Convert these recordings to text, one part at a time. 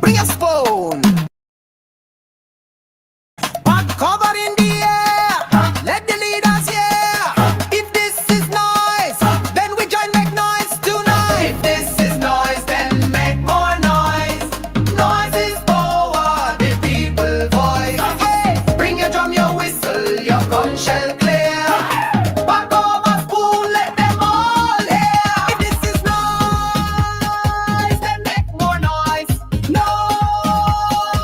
Bring a spoon. Pot cover in the air. Let the leaders hear. If this is noise, then we join make noise tonight. If this is noise, then make more noise. Noise is power, the people voice. Hey, bring your drum, your whistle, your gun shell clear. Back over spoon, let them all hear. If this is noise, then make more noise. Noise.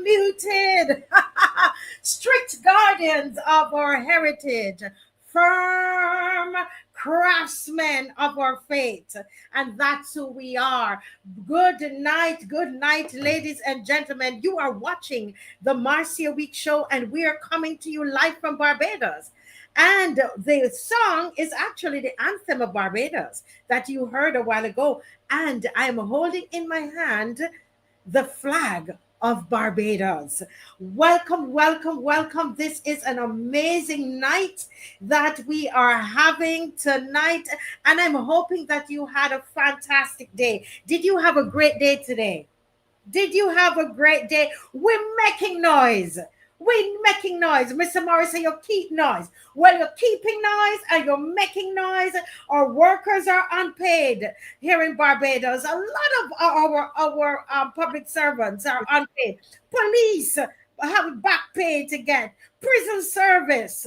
unmuted, strict guardians of our heritage, firm craftsmen of our faith. And that's who we are. Good night, ladies and gentlemen. You are watching the Marcia Week Show, and we are coming to you live from Barbados. And the song is actually the anthem of Barbados that you heard a while ago. And I am holding in my hand the flag of Barbados. Welcome, welcome, welcome. This is an amazing night that we are having tonight. And I'm hoping that you had a fantastic day. Did you have a great day today? Did you have a great day? We're making noise. We're making noise. Mr. Morris said you keep noise. Well, you're keeping noise and you're making noise. Our workers are unpaid here in Barbados. A lot of our public servants are unpaid. Police have back pay to get. Prison service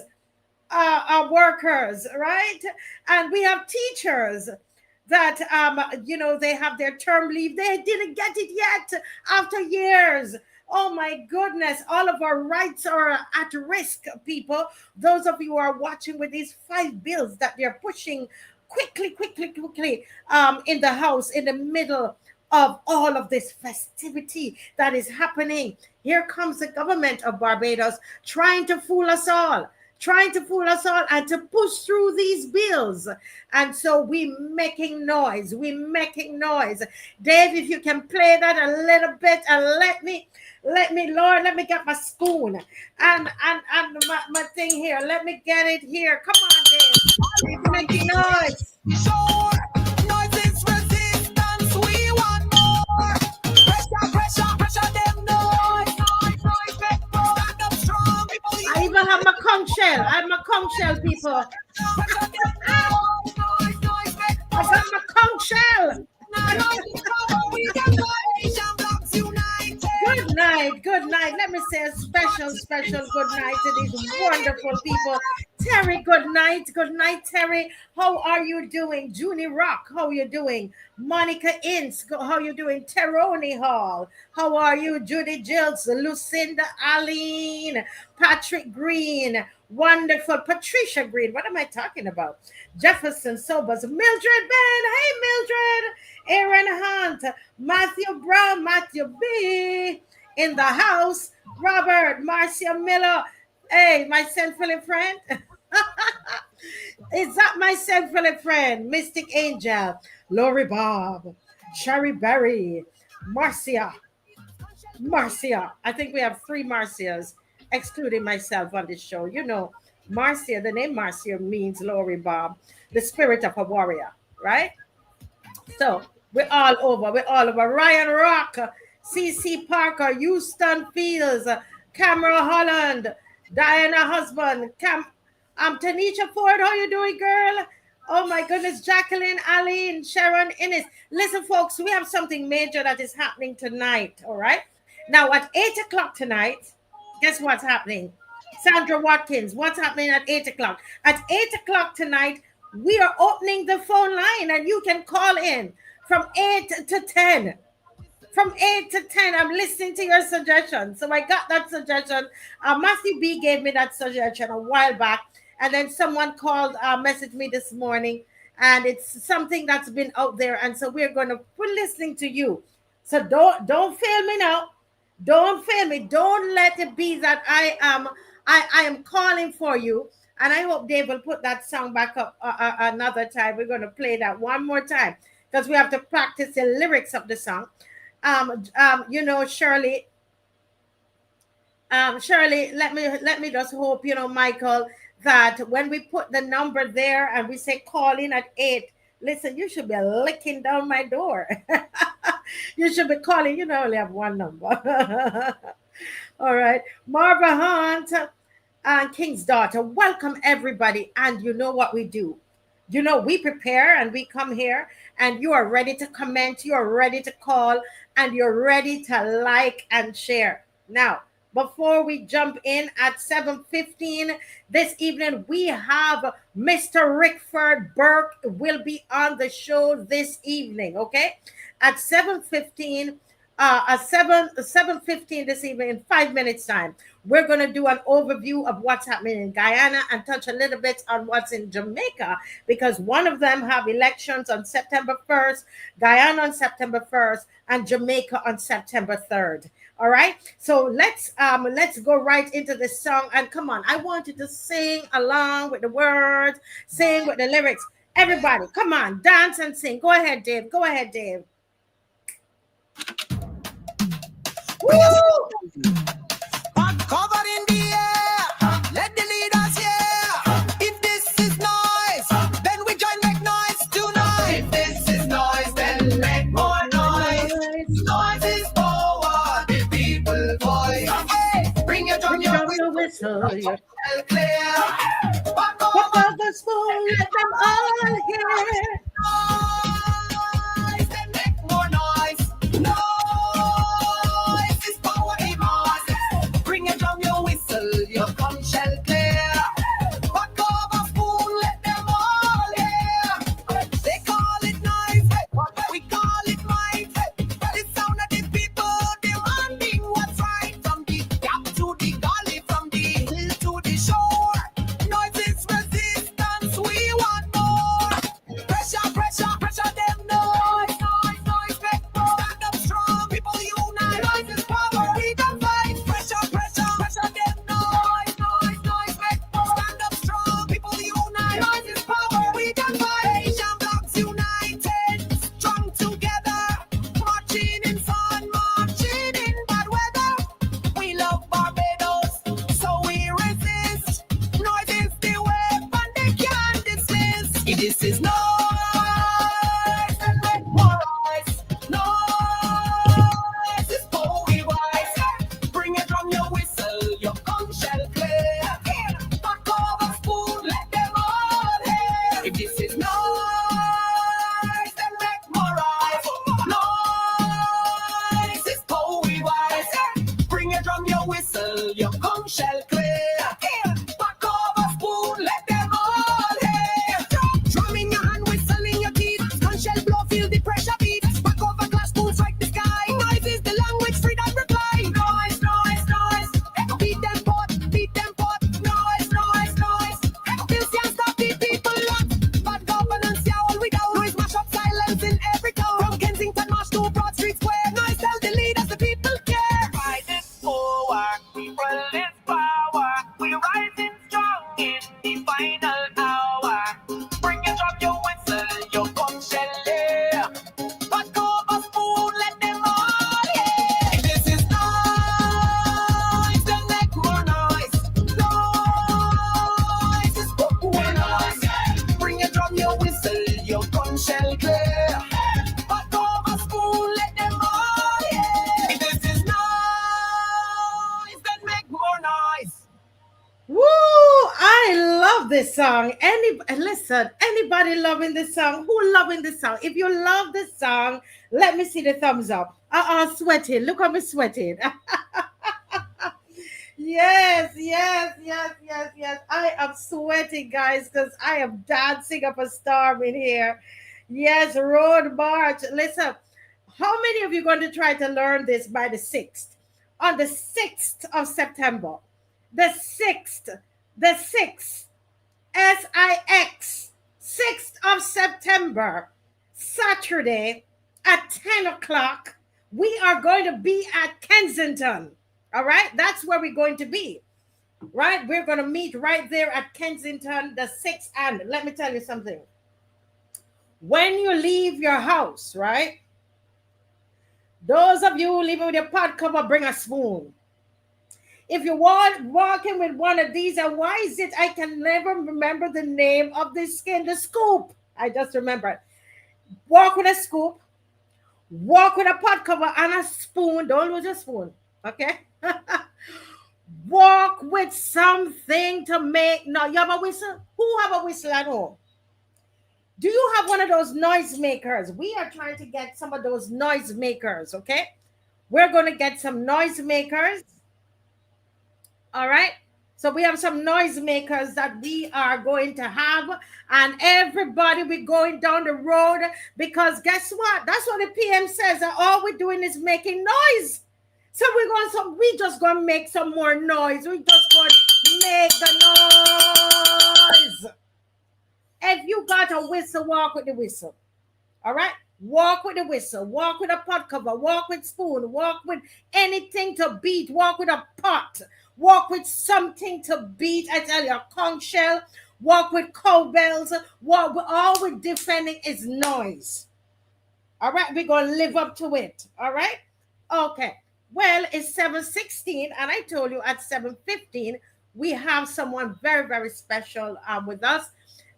workers, right? And we have teachers that they have their term leave. They didn't get it yet after years. Oh my goodness, all of our rights are at risk, people. Those of you who are watching with these 5 bills that they're pushing quickly in the House in the middle of all of this festivity that is happening. Here comes the government of Barbados trying to fool us all and to push through these bills. And so we making noise. Dave, if you can play that a little bit and let me, Lord, let me get my spoon and my thing here. Let me get it here. Come on, Dave. We're making noise. Sure, noise is resistance. We want more. Pressure them noise. Make more. Stand up strong. I even have my conch shell. I'm a conch shell, people. I got my conch shell. Good night. Let me say a special good night to these wonderful people. Terry, good night, Terry. How are you doing? Junie Rock, how are you doing? Monica Ince, how are you doing? Teroni Hall, how are you? Judy Jills, Lucinda Aline, Patrick Green, wonderful. Patricia Green, what am I talking about? Jefferson Sobers, Mildred Ben, hey Mildred, Aaron Hunt, Matthew Brown, Matthew B in the house, Robert, Marcia Miller, hey, my St. Philip friend. Is that my St. Philip friend? Mystic Angel, Lori Bob, Sherry Berry, Marcia. I think we have 3 Marcias, excluding myself on this show. You know, Marcia, the name Marcia means Lori Bob, the spirit of a warrior, right? So we're all over. Ryan Rock, CC Parker, Houston Fields, Camera Holland, Diana Husband, Tanisha Ford, how you doing, girl? Oh my goodness, Jacqueline, Aline, Sharon Innes. Listen, folks, we have something major that is happening tonight, all right? Now, at 8 o'clock tonight, guess what's happening? Sandra Watkins, what's happening at 8 o'clock? At 8 o'clock tonight, we are opening the phone line, and you can call in from 8 to 10. From 8 to 10, I'm listening to your suggestion. So I got that suggestion. Matthew B gave me that suggestion a while back. And then someone called, messaged me this morning. And it's something that's been out there. And so we're listening to you. So don't fail me now. Don't fail me. Don't let it be that I am calling for you. And I hope Dave will put that song back up another time. We're going to play that one more time because we have to practice the lyrics of the song. Shirley, let me just hope, Michael, that when we put the number there and we say call in at 8, listen, you should be licking down my door. You should be calling, I only have one number. All right. Marva Hunt and King's Daughter, welcome everybody. And you know what we do. We prepare and we come here and you are ready to comment, you are ready to call, and you're ready to like and share. Now, before we jump in at 7:15 this evening, we have Mr. Rickford Burke will be on the show this evening, okay? At 7:15, at 7:15 this evening, in 5 minutes time, we're going to do an overview of what's happening in Guyana and touch a little bit on what's in Jamaica, because one of them have elections on September 1st, Guyana on September 1st, and Jamaica on September 3rd. All right, so let's go right into this song. And come on, I want you to sing along with the words, sing with the lyrics. Everybody, come on, dance and sing. Go ahead, Dave. Go ahead, Dave. Woo! Cover in the air, let the leaders hear. If this is noise, then we join make noise tonight. If this is noise, then make more noise. Noise is power, the people voice. Hey, bring your drum, your whistle, your clear. Back pop over up the spoon, let them all hear. noise, then make more noise. Noise is power, the mass. Bring your drum, your whistle, your conch shall clear. Back over spoon, let them all hear. They call it noise, we call it might. The sound of the people demanding what's right. From the gap to the gully, from the hill to the shore. Noise is resistance, we want more. Pressure, pressure, pressure them. Noise, noise, noise, make more. Stand up strong, people unite. Noise is power, we can fight. Pressure, pressure, pressure them. Noise, noise, noise, make more. Stand up strong, people unite. Noise is power, we can fight. Asian blocks united, strong together. Marching in sun, marching in bad weather. We love Barbados, so we resist. Noise is the weapon they can't dismiss. If this is noise, then make more noise. Noise is poetry wise. Bring your drum, your whistle, your conch shall clear. Back over spoon, let them all hear. If this is noise, then make more noise. Noise is poetry wise. Bring your drum, your whistle, your conch shall clear. Back over spoon, let them all hear. Drum in your hand, whistle in your teeth. Conch shall blow, feel the pressure beat. Back over glass, spoon strike the sky. Noise is the language, freedom reply. Noise, noise, noise. Beat them pot, beat them pot. Noise, noise, noise. This can't stop the people lot. Bad governance, yeah, all we got. Noise mash up silence in every town. From Kensington Marsh to Broad Street Square. Noise tell the leaders the people care. Fight is power, people is power. We rising strong in the final hour. Bring your drum, your whistle, your conch shall hear. Back over spoon, let them all hear. If this is noise, then make more noise. Noise is poor noise. Bring your drum, your whistle, your conch shall clear. Back over spoon, let them all hear. If this is noise, then make more noise. Woo! I love this song. Anybody loving this song? Who loving this song? If you love this song, let me see the thumbs up. Sweating. Look at me sweating. Yes, yes, yes, yes, yes. I am sweating, guys, because I am dancing up a storm in here. Yes, road march. Listen, how many of you going to try to learn this by the 6th? On the 6th of September. The 6th. The 6th. SIX. 6th of September. Saturday at 10 o'clock. We are going to be at Kensington. All right? That's where we're going to be. Right? We're going to meet right there at Kensington, the 6th. And let me tell you something. When you leave your house, right? Those of you leaving with your pot cover, bring a spoon. If you want walking with one of these, and why is it I can never remember the name of this skin? The scoop. I just remember it. Walk with a scoop. Walk with a pot cover and a spoon. Don't lose your spoon. Okay? Walk with something to make. No, you have a whistle? Who have a whistle at home? Do you have one of those noise makers? We are trying to get some of those noise makers, okay? We're going to get some noise makers. All right? So we have some noisemakers that we are going to have, and everybody we going down the road, because guess what? That's what the PM says. That all we're doing is making noise. So we just gonna make some more noise. We just gonna make the noise. If you got a whistle, walk with the whistle. All right? Walk with the whistle, walk with a pot cover, walk with spoon, walk with anything to beat, walk with a pot, walk with something to beat. I tell you, a conch shell, walk with cowbells, walk with, all we're defending is noise. All right, we're gonna live up to it. All right, okay. Well, it's 7:16, and I told you at 7:15 we have someone very, very special with us,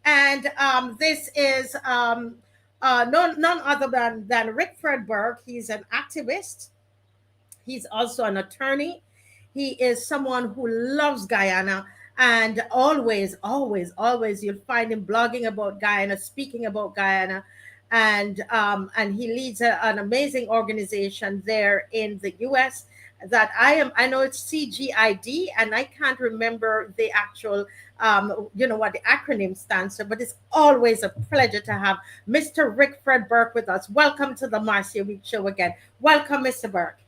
and this is none other than Rickford Burke. He's an activist. He's also an attorney. He is someone who loves Guyana, and always, always, always you'll find him blogging about Guyana, speaking about Guyana, and he leads an amazing organization there in the U.S. that I know it's CGID, and I can't remember the actual what the acronym stands for, but it's always a pleasure to have Mr. Rickford Burke with us. Welcome to the Marcia Week Show again. Welcome, Mr. Burke.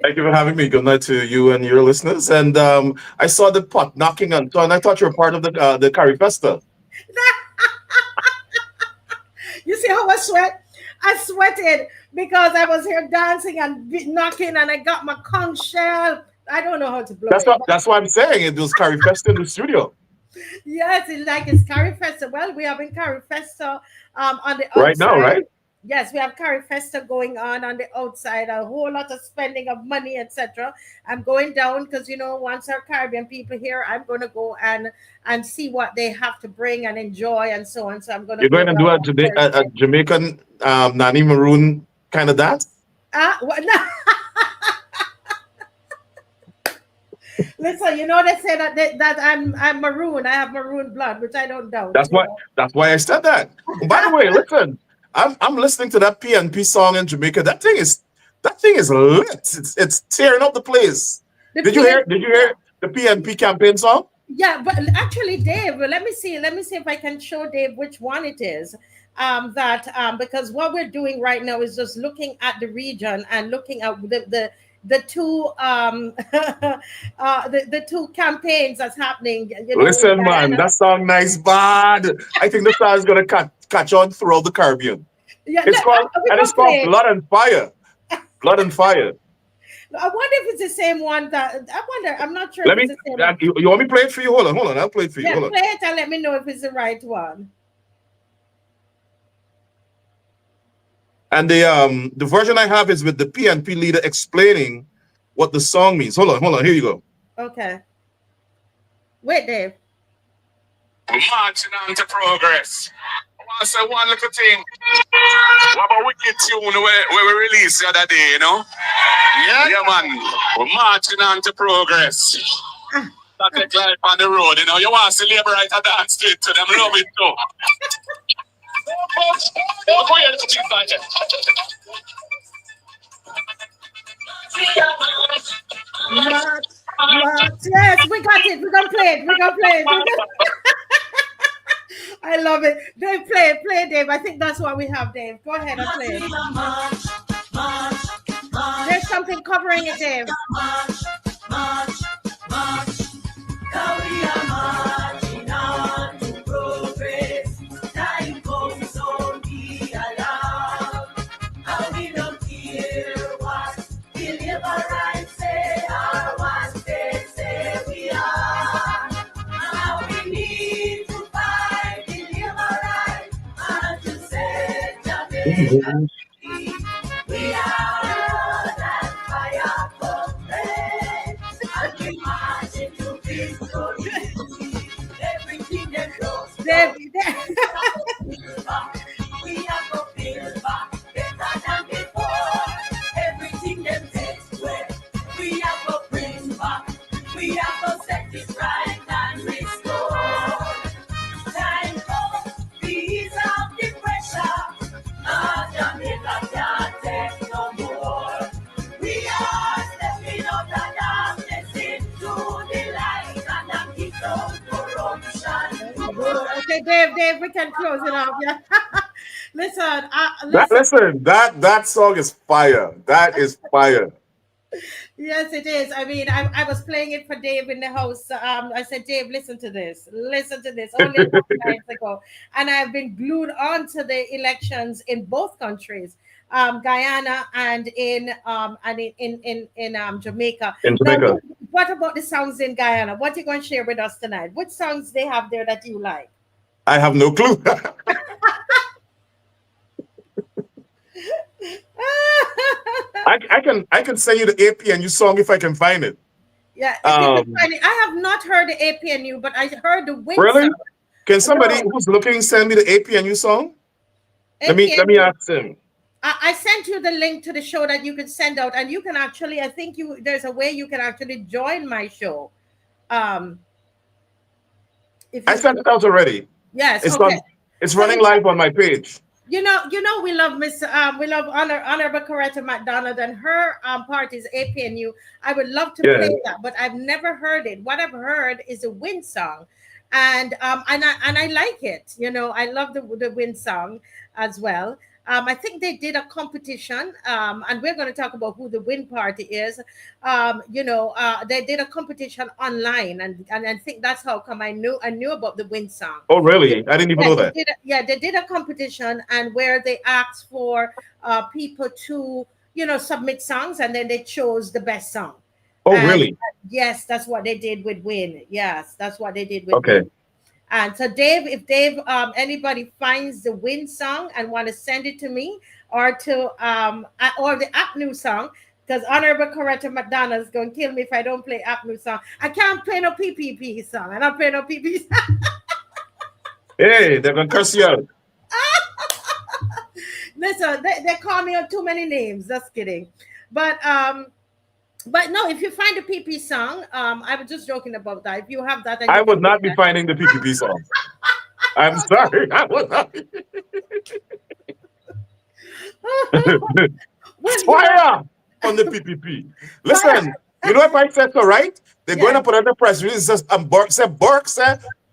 Thank you for having me. Good night to you and your listeners. And I saw the pot knocking on, and I thought you were part of the Carifesta. You see how I sweat? I sweated because I was here dancing and knocking, and I got my conch shell. I don't know how to blow That's what I'm saying. It was Carifesta in the studio. Yes, it's Carifesta. Well, we have in Carifesta on the outside. Right now, right? Yes, we have Carifesta going on the outside, a whole lot of spending of money, etc. I'm going down because, once our Caribbean people here, I'm going to go and see what they have to bring and enjoy and so on. So I'm going to. You're going to do a Jamaican Nani Maroon kind of dance? What? No. Listen, they say that I'm maroon. I have maroon blood, which I don't doubt. That's why I said that. By the way, listen. I'm listening to that PNP song in Jamaica. That thing is lit. It's tearing up the place. Did you hear the PNP campaign song? Yeah, but actually, Dave, let me see if I can show Dave which one it is. Because what we're doing right now is just looking at the region and looking at the two the two campaigns that's happening. Listen, man, that song nice bad. I think the song is gonna catch on throughout the Caribbean. Yeah, it's called Blood and Fire. Blood and Fire. I wonder if it's the same one I'm not sure. If it's the same one. You want me to play it for you? Hold on. I'll play it for you. Yeah, play it and let me know if it's the right one. And the version I have is with the PNP leader explaining what the song means. Hold on. Here you go. Okay. Wait, Dave. We're marching on to progress. I want to say one little thing. What about wicked tune where we released the other day, Yeah, man. We're marching on to progress. That like life on the road, You want to see labor right at dance straight to them. Love it too. Yes, we got it. We're gonna play it. I love it. Dave, play it, Dave. I think that's what we have, Dave. Go ahead and play it. There's something covering it, Dave. We are that fire for faith, and we march into victory. Everything that goes we are for build back better than before. Everything that takes away, we are for bring back. We are for set it right and restore. Time for peace of the pressure. Jamaica can't take no more. We are stepping out of darkness into the light, and Okay, Dave, we can close it off. Yeah. Listen, That listen. listen, that song is fire. That is fire. Yes, it is. I mean, I was playing it for Dave in the house. I said, Dave, listen to this. Only a couple nights ago, and I've been glued on to the elections in both countries, Guyana and in Jamaica. In Now, Jamaica. what about the songs in Guyana? What you going to share with us tonight? Which songs they have there that you like? I have no clue. I can send you the APNU song if I can find it. Yeah, if you can find it. I have not heard the APNU, but I heard the wind Really? song. Can somebody No, who's looking send me the APNU song? Let me APNU. ask him. I sent you the link to the show that you can send out, and you can actually. I think there's a way you can actually join my show. Um, if I you sent it out already. yes, It's okay. on. It's So running live on my page. we love Miss we love Honorable Coretta McDonald and her party's APNU. I would love to Yeah. play that, but I've never heard it. What I've heard is a wind song, and I like it. I love the wind song as well. I think they did a competition, and we're going to talk about who the wind party is. They did a competition online, and I think that's how come I knew about the wind song. Oh, really? I didn't even Yeah, know that. they did a competition, and where they asked for people to submit songs, and then they chose the best song. Oh, And really? yes, that's what they did with Win. Yes, that's what they did with Okay. Win. And so Dave, if anybody finds the Win song and want to send it to me, or or the Apnu song, because Honorable Coretta McDonald is going to kill me if I don't play Apnu song. I can't play no PPP song. I don't play no PPP song. Hey, they're gonna curse you out. Listen, they call me on too many names. Just kidding. But no, if you find a PP song, I was just joking about that. If you have that, then I you would can play not be finding the PPP song. I'm sorry. I would not. that. Well, Fire on the PPP. Listen, if I said so right, they're going to yeah. put out the press release. Says Burke said,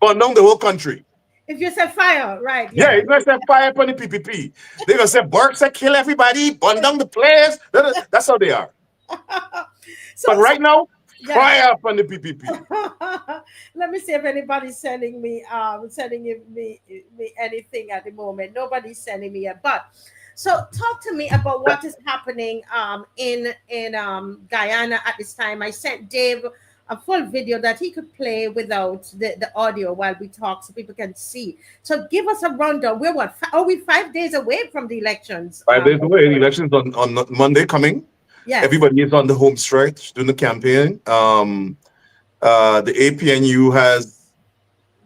burn down the whole country. If you say fire, right? Yeah, Yeah. he's gonna say fire upon the PPP. They're gonna say Burke said kill everybody, burn down the place. That's how they are. So, But right now, yeah. fire upon the PPP. Let me see if anybody's sending me anything at the moment. Nobody's sending me yet. But so talk to me about what is happening in Guyana at this time. I sent Dave a full video that he could play without the audio while we talk so people can see. So give us a rundown. We're what? Are we 5 days away from the elections? 5 days away. The elections on Monday coming. Yes. Everybody is on the home stretch doing the campaign. The APNU has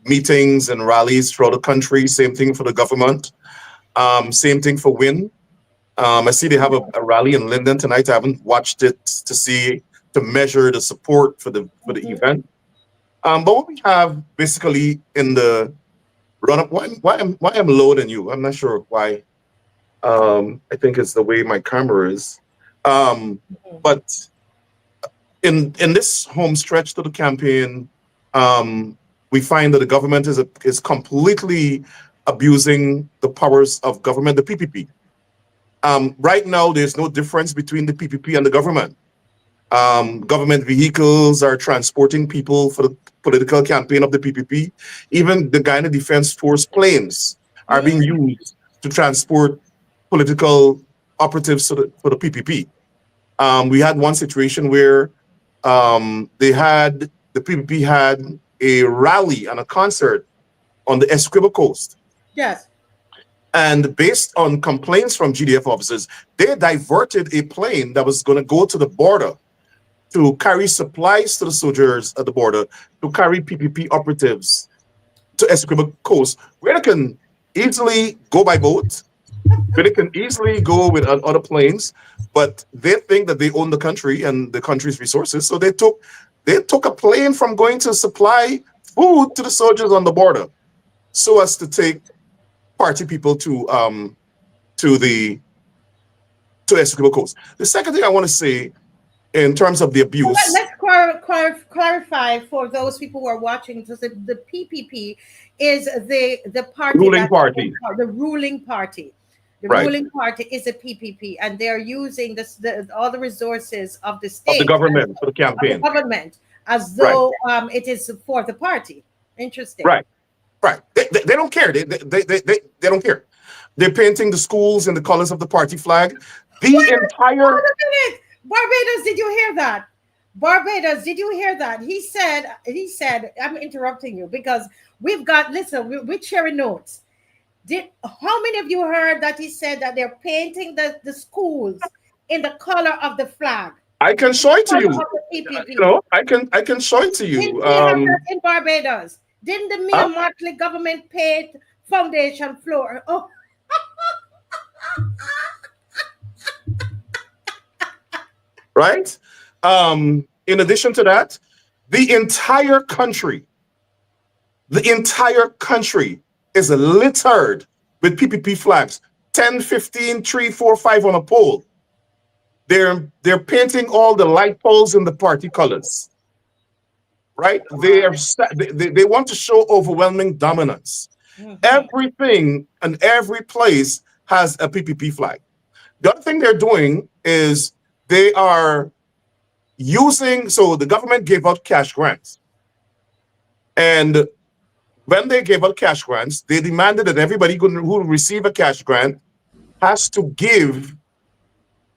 meetings and rallies throughout the country. Same thing for the government. Same thing for WIN. I see they have a rally in Linden tonight. I haven't watched it to measure the support for the event. But what we have basically in the run up. Why I'm lower than you? I'm not sure why. I think it's the way my camera is. But in this home stretch to the campaign, we find that the government is completely abusing the powers of government, the PPP. Right now, there's no difference between the PPP and the government. Government vehicles are transporting people for the political campaign of the PPP. Even the Guyana Defense Force planes are being used to transport political operatives for the PPP. We had one situation where the PPP had a rally and a concert on the Essequibo coast. Yes. And based on complaints from GDF officers, they diverted a plane that was going to go to the border to carry supplies to the soldiers at the border, to carry PPP operatives to Essequibo coast, where they can easily go by boat, where they can easily go with other planes, but they think that they own the country and the country's resources. So they took a plane from going to supply food to the soldiers on the border, so as to take party people to Essequibo coast. The second thing I want to say in terms of the So abuse. let's clarify for those people who are watching. So the PPP is the party Ruling that party, the ruling party. The right, ruling party is a PPP, and they're using all the resources of the of the state government for the of the campaign. government as Right, though it is for the party. Interesting. right, right. They don't care. They don't care. They're painting the schools in the colors of the party flag. The Hold entire a minute. Barbados, did you hear that? Barbados, did you hear that? He said, I'm interrupting you because listen, we're sharing notes. How many of you heard that he said that they're painting the schools in the color of the flag, I can show it to color you. of the PPP? I can show it to Didn't you. we have that in Barbados? Didn't the Mia Huh? Motley government paint foundation floor? Oh, Right. In addition to that, the entire country, is littered with PPP flags. 10, 15, 3, 4, 5 on a pole. They're painting all the light poles in the party colors. Right? They want to show overwhelming dominance. Everything and every place has a PPP flag. The other thing they're doing is they are so the government gave out cash grants. And when they gave out cash grants, they demanded that everybody who receive a cash grant has to give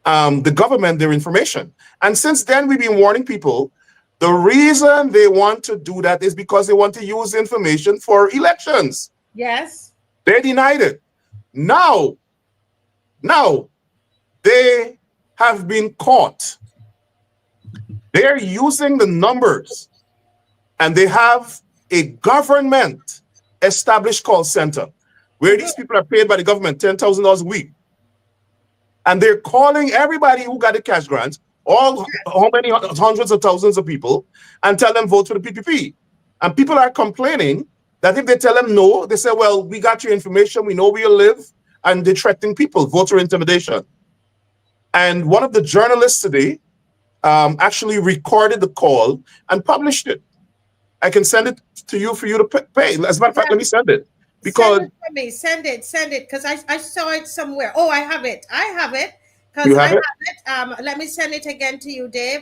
the government their information. And since then, we've been warning people, the reason they want to do that is because they want to use information for elections. yes. They denied it. Now, they have been caught. They're using the numbers, and they have a government established call center where these people are paid by the government $10,000 a week. And they're calling everybody who got the cash grants, how many hundreds of thousands of people, and tell them vote for the PPP. And people are complaining that if they tell them no, they say, well, we got your information, we know where you live, and they're threatening people, voter intimidation. And one of the journalists today actually recorded the call and published it. I can send it to you for you to pay. As a matter of fact, let me send it. Because send it to me. Send it, because I saw it somewhere. Oh, I have it. Because you I have it? have it. Let me send it again to you, Dave.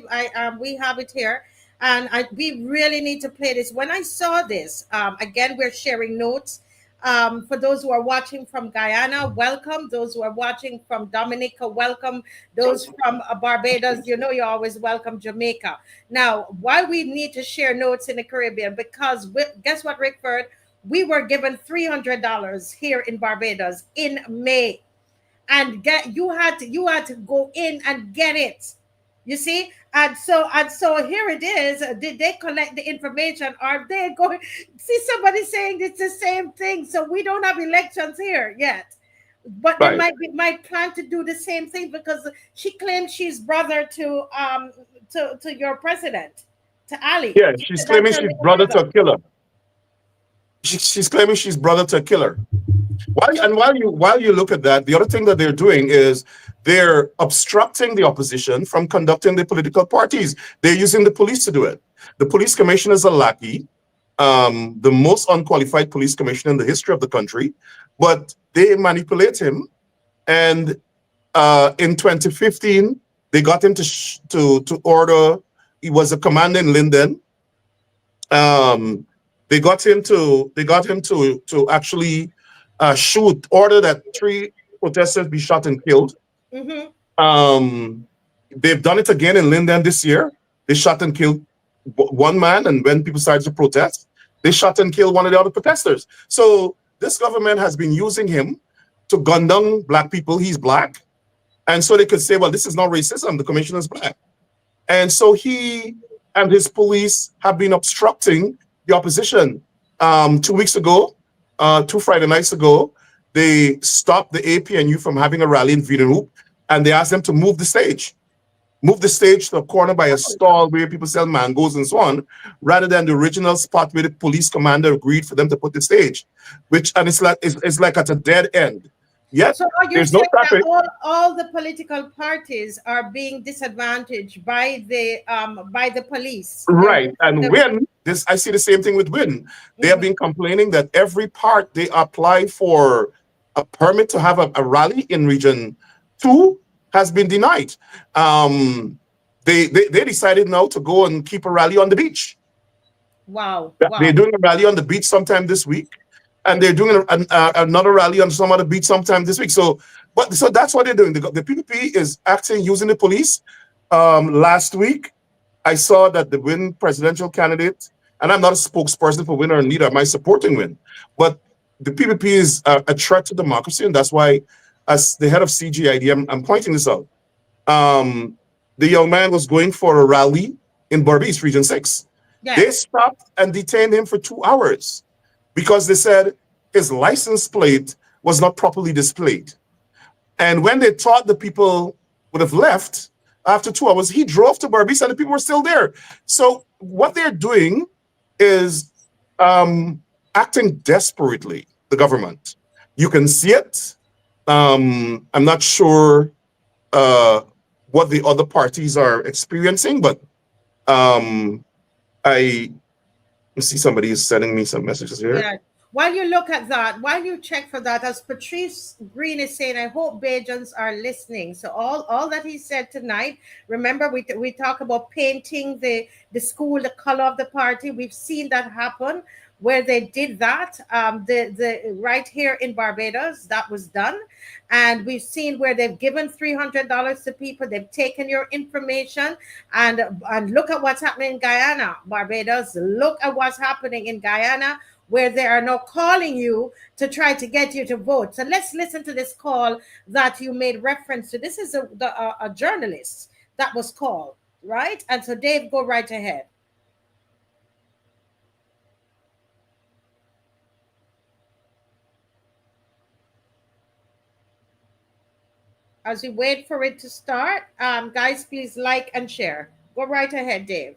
We have it here, and we really need to play this. When I saw this, again, we're sharing notes. For those who are watching from Guyana, welcome. Those who are watching from Dominica, welcome. Those from Barbados, you're always welcome. Jamaica. Now, why we need to share notes in the Caribbean? Because guess what, Rickford? We were given $300 here in Barbados in May, and you had to go in and get it. You see, and so here it is. Did they collect the information? Are they going? See, somebody saying it's the same thing. So we don't have elections here yet, but they Right. might plan to do the same thing, because she claims she's brother to your president, to Ali. Yeah, she's claiming she's brother to a killer. She's claiming she's brother to a killer. While you look at that, the other thing that they're doing is they're obstructing the opposition from conducting the political parties. They're using the police to do it. The police commissioner is a lackey, the most unqualified police commissioner in the history of the country, but they manipulate him. And in 2015, they got him to order. He was a commander in Linden. They got him to actually order that 3 protesters be shot and killed. They've done it again in Linden this year. They shot and killed one man, and when people started to protest, they shot and killed one of the other protesters. So this government has been using him to gun down black people. He's black. And so they could say, well, this is not racism. The commissioner is black. And so he and his police have been obstructing the opposition. 2 weeks ago, 2 Friday nights ago, they stopped the APNU from having a rally in Viedenhoop, and they asked them to move the stage to a corner by a stall where people sell mangoes and so on, rather than the original spot where the police commander agreed for them to put the stage, and it's like at a dead end. Yet So are you there's no saying that traffic. all the political parties are being disadvantaged by the police? Right. And The- when this, I see the same thing with Win. They have Mhm. been complaining that every part they apply for a permit to have a rally in Region 2 has been denied. Um, they decided now to go and keep a rally on the beach. Wow, They're wow. doing a rally on the beach sometime this week, and they're doing another rally on some other beach sometime this week. So, so that's what they're doing. The PPP is acting using the police. Last week, I saw that the Win presidential candidate, and I'm not a spokesperson for Win or neither am I supporting Win, but the PPP is a threat to democracy, and that's why, as the head of CGID, I'm pointing this out. Um, the young man was going for a rally in Barbados, Region 6. They Yes. stopped and detained him for 2 hours because they said his license plate was not properly displayed. And when they thought the people would have left after 2 hours, he drove to Barbados and the people were still there. So what they're doing is acting desperately, the government. You can see it. I'm not sure what the other parties are experiencing, but I see somebody is sending me some messages here. Yeah. While you look at that, while you check for that, as Patrice Green is saying, I hope Bajans are listening. So all that he said tonight, remember we talk about painting the school the color of the party. We've seen that happen where they did that. The right here in Barbados, that was done. And we've seen where they've given $300 to people, they've taken your information, and look at what's happening in Guyana, Barbados. Look at what's happening in Guyana, where they are now calling you to try to get you to vote. So let's listen to this call that you made reference to. This is a journalist that was called, right? And so Dave, go right ahead. As we wait for it to start, guys, please like and share. Go right ahead, Dave.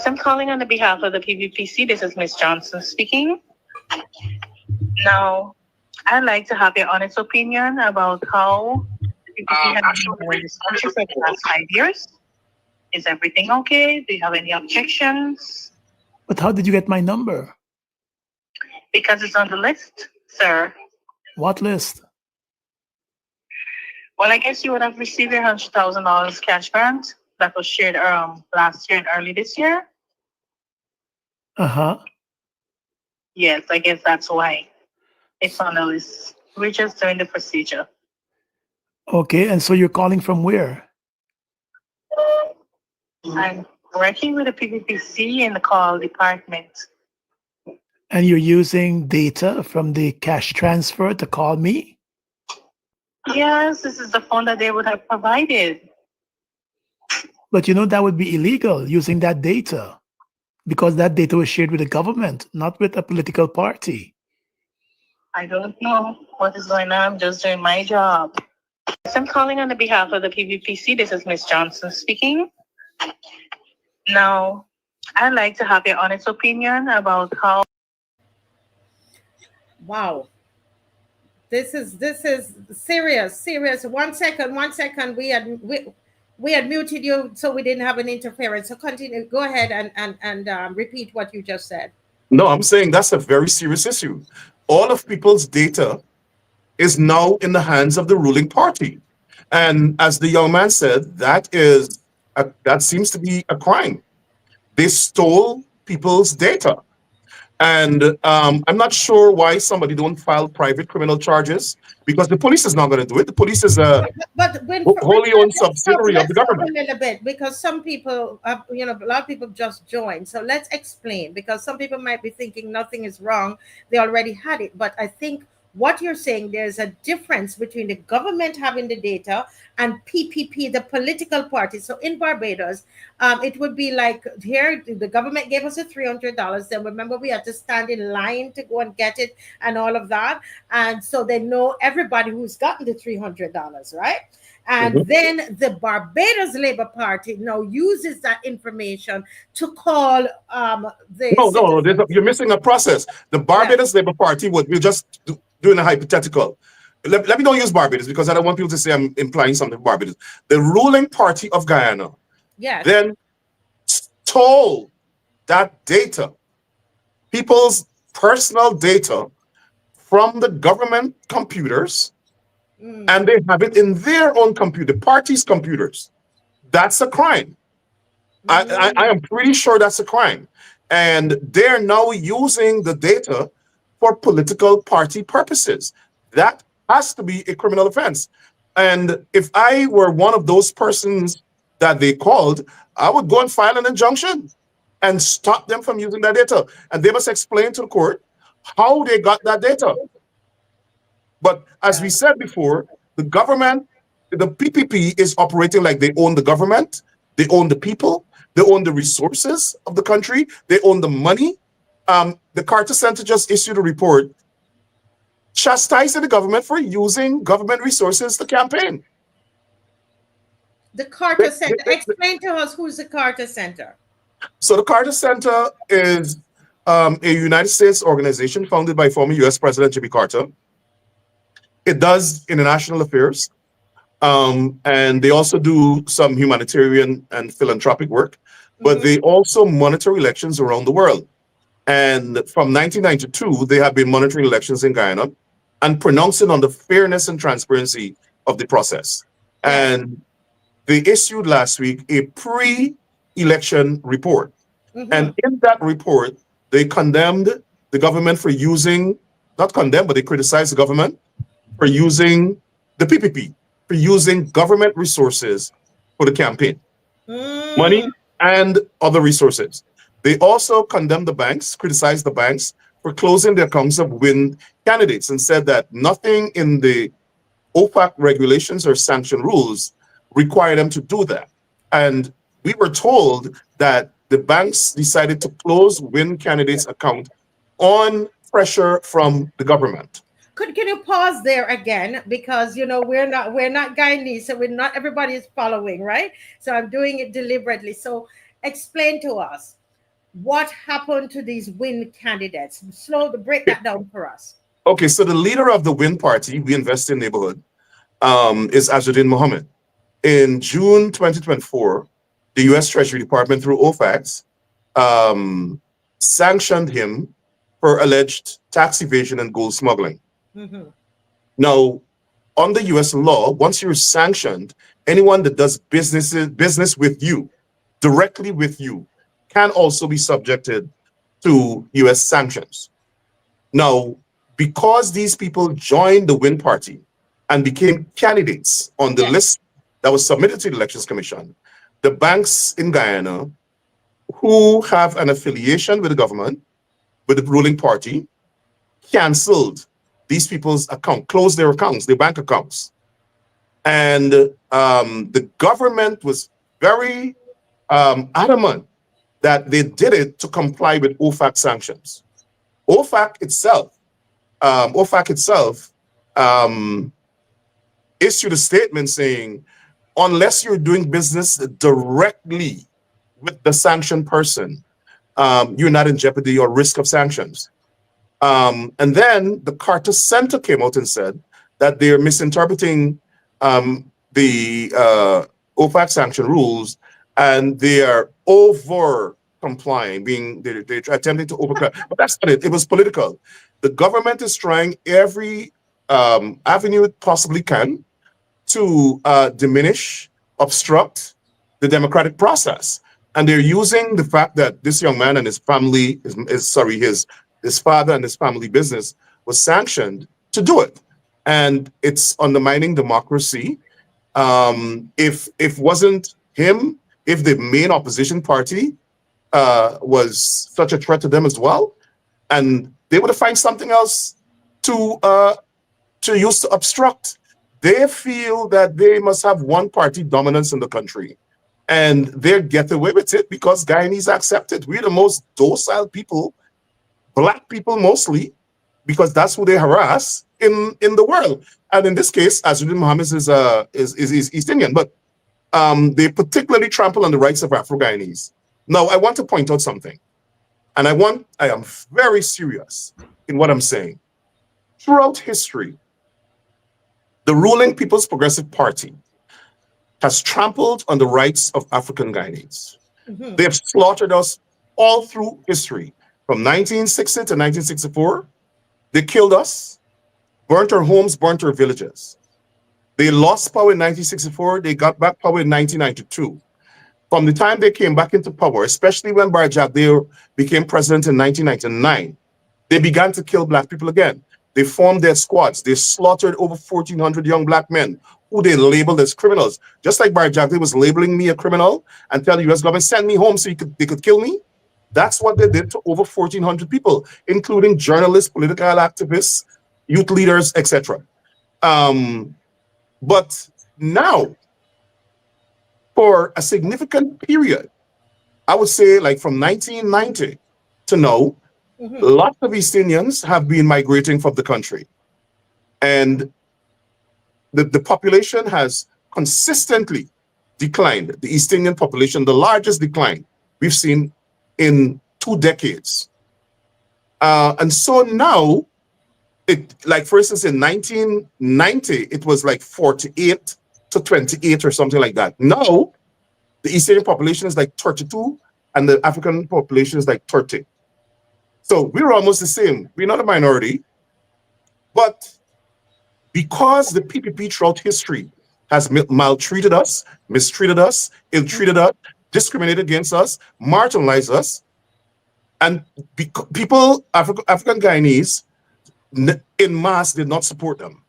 I'm calling on the behalf of the PVPC. This is Miss Johnson speaking. Now, I'd like to have your honest opinion about how the PVPC has been doing this country for the last 5 years. Is everything okay? Do you have any objections? But how did you get my number? Because it's on the list, sir. What list? Well, I guess you would have received your $100,000 cash grant that was shared last year and early this year. Uh-huh. Yes, I guess that's why it's on the list. We're just doing the procedure. Okay, and so you're calling from where? I'm working with the PVPC in the call department. And you're using data from the cash transfer to call me? Yes, this is the phone that they would have provided. But you know that would be illegal using that data because that data was shared with the government, not with a political party. I don't know what is going on. I'm just doing my job. Yes, I'm calling on the behalf of the PVPC. This is Miss Johnson speaking. Now, I'd like to have your honest opinion about how. Wow. This is serious. 1 second. We had muted you so we didn't have an interference. So continue. Go ahead and repeat what you just said. No, I'm saying that's a very serious issue. All of people's data is now in the hands of the ruling party. And as the young man said, that seems to be a crime. They stole people's data. And I'm not sure why somebody don't file private criminal charges because the police is not going to do it. The police is a But when wholly owned let's stop, subsidiary of the let's stop a government. little bit because some people, a lot of people just joined. So let's explain because some people might be thinking nothing is wrong. They already had it. But I think what you're saying, there's a difference between the government having the data and PPP, the political party. So in Barbados, it would be like here, the government gave us a $300. Then remember, we had to stand in line to go and get it and all of that. And so they know everybody who's gotten the $300, right? And then the Barbados Labour Party now uses that information to call the No, citizens. you're missing a process. The Barbados Labour Party, we're just doing a hypothetical. Let me not use Barbados because I don't want people to say I'm implying something for Barbados. The ruling party of Guyana Yes. then stole that data, people's personal data, from the government computers, and they have it in their own computer, the party's computers. That's a crime. I am pretty sure that's a crime. And they're now using the data for political party purposes. That has to be a criminal offense. And if I were one of those persons that they called, I would go and file an injunction and stop them from using that data. And they must explain to the court how they got that data. But as we said before, the government, the PPP is operating like they own the government, they own the people, they own the resources of the country, they own the money. The Carter Center just issued a report chastising the government for using government resources to campaign. The Carter Center. Explain to us who's the Carter Center. So the Carter Center is a United States organization founded by former US President Jimmy Carter. It does international affairs, and they also do some humanitarian and philanthropic work, but they also monitor elections around the world. And from 1992, they have been monitoring elections in Guyana and pronouncing on the fairness and transparency of the process. And they issued last week a pre-election report. And in that report, they condemned the government for using, not condemned, but they criticized the government for using the PPP, for using government resources for the campaign, money and other resources. They also condemned the banks, criticized the banks for closing the accounts of win candidates and said that nothing in the OFAC regulations or sanction rules require them to do that. And we were told that the banks decided to close win candidates' account on pressure from the government. Can you pause there again? Because we're not Guyanese, so not everybody is following, right? So I'm doing it deliberately. So explain to us what happened to these win candidates. Break that down for us. Okay, so the leader of the win party, We Invest in Neighborhood, is Azuddin Mohammed. In June 2024, the U.S. Treasury Department, through OFAC, sanctioned him for alleged tax evasion and gold smuggling. Now, under U.S. law, once you're sanctioned, anyone that does business with you, directly with you, can also be subjected to U.S. sanctions. Now, because these people joined the Win Party and became candidates on the list that was submitted to the Elections Commission, the banks in Guyana who have an affiliation with the government, with the ruling party, canceled these people's account, closed their accounts, their bank accounts. And the government was very adamant that they did it to comply with OFAC sanctions. OFAC itself issued a statement saying, unless you're doing business directly with the sanctioned person, you're not in jeopardy or risk of sanctions. And then the Carter Center came out and said that they're misinterpreting the OFAC sanction rules, and they are over complying, they're attempting to overcome. But that's not it. It was political. The government is trying every avenue it possibly can to diminish, obstruct the democratic process. And they're using the fact that this young man and his family, his father and his family business was sanctioned to do it. And it's undermining democracy. If wasn't him, if the main opposition party was such a threat to them as well, and they would have found something else to use to obstruct. They feel that they must have one party dominance in the country, and they get away with it because Guyanese accept it. We're the most docile people, Black people mostly, because that's who they harass in the world. And in this case, Azuddin Mohammed is East Indian, but they particularly trample on the rights of Afro-Guyanese. Now, I want to point out something, and I am very serious in what I'm saying. Throughout history, the ruling People's Progressive Party has trampled on the rights of African Guyanese. They have slaughtered us all through history. From 1960 to 1964, they killed us, burnt our homes, burnt our villages. They lost power in 1964. They got back power in 1992. From the time they came back into power, especially when Barbados became president in 1999, they began to kill Black people again. They formed their squads. They slaughtered over 1,400 young Black men who they labeled as criminals. Just like Barbados was labeling me a criminal and tell the U.S. government, send me home so they could kill me. That's what they did to over 1,400 people, including journalists, political activists, youth leaders, etc. But now, for a significant period, I would say like from 1990 to now, lots of East Indians have been migrating from the country. And the population has consistently declined. The East Indian population, the largest decline we've seen in 2 decades. And so now, like for instance, in 1990, it was like 48 to 28 or something like that. Now, the East Indian population is like 32 and the African population is like 30. So we're almost the same. We're not a minority, but because the PPP throughout history has maltreated us, mistreated us, ill-treated us, discriminated against us, marginalized us, and people, African Guyanese, in mass did not support them.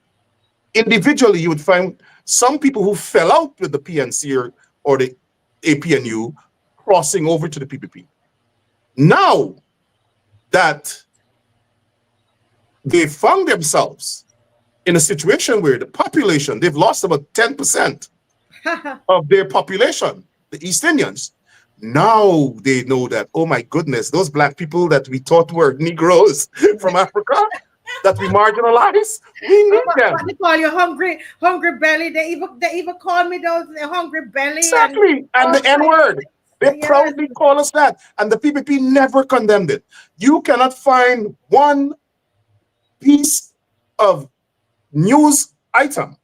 Individually, you would find some people who fell out with the PNC or the APNU crossing over to the PPP. Now that they found themselves in a situation where the population, they've lost about 10% of their population, the East Indians. Now they know that, oh my goodness, those Black people that we thought were Negroes from Africa, that we marginalized, we need them. What they call you hungry belly. They even call me those hungry belly. Exactly, and the N-word. They proudly call us that, and the PPP never condemned it. You cannot find one piece of news item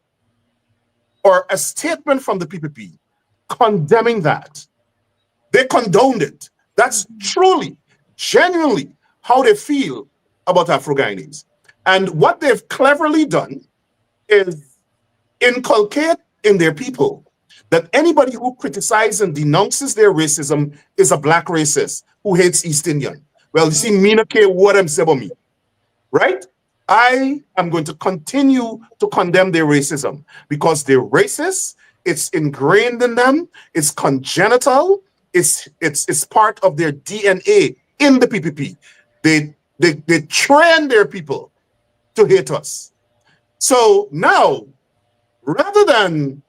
or a statement from the PPP condemning that. They condoned it. That's truly, genuinely how they feel about Afro-Guyanese. And what they've cleverly done is inculcate in their people that anybody who criticizes and denounces their racism is a Black racist who hates East Indian. Well, you see, me not care what them say about me, right? I am going to continue to condemn their racism because they're racist. It's ingrained in them. It's congenital. It's part of their DNA in the PPP. They train their people to hate us. So now, rather than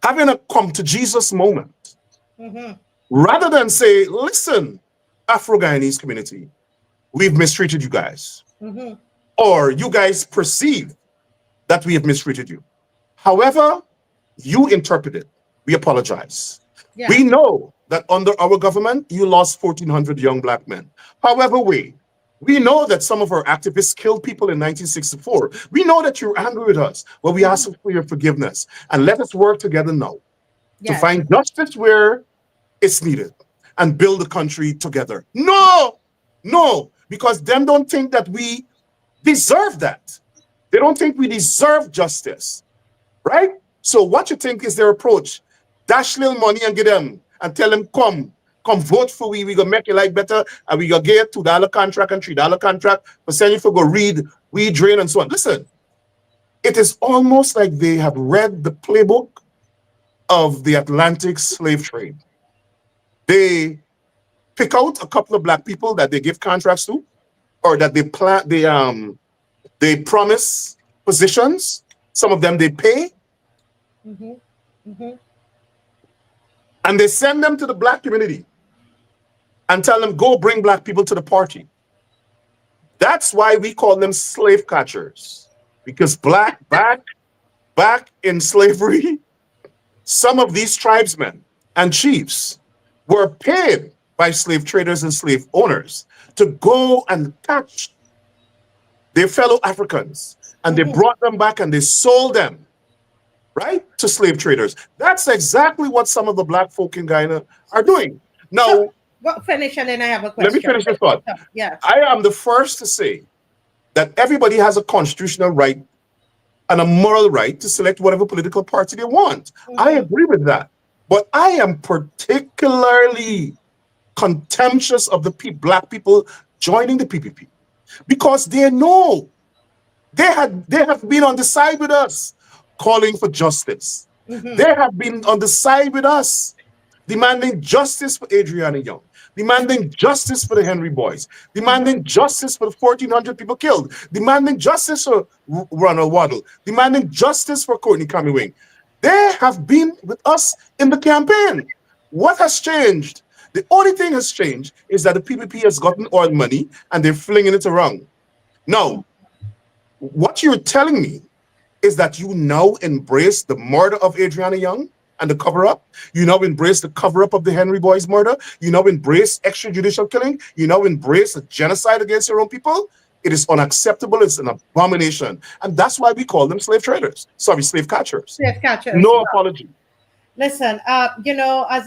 having a come to Jesus moment, rather than say, listen, Afro-Guyanese community, we've mistreated you guys, or you guys perceive that we have mistreated you. However you interpret it, we apologize. Yeah. We know that under our government, you lost 1,400 young Black men. However we know that some of our activists killed people in 1964. We know that you're angry with us. Well, we ask for your forgiveness and let us work together now to find justice where it's needed and build the country together. No, because them don't think that we deserve that. They don't think we deserve justice, right? So what you think is their approach? Dash little money and get them and tell them, come vote for we gonna make your life better, and we gonna get $2 contract and $3 contract, but send you for go read, we drain and so on. Listen, it is almost like they have read the playbook of the Atlantic slave trade. They pick out a couple of Black people that they give contracts to, or that they promise positions. Some of them they pay. And they send them to the Black community and tell them, go bring Black people to the party. That's why we call them slave catchers. Because back in slavery, some of these tribesmen and chiefs were paid by slave traders and slave owners to go and catch their fellow Africans, and they brought them back and they sold them, right, to slave traders. That's exactly what some of the black folk in Guyana are doing. Now, So, well, finish and then I have a question. let me finish the thought. Yeah. I am the first to say that everybody has a constitutional right and a moral right to select whatever political party they want. I agree with that. But I am particularly contemptuous of the black people joining the PPP because they know they have been on the side with us calling for justice. They have been on the side with us demanding justice for Adriana Young, demanding justice for the Henry Boys, demanding justice for the 1,400 people killed, demanding justice for Ronald Waddle, demanding justice for Courtney Camuing. They have been with us in the campaign. What has changed? The only thing has changed is that the PPP has gotten oil money and they're flinging it around. Now, what you're telling me is that you now embrace the murder of Adriana Young and the cover-up. You now embrace the cover-up of the Henry Boys murder. You now embrace extrajudicial killing. You now embrace a genocide against your own people. It is unacceptable. It's an abomination. And that's why we call them slave traders. Sorry, slave catchers. Slave catchers. No apology. Listen, as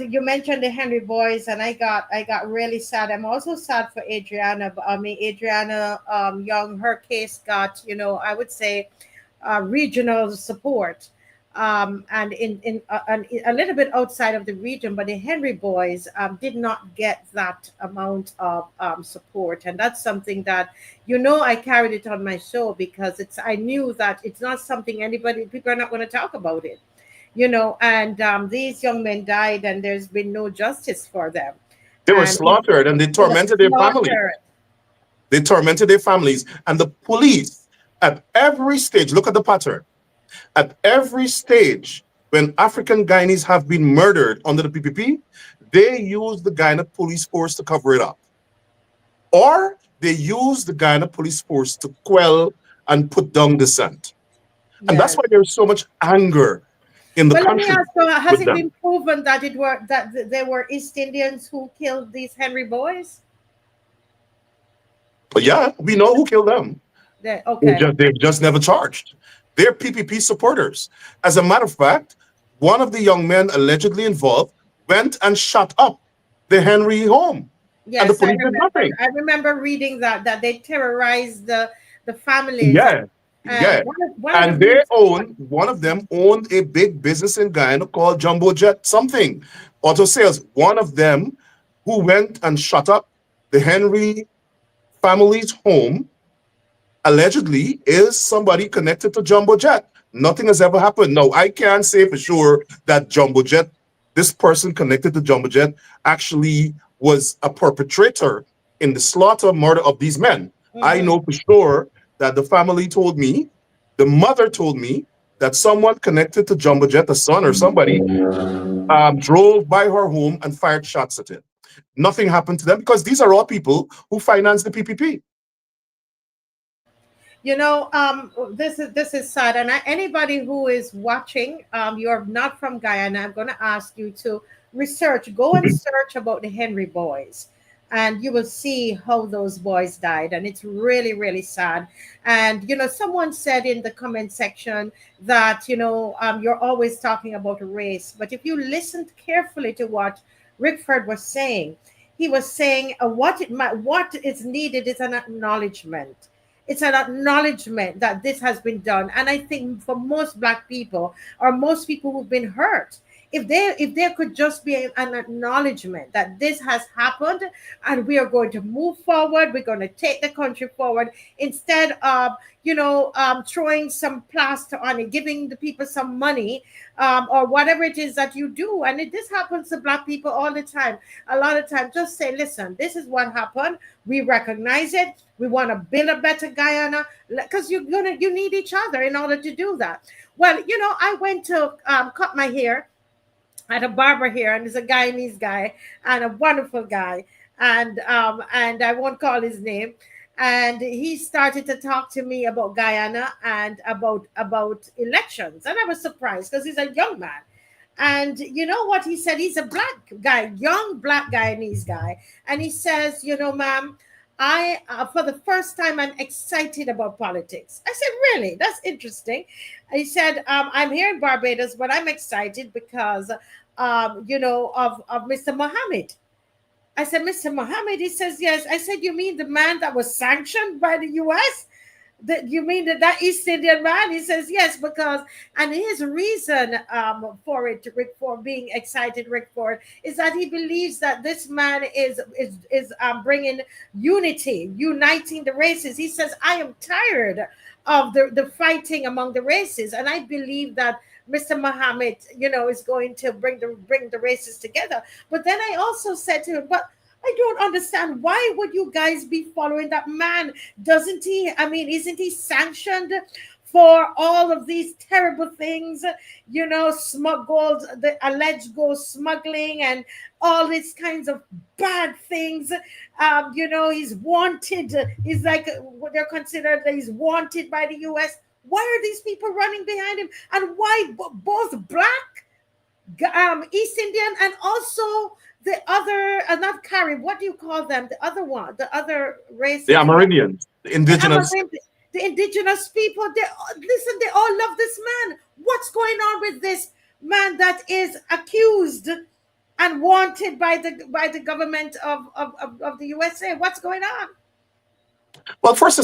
you mentioned the Henry Boys, and I got really sad. I'm also sad for Adriana. Adriana Young, her case got, I would say, regional support, and in a little bit outside of the region. But the Henry Boys did not get that amount of support, and that's something that I carried it on my show because I knew that it's not something people are not going to talk about it. And these young men died and there's been no justice for them. They were slaughtered and they tormented their families. They tormented their families. And the police at every stage, look at the pattern. At every stage, when African Guyanese have been murdered under the PPP, they use the Guyana police force to cover it up. Or they use the Guyana police force to quell and put down dissent. And that's why there's so much anger in the country. Let me ask you, has it been proven that they were East Indians who killed these Henry Boys? But yeah, we know who killed them. They've just never charged. They're PPP supporters. As a matter of fact, one of the young men allegedly involved went and shot up the Henry home. Yes, and the police did nothing. I remember reading that they terrorized the families. Yeah. One of them owned a big business in Guyana called Jumbo Jet something, auto sales. One of them who went and shot up the Henry family's home allegedly is somebody connected to Jumbo Jet. Nothing has ever happened. No, I can't say for sure that Jumbo Jet, this person connected to Jumbo Jet, actually was a perpetrator in the slaughter murder of these men. I know for sure that the family told me, the mother told me that someone connected to Jumbo Jet, a son or somebody, drove by her home and fired shots at it. Nothing happened to them because these are all people who finance the PPP. This is sad, and anybody who is watching, you're not from Guyana, I'm going to ask you to go and search about the Henry Boys, and you will see how those boys died, and it's really, really sad. And someone said in the comment section that you're always talking about race, but if you listened carefully to what Rickford was saying, he was saying what is needed is an acknowledgement. It's an acknowledgement that this has been done. And I think for most Black people, or most people who've been hurt, if there could just be an acknowledgement that this has happened and we are going to move forward, we're going to take the country forward, instead of throwing some plaster on it, giving the people some money, or whatever it is that you do. And this happens to Black people all the time. A lot of time, just say, listen, this is what happened. We recognize it. We want to build a better Guyana, because you need each other in order to do that. Well, I went to cut my hair at a barber here, and there's a Guyanese guy and a wonderful guy, and I won't call his name. and he started to talk to me about Guyana and about elections, and I was surprised because he's a young man. And you know what he said? He's a black guy, young black Guyanese guy, and he says, ma'am, I for the first time I'm excited about politics. I said, really? That's interesting. He said, I'm here in Barbados, but I'm excited because of Mr. Mohammed. I said, Mr. Mohammed? He says, yes. I said, you mean the man that was sanctioned by the US? You mean that East Indian man? He says, yes, because, and his reason for it, Rick, for being excited, Rickford, is that he believes that this man is bringing unity, uniting the races. He says, I am tired of the fighting among the races, and I believe that Mr. Mohammed, is going to bring the races together. But then I also said to him, but I don't understand. Why would you guys be following that man? Doesn't he? I mean, isn't he sanctioned for all of these terrible things? Gold, the alleged gold smuggling and all these kinds of bad things. He's wanted. He's like what they're considered. He's wanted by the U.S. Why are these people running behind him? And why both black, East Indian, and also the other, not Carib, what do you call them? The other one, the other race. The Amerindians, the indigenous. The indigenous people, they all love this man. What's going on with this man that is accused and wanted by the government of the USA? What's going on? Well, first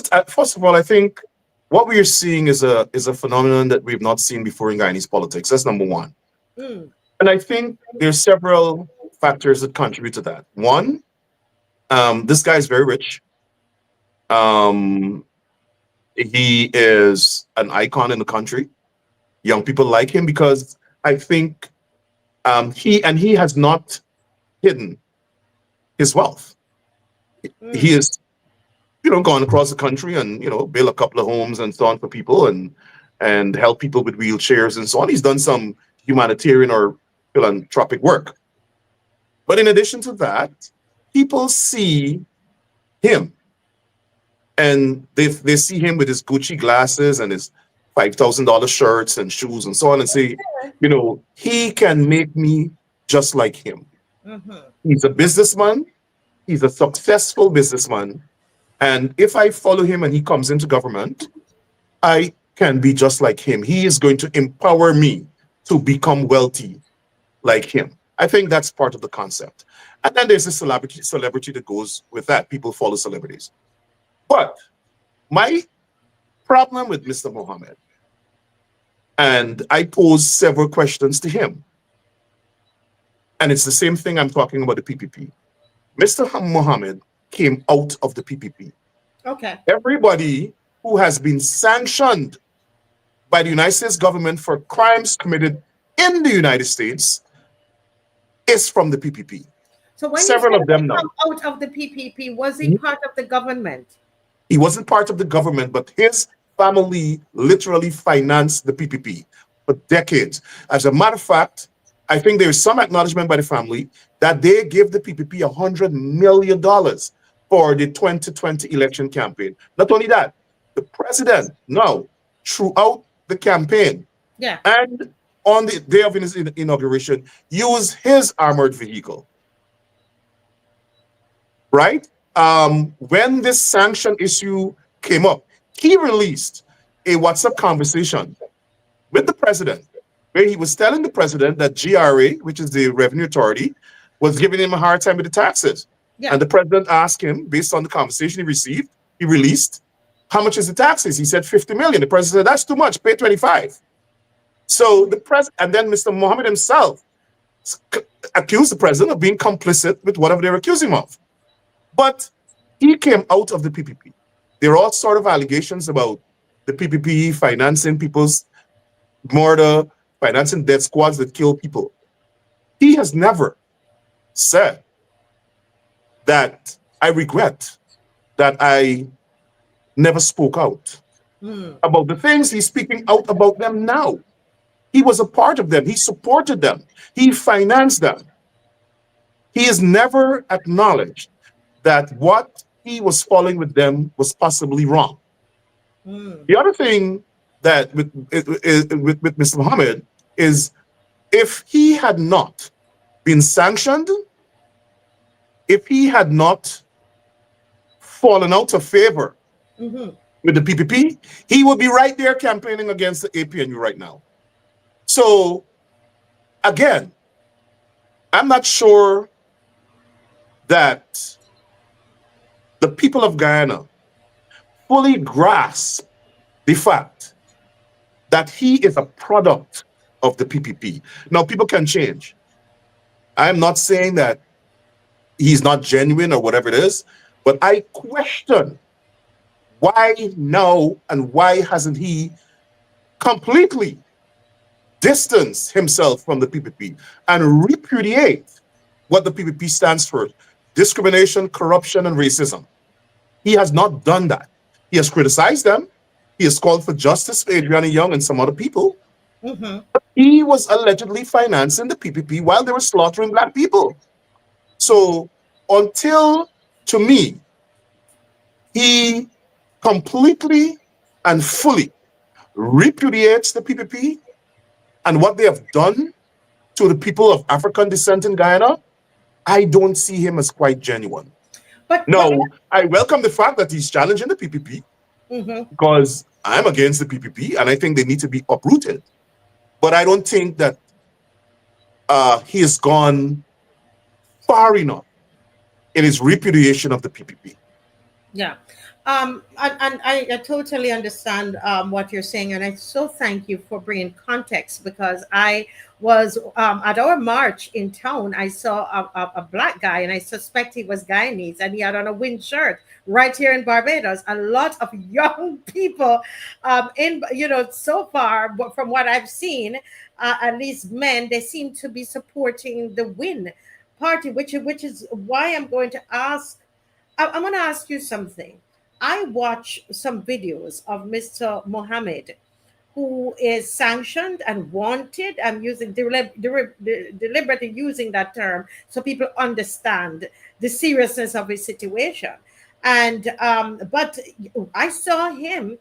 of all, I think what we are seeing is a phenomenon that we've not seen before in Guyanese politics. That's number one. Mm. And I think there's several factors that contribute to that. One, this guy is very rich. He is an icon in the country. Young people like him because I think he has not hidden his wealth. Mm. He is, gone across the country and build a couple of homes and so on for people and help people with wheelchairs and so on. He's done some humanitarian or philanthropic work. But in addition to that, people see him and they see him with his Gucci glasses and his $5,000 shirts and shoes and so on and say, he can make me just like him. Mm-hmm. He's a businessman. He's a successful businessman. And if I follow him and he comes into government, I can be just like him. He is going to empower me to become wealthy like him. I think that's part of the concept. And then there's a celebrity that goes with that. People follow celebrities. But my problem with Mr. Mohammed, and I posed several questions to him, and it's the same thing I'm talking about the PPP. Mr. Mohammed came out of the PPP. Okay. Everybody who has been sanctioned by the United States government for crimes committed in the United States is from the PPP. So when several you of them now. out of the PPP, was he part of the government? He wasn't part of the government, but his family literally financed the PPP for decades. As a matter of fact, I think there is some acknowledgement by the family that they gave the PPP $100 million for the 2020 election campaign. Not only that, the president now, throughout the campaign, and on the day of his inauguration, used his armored vehicle. Right? When this sanction issue came up, he released a WhatsApp conversation with the president, where he was telling the president that GRA, which is the Revenue Authority, was giving him a hard time with the taxes. Yeah. And the president asked him, based on the conversation he released, how much is the taxes? He said 50 million. The president said, that's too much, pay 25. So the president, and then Mr. Mohammed himself accused the president of being complicit with whatever they were accusing him of. But he came out of the PPP. There are all sort of allegations about the PPP financing people's murder, financing death squads that kill people. He has never said that I regret that I never spoke out about the things he's speaking out about them now. He was a part of them. He supported them. He financed them. He has never acknowledged that what he was following with them was possibly wrong. Mm. The other thing that with Mr. Mohammed is if he had not been sanctioned, if he had not fallen out of favor Mhm. with the PPP, he would be right there campaigning against the APNU right now. So again, I'm not sure that the people of Guyana fully grasp the fact that he is a product of the PPP. Now, people can change. I'm not saying that he's not genuine or whatever it is, but I question why now and why hasn't he completely distanced himself from the PPP and repudiate what the PPP stands for: discrimination, corruption, and racism. He has not done that. He has criticized them. He has called for justice for Adriana Young and some other people. Mhm. He was allegedly financing the PPP while they were slaughtering Black people. So until, to me, he completely and fully repudiates the PPP and what they have done to the people of African descent in Guyana, I don't see him as quite genuine. But No, I welcome the fact that he's challenging the PPP Mhm. because I'm against the PPP and I think they need to be uprooted. But I don't think that he has gone far enough in his repudiation of the PPP. Yeah. And I totally understand what you're saying. And I so thank you for bringing context because I was at our march in town. I saw a black guy and I suspect he was Guyanese and he had on a wind shirt right here in Barbados. A lot of young people so far, from what I've seen, at least men, they seem to be supporting the win party, which is why I'm going to ask I'm going to ask you something. I watch some videos of Mr. Mohammed, who is sanctioned and wanted. I'm using deliberately using that term so people understand the seriousness of his situation. And but I saw him,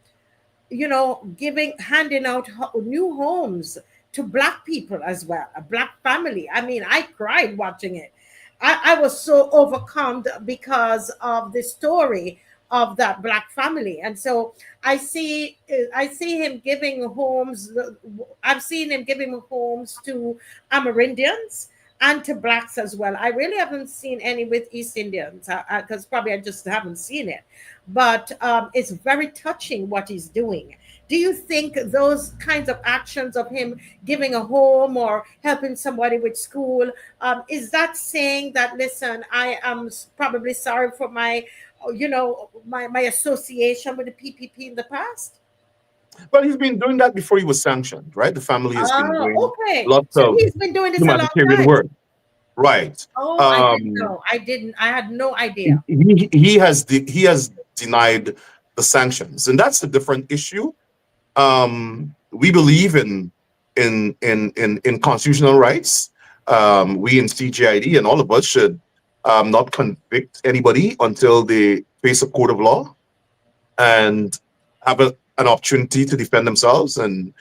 handing out new homes to black people as well, a black family. I mean, I cried watching it. I was so overcome because of the story of that black family. And so I see him giving homes. I've seen him giving homes to Amerindians and to blacks as well. I really haven't seen any with East Indians because probably I just haven't seen it. But it's very touching what he's doing. Do you think those kinds of actions of him giving a home or helping somebody with school, is that saying that, listen, I am probably sorry for my association with the PPP in the past? But he's been doing that before he was sanctioned, right? The family has been doing Okay. lots So of he's been doing this a long humanitarian time. work, right? Oh, I didn't know. I didn't. I had no idea. He has denied the sanctions, and that's a different issue. We believe in constitutional rights. We in CGID and all of us should not convict anybody until they face a court of law and have an opportunity to defend themselves and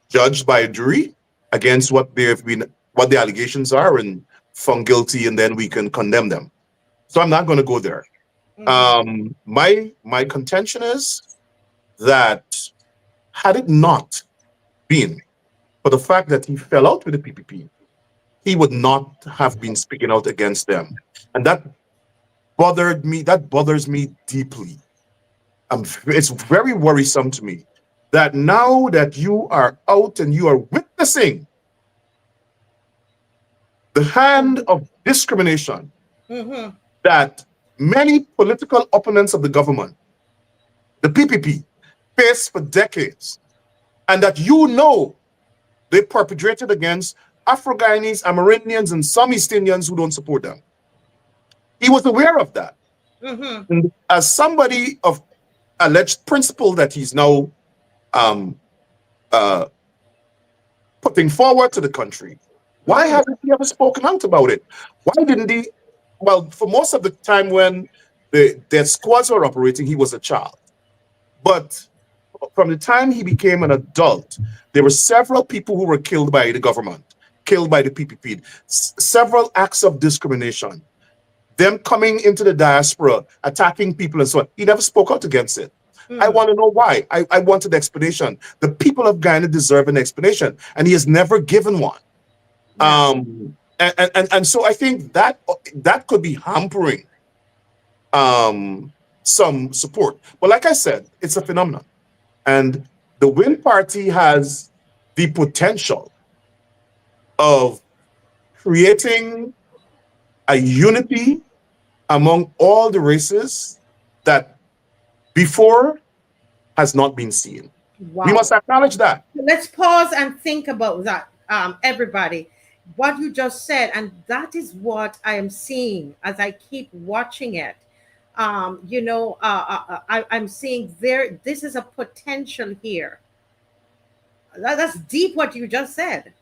judged by a jury against what the allegations are and found guilty, and then we can condemn them. So I'm not going to go there. My contention is that had it not been for the fact that he fell out with the PPP, he would not have been speaking out against them. And that bothered me. That bothers me deeply. It's very worrisome to me that now that you are out and you are witnessing the hand of discrimination Mm-hmm. that many political opponents of the government, the PPP, face for decades, and that they perpetrated against Afro-Guyanese, Amerindians, and some East Indians who don't support them. He was aware of that. Mm-hmm. And as somebody of alleged principle that he's now putting forward to the country, why hasn't he ever spoken out about it? Why didn't he well, for most of the time when their squads were operating, he was a child. But from the time he became an adult, there were several people who were killed by the government, killed by the PPP, several acts of discrimination, them coming into the diaspora, attacking people and so on. He never spoke out against it. I want to know why. I wanted explanation. The people of Guyana deserve an explanation, and he has never given one. And so I think that could be hampering some support. But like I said, it's a phenomenon. And the Win Party has the potential of creating a unity among all the races that before has not been seen. Wow. We must acknowledge that. Let's pause and think about that, everybody. What you just said, and that is what I am seeing as I keep watching it. I'm seeing this is a potential here. That's deep what you just said.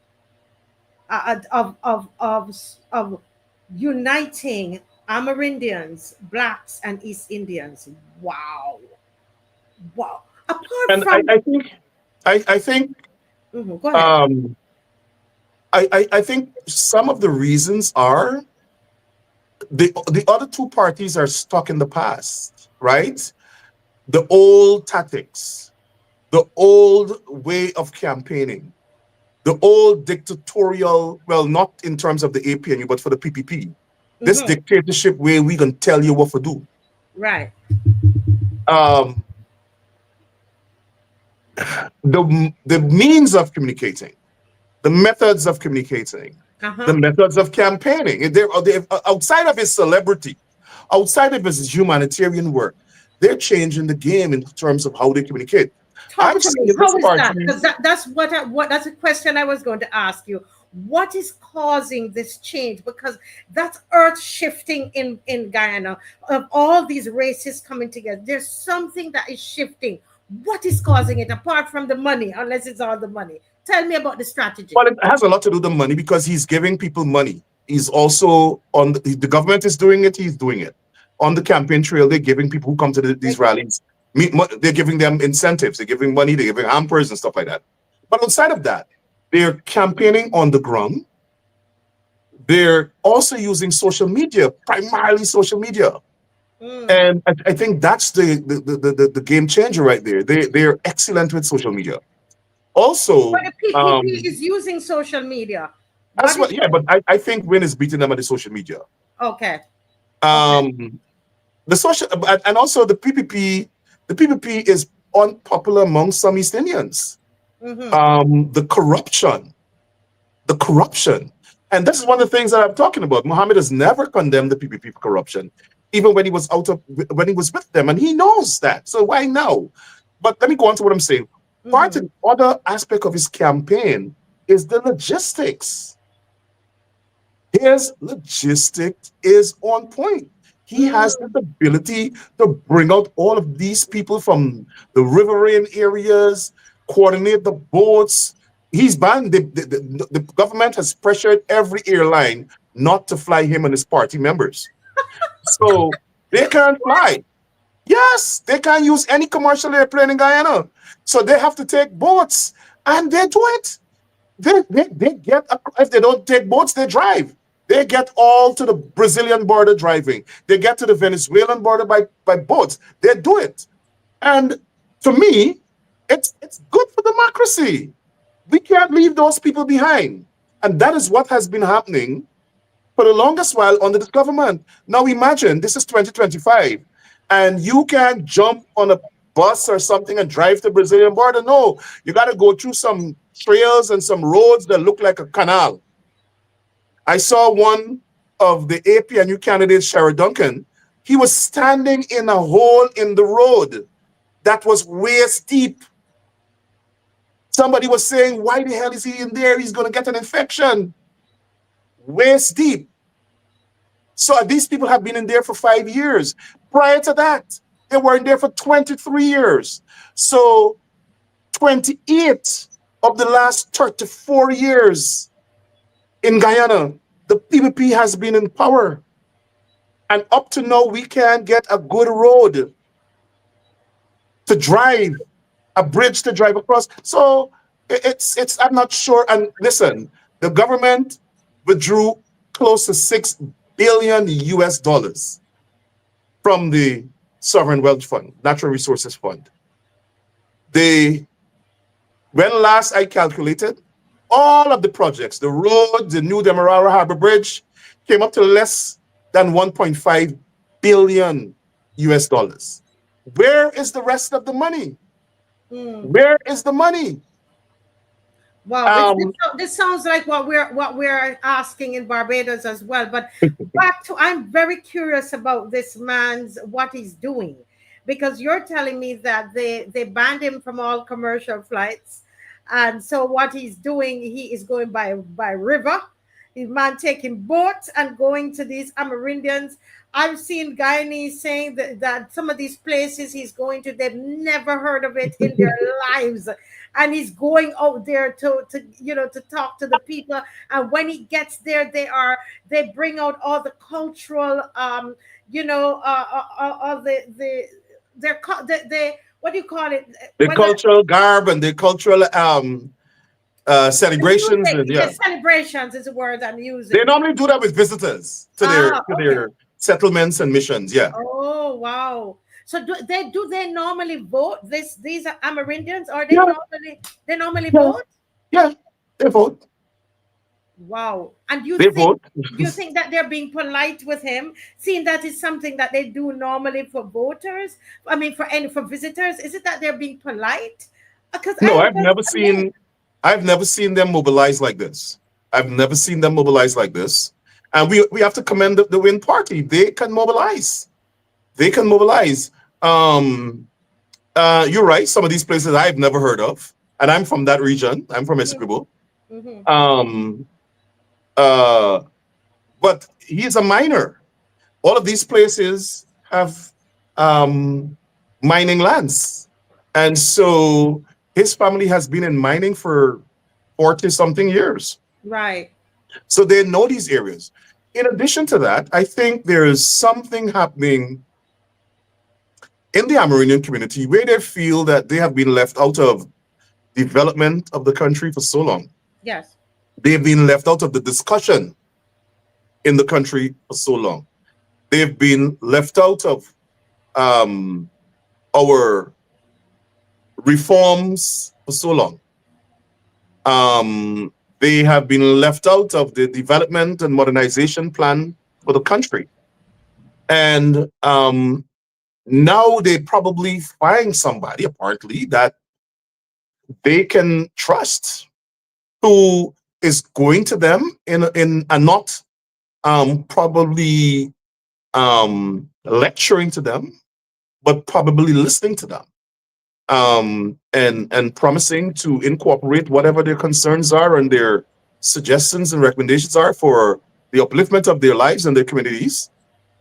Of uniting Amerindians, Blacks, and East Indians. Wow. Apart And from, I think go ahead. I think some of the reasons are the other two parties are stuck in the past, right? The old tactics, the old way of campaigning, the old dictatorial, well, not in terms of the APNU, but for the PPP. This dictatorship way we can tell you what to do. Right. The means of communicating, the methods of communicating, the methods of campaigning. They're outside of his celebrity, outside of his humanitarian work, they're changing the game in terms of how they communicate. Talk to me. How is that? Because that's a question I was going to ask you. What is causing this change? Because that's earth shifting in Guyana, of all these races coming together. There's something that is shifting. What is causing it apart from the money, unless it's all the money? Tell me about the strategy. Well, it has a lot to do with the money because he's giving people money. He's also on the government is doing it. He's doing it on the campaign trail. They're giving people who come to these rallies. They're giving them incentives. They're giving money. They're giving hampers and stuff like that. But outside of that, they're campaigning on the ground. They're also using social media, primarily social media. And I think that's the game changer right there. They're excellent with social media. Also, but the PPP is using social media. That's what, yeah, but I think Win is beating them at the social media. Okay. The social, and also the PPP is unpopular among some East Indians. The corruption. And this is one of the things that I'm talking about. Mohammed has never condemned the PPP for corruption, even when he was when he was with them, and he knows that. So why now? But let me go on to what I'm saying. Part of the other aspect of his campaign is the logistics. His logistics is on point. He has the ability to bring out all of these people from the riverine areas, coordinate the boats. He's banned, the government has pressured every airline not to fly him and his party members. So they can't fly. Yes, they can't use any commercial airplane in Guyana. So they have to take boats, and they do it. They get, if they don't take boats, they drive. They get all to the Brazilian border driving. They get to the Venezuelan border by boats. They do it. And to me, it's good for democracy. We can't leave those people behind. And that is what has been happening for the longest while under this government. Now imagine, this is 2025, and you can't jump on a bus or something and drive to the Brazilian border. No, you got to go through some trails and some roads that look like a canal. I saw one of the APNU candidates, Sherrod Duncan. He was standing in a hole in the road that was waist deep. Somebody was saying, why the hell is he in there? He's going to get an infection. Waist deep. So these people have been in there for 5 years. Prior to that, they were in there for 23 years. So 28 of the last 34 years in Guyana, the PPP has been in power. And up to now, we can't get a good road to drive, a bridge to drive across. So it's I'm not sure. And listen, the government withdrew close to $6 billion from the Sovereign Wealth Fund, Natural Resources Fund. When last I calculated, all of the projects, the roads, the new Demerara Harbor Bridge, came up to less than $1.5 billion. Where is the rest of the money? Where is the money? Wow, this sounds like what we're asking in Barbados as well. But back to, I'm very curious about this man's what he's doing, because you're telling me that they banned him from all commercial flights, and so what he's doing, he is going by river. His man taking boats and going to these Amerindians. I've seen Guyanese saying that some of these places he's going to, they've never heard of it in their lives. And he's going out there to talk to the people. And when he gets there, they bring out all the cultural, all the what do you call it? The cultural garb and the cultural celebrations. And, yeah. Celebrations is a word I'm using. They normally do that with visitors to their settlements and missions. Yeah. Oh wow! So do they normally vote? These are Amerindians, or they normally vote? Yeah, they vote. Wow! And do vote. you think that they're being polite with him, seeing that is something that they do normally for voters? I mean, for visitors, is it that they're being polite? Because no, I've never seen them mobilize like this. I've never seen them mobilize like this. And we have to commend the Win Party. They can mobilize. They can mobilize. You're right. Some of these places I've never heard of, and I'm from that region. I'm from Escribo. But he's a miner. All of these places have mining lands, and so his family has been in mining for 40-something years. Right. So they know these areas. In addition to that, I think there is something happening in the Amerindian community where they feel that they have been left out of development of the country for so long. Yes. They've been left out of the discussion in the country for so long. They've been left out of our reforms for so long. They have been left out of the development and modernization plan for the country. And now they probably find somebody, apparently, that they can trust, who is going to them in and not probably lecturing to them, but probably listening to them. And promising to incorporate whatever their concerns are and their suggestions and recommendations are for the upliftment of their lives and their communities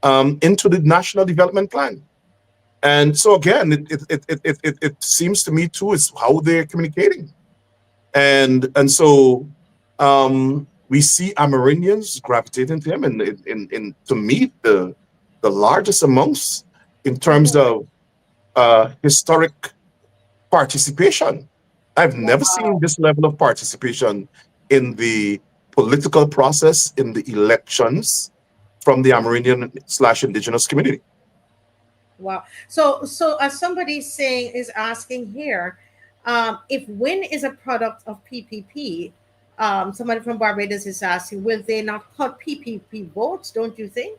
into the National Development Plan. And so again, it seems to me too is how they're communicating, and so we see Amerindians gravitating to him and to meet the largest amongst in terms of historic participation. I've never seen this level of participation in the political process in the elections from the Amerindian/indigenous community. Wow. So as somebody is asking here, if WIN is a product of PPP, somebody from Barbados is asking, will they not cut PPP votes? Don't you think?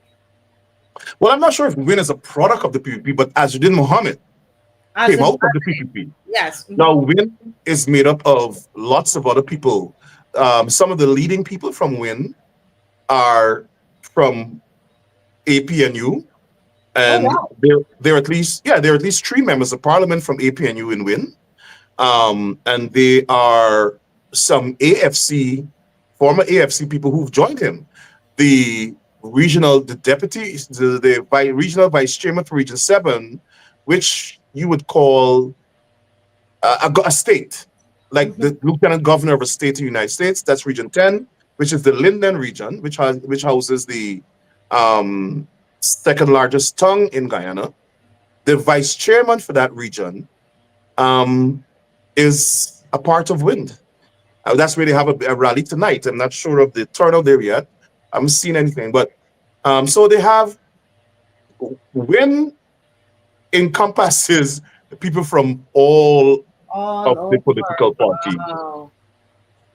Well, I'm not sure if WIN is a product of the PPP, but Azuddin Mohammed came out of the PPP. Yes. Now, WIN is made up of lots of other people. Some of the leading people from WIN are from APNU, and there are at least 3 members of parliament from APNU in WIN, and they are some former AFC people who've joined him. The regional vice chairman for Region 7, which you would call a state, like the lieutenant governor of a state of the United States. That's Region 10, which is the Linden region, which houses the second largest tongue in Guyana. The vice chairman for that region is a part of Wind. That's where they have a rally tonight. I'm not sure of the turnout there yet. I haven't seen anything, but so they have Wind encompasses the people from all All of the over. political parties, Wow.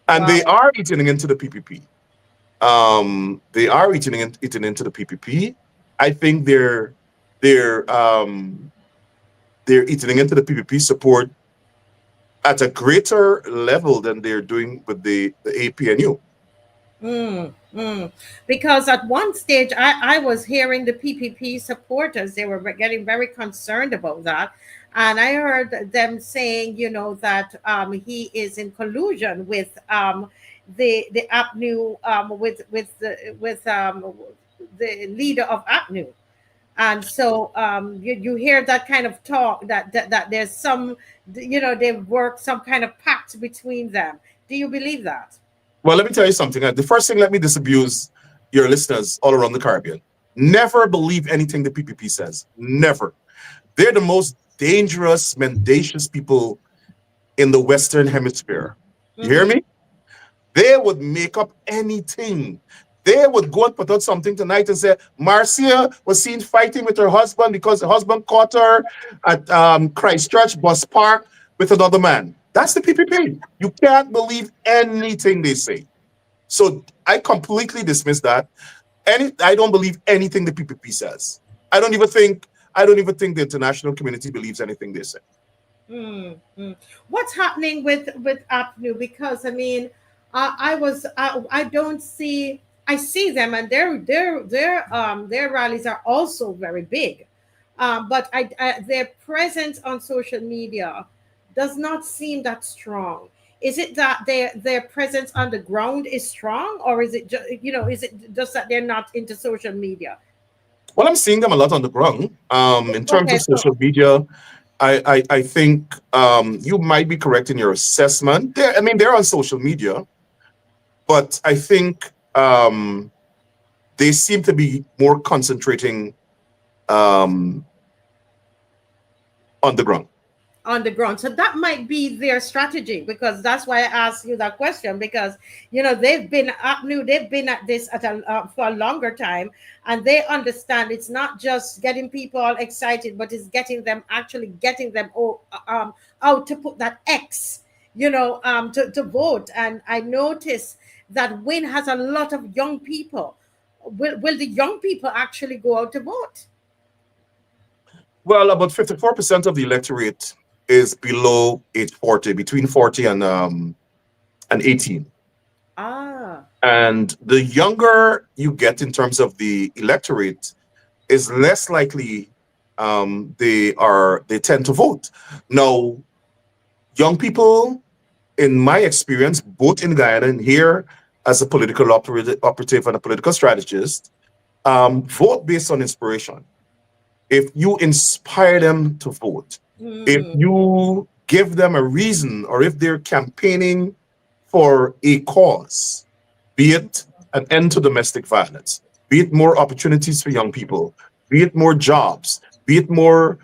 and they Wow. are eating into the PPP. They are eating into the PPP. I think they're eating into the PPP support at a greater level than they're doing with the APNU. Mm, mm. Because at one stage, I was hearing the PPP supporters, they were getting very concerned about that. And I heard them saying, that he is in collusion with the APNU, with the leader of APNU. And so you hear that kind of talk that there's some, they've worked some kind of pact between them. Do you believe that? Well, let me tell you something. The first thing, let me disabuse your listeners all around the Caribbean. Never believe anything the PPP says. Never. They're the most dangerous, mendacious people in the Western Hemisphere. You hear me? They would make up anything. They would go and put out something tonight and say, Marcia was seen fighting with her husband because the husband caught her at Christchurch Bus Park with another man. That's the PPP. You can't believe anything they say. So I completely dismiss that. I don't believe anything the PPP says. I don't even think the international community believes anything they say. What's happening with APNU? Because I mean, I don't see. I see them, and their rallies are also very big, but their presence on social media does not seem that strong. Is it that their presence on the ground is strong, or is it is it just that they're not into social media? Well, I'm seeing them a lot on the ground. In terms Okay, of social media, I think you might be correct in your assessment. They're on social media, but I think they seem to be more concentrating on the ground. On the ground. So that might be their strategy, because that's why I asked you that question, because they've been up new, they've been at this for a longer time, and they understand it's not just getting people all excited, but it's getting them out to put that X, to vote. And I notice that Win has a lot of young people. Will the young people actually go out to vote? Well, about 54% of the electorate is below age 40, between 40 and 18. Ah. And the younger you get in terms of the electorate, is less likely they tend to vote. Now, young people, in my experience, both in Guyana and here as a political operative and a political strategist, vote based on inspiration. If you inspire them to vote, if you give them a reason, or if they're campaigning for a cause, be it an end to domestic violence, be it more opportunities for young people, be it more jobs, be it more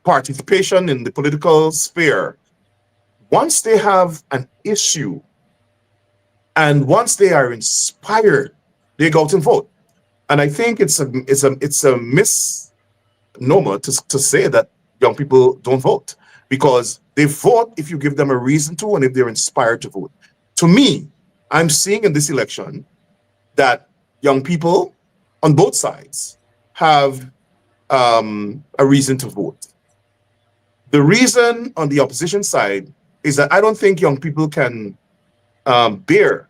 participation in the political sphere. Once they have an issue and once they are inspired, they go out and vote. And I think it's a misnomer to say that young people don't vote, because they vote if you give them a reason to and if they're inspired to vote. To me, I'm seeing in this election that young people on both sides have a reason to vote. The reason on the opposition side is that I don't think young people can bear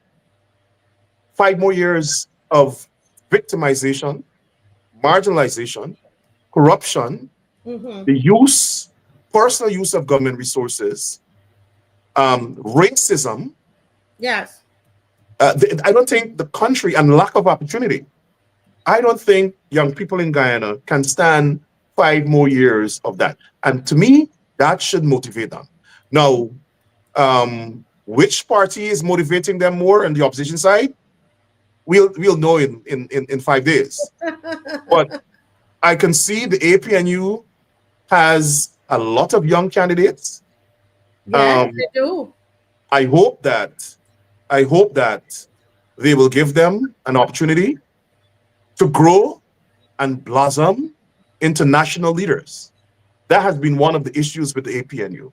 5 more years of victimization, marginalization, corruption, the personal use of government resources, racism. Yes. I don't think the country, and lack of opportunity, I don't think young people in Guyana can stand 5 more years of that. And to me, that should motivate them. Now, which party is motivating them more on the opposition side? we'll know in 5 days. But I can see the APNU has a lot of young candidates. Yes, they do. I hope that they will give them an opportunity to grow and blossom into national leaders. That has been one of the issues with the APNU.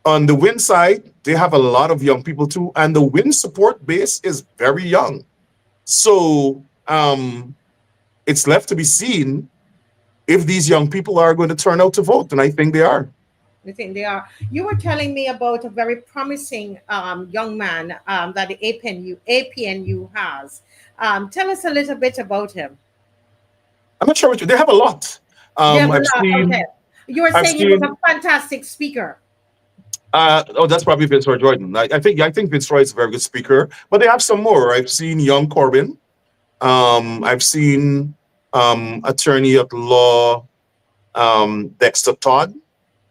On the WIN side, they have a lot of young people too, and the WIN support base is very young. So it's left to be seen if these young people are going to turn out to vote, and I think they are. I think they are. You were telling me about a very promising young man that the APNU has. Tell us a little bit about him. I'm not sure what they have a lot. Okay. You were saying he was a fantastic speaker. That's probably Viceroy Jordan. I think Viceroy is a very good speaker, but they have some more. I've seen young Corbin. I've seen attorney at law Dexter Todd.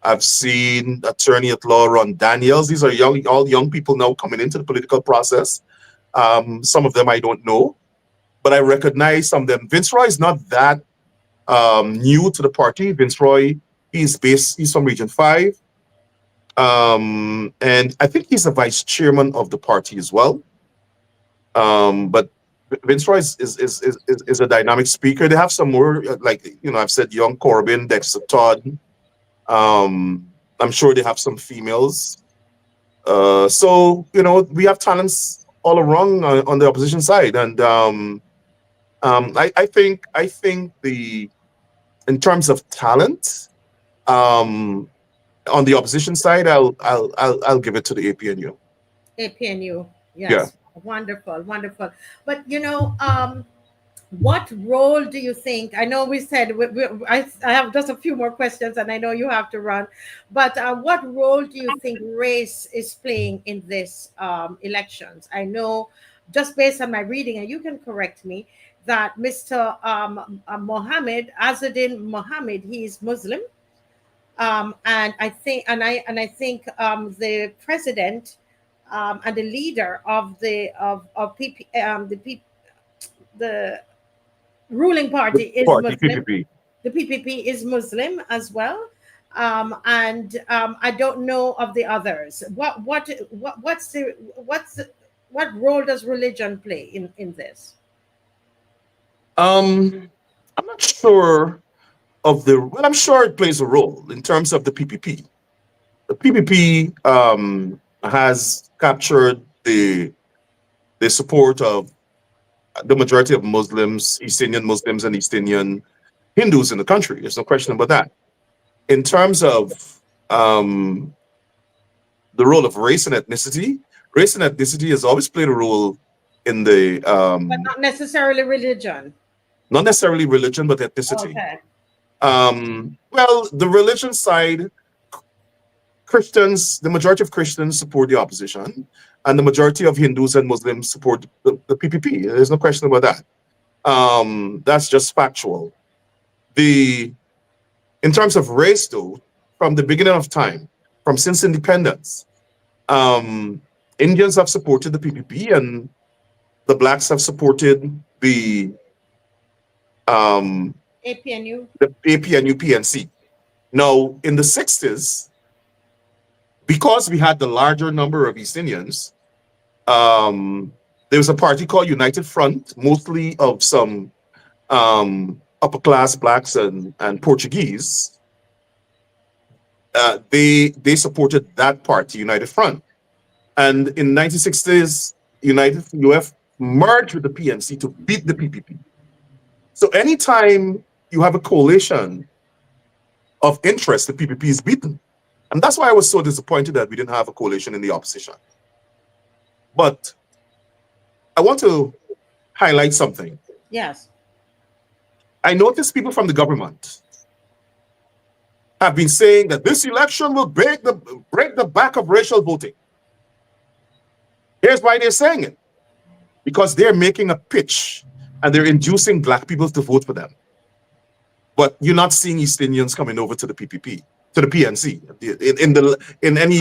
I've seen attorney at law Ron Daniels. These are all young people now coming into the political process. Some of them I don't know, but I recognize some of them. Viceroy is not that new to the party. Viceroy, he's from Region 5. And I think he's a vice chairman of the party as well. But Viceroy is a dynamic speaker. They have some more, like, I've said young Corbin, Dexter Todd. I'm sure they have some females. So, we have talents all around on the opposition side. And I think in terms of talent, on the opposition side, I'll give it to the APNU. APNU, yes. Yeah. Wonderful. But what role do you think? I know we said I have just a few more questions, and I know you have to run. But what role do you think race is playing in this elections? I know, just based on my reading, and you can correct me, that Mr. Mohammed Azzuddin Mohammed, he is Muslim. And I think the president and the leader of the ruling party is Muslim. PPP. The PPP is Muslim as well, and I don't know of the others. What role does religion play in this? I'm not sure I'm sure it plays a role in terms of the PPP. The PPP has captured the support of the majority of Muslims, East Indian Muslims and East Indian Hindus in the country. There's no question about that. In terms of the role of race and ethnicity has always played a role in the but not necessarily religion. Not necessarily religion, but ethnicity. Okay. Well, the religion side, Christians, the majority of Christians support the opposition, and the majority of Hindus and Muslims support the PPP. There's no question about that. That's just factual. In terms of race, though, from the beginning of time, since independence, Indians have supported the PPP, and the blacks have supported the APNU. The APNU PNC. Now, in the 60s, because we had the larger number of East Indians, there was a party called United Front, mostly of some upper class blacks and Portuguese. They supported that party, United Front. And in 1960s, UF merged with the PNC to beat the PPP. So anytime you have a coalition of interest, the PPP is beaten. And that's why I was so disappointed that we didn't have a coalition in the opposition. But I want to highlight something. Yes. I noticed people from the government have been saying that this election will break the back of racial voting. Here's why they're saying it. Because they're making a pitch and they're inducing black people to vote for them. But you're not seeing East Indians coming over to the PPP, to the PNC, in any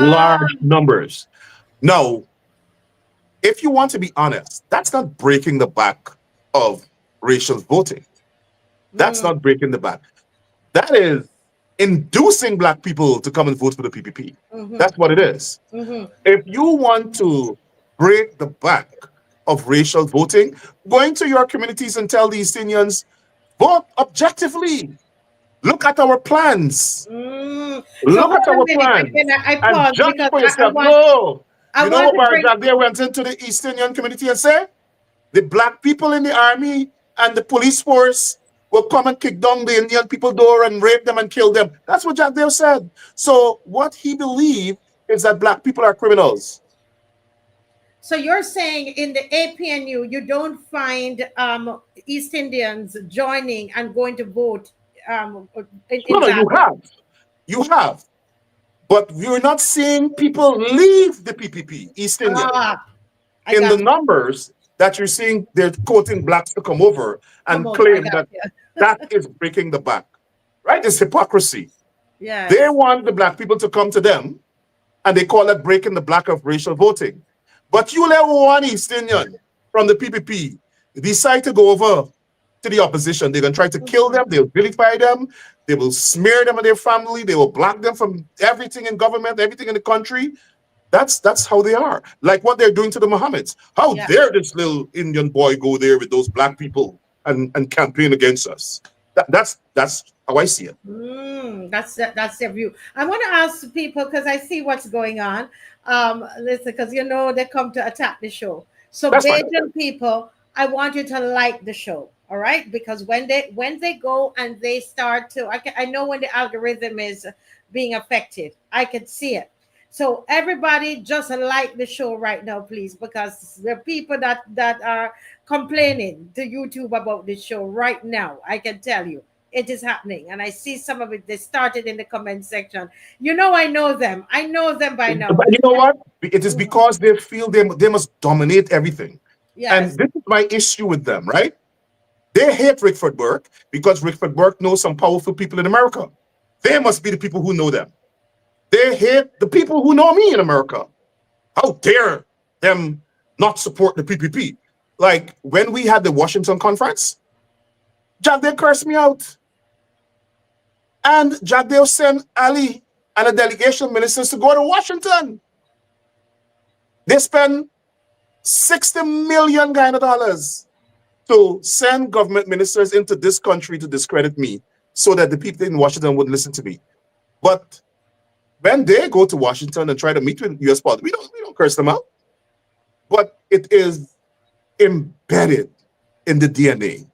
large numbers. Now, if you want to be honest, that's not breaking the back of racial voting. That's not breaking the back. That is inducing black people to come and vote for the PPP. That's what it is. If you want to break the back of racial voting, go into your communities and tell the East Indians, vote objectively. Look at our plans. Look at our plans. I And paused judge because for I yourself. want, No. I You know want what to bring, Barjack there went into the East Indian community and said? The black people in the army and the police force will come and kick down the Indian people door and rape them and kill them. That's what Jack Dale said. So what he believed is that black people are criminals. so you're saying in the APNU, you don't find East Indians joining and going to vote in No, you that. have. You have. But you're not seeing people leave the PPP, East India. I In got the you. numbers that you're seeing, they're quoting blacks to come over and Come on, I claim got that you. that is breaking the back. Right? It's hypocrisy. Yes. They want the black people to come to them, and they call it breaking the back of racial voting. But you let one East Indian from the PPP decide to go over to the opposition. They're going to try to kill them. They'll vilify them. They will smear them and their family. They will block them from everything in government, everything in the country. That's how they are. Like what they're doing to the Mohammeds. How Yeah. dare this little Indian boy go there with those black people and campaign against us? That's how I see it. That's their view. I want to ask people because I see what's going on. Listen, because you know they come to attack the show. So That's fine. Bajan people, I want you to like the show, all right? Because when they go and they start to, I know when the algorithm is being affected, I can see it. So everybody just like the show right now, please, because there are people that are complaining to YouTube about this show right now. I can tell you it is happening, and I see some of it. They started in the comment section. You know, I know them. I know them by now. But you know what? It is because they feel they must dominate everything. Yes. And this is my issue with them, right? They hate Rickford Burke because Rickford Burke knows some powerful people in America. They must be the people who know them. They hate the people who know me in America. How dare them not support the PPP? Like when we had the Washington conference, Jack Dale cursed me out. And Jack Dale sent Ali and a delegation of ministers to go to Washington. They spent 60 million Guyana dollars to send government ministers into this country to discredit me so that the people in Washington would listen to me. But when they go to Washington and try to meet with US politics, we don't curse them out. But it is embedded in the DNA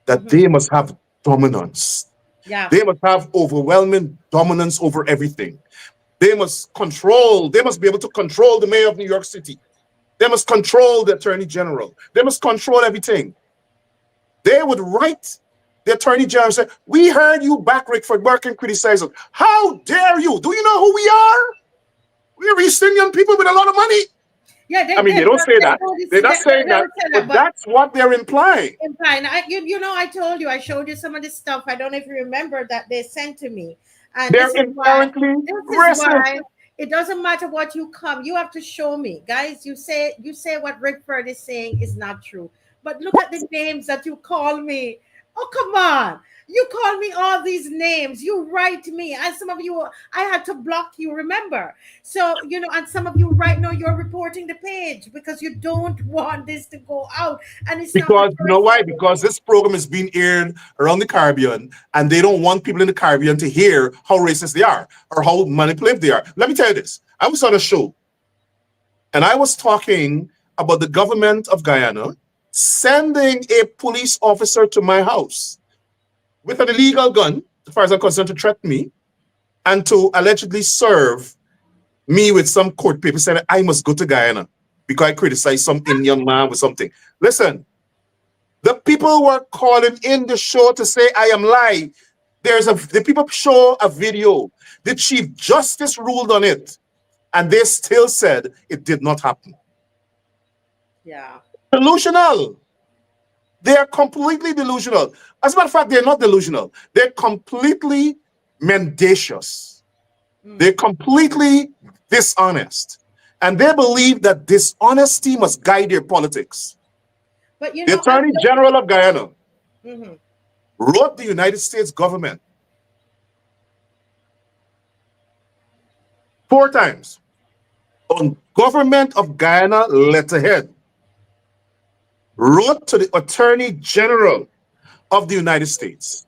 that they must have dominance. Yeah. They must have overwhelming dominance over everything. They must be able to control the mayor of New York City. They must control the attorney general. They must control everything. They would write the attorney general and say, we heard you back Rickford Burke and criticize us. How dare you? Do you know who we are? We're East Indian people with a lot of money. Yeah, they don't say that. They're not saying that, but that's what they're implying. You know, I told you, I showed you some of this stuff. I don't know if you remember that they sent to me. And They're this is inherently aggressive. why it doesn't matter what you come. You have to show me, guys. You say what Rickford is saying is not true. But look at the names that you call me. Oh, come on. You call me all these names. You write me. And some of you, I had to block you, remember? So, you know, and some of you right now, you're reporting the page because you don't want this to go out. And it's because you know why? Because this program is being aired around the Caribbean, and they don't want people in the Caribbean to hear how racist they are or how manipulative they are. Let me tell you this. I was on a show, and I was talking about the government of Guyana sending a police officer to my house with an illegal gun, as far as I'm concerned, to threaten me and to allegedly serve me with some court paper saying I must go to Guyana because I criticized some Indian man with something. Listen, the people were calling in the show to say I am lying. The people show a video. The Chief Justice ruled on it, and they still said it did not happen. Yeah. Delusional. They are completely delusional. As a matter of fact, they're not delusional. They're completely mendacious. They're completely dishonest. And they believe that dishonesty must guide their politics. But you The know, Attorney General of Guyana Mhm. wrote the United States government 4 times on Government of Guyana letterhead, wrote to the Attorney General of the United States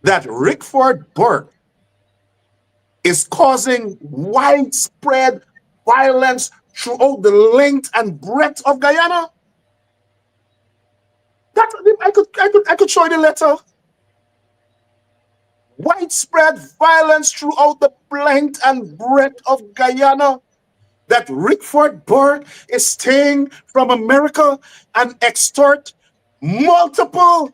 that Rickford Burke is causing widespread violence throughout the length and breadth of Guyana. That I could show you the letter. Widespread violence throughout the length and breadth of Guyana. That Rickford Burke is staying from America and extort multiple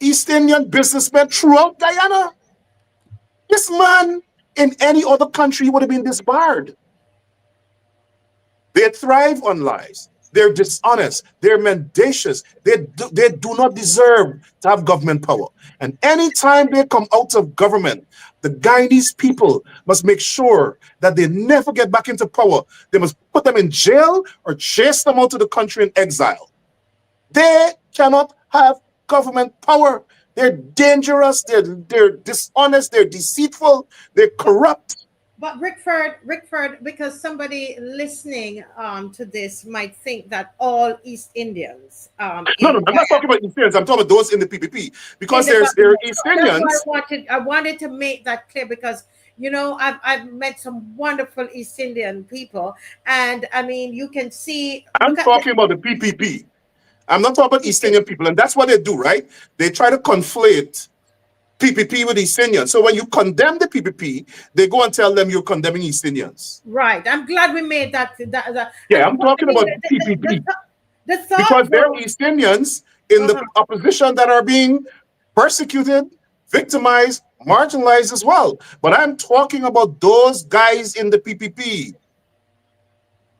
East Indian businessmen throughout Guyana. This man in any other country would have been disbarred. They thrive on lies. They're dishonest. They're mendacious. They do not deserve to have government power. And anytime they come out of government, the Guyanese people must make sure that they never get back into power. They must put them in jail or chase them out of the country in exile. They cannot have government power. They're dangerous. They're dishonest. They're deceitful. They're corrupt. But Rickford, because somebody listening to this might think that all East Indians No, in I'm not talking about East Indians. I'm talking about those in the PPP because there are East Indians. That's why I wanted to make that clear because you know I've met some wonderful East Indian people, and I mean you can see. I'm talking about the PPP. I'm not talking about East Indian people, and that's what they do, right? They try to conflate PPP with East Indians. So when you condemn the PPP, they go and tell them you're condemning East Indians. Right. I'm glad we made that. Yeah, I'm talking about PPP because there are East Indians in the opposition that are being persecuted, victimized, marginalized as well. But I'm talking about those guys in the PPP.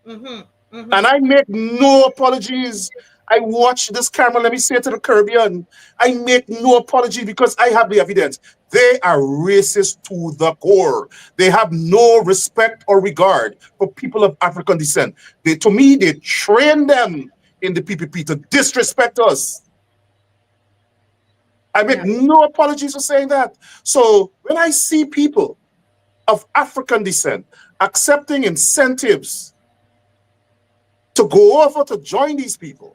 And I make no apologies. I watch this camera, let me say it to the Caribbean. I make no apology because I have the evidence. They are racist to the core. They have no respect or regard for people of African descent. To me, they train them in the PPP to disrespect us. I make no apologies for saying that. So when I see people of African descent accepting incentives to go over to join these people,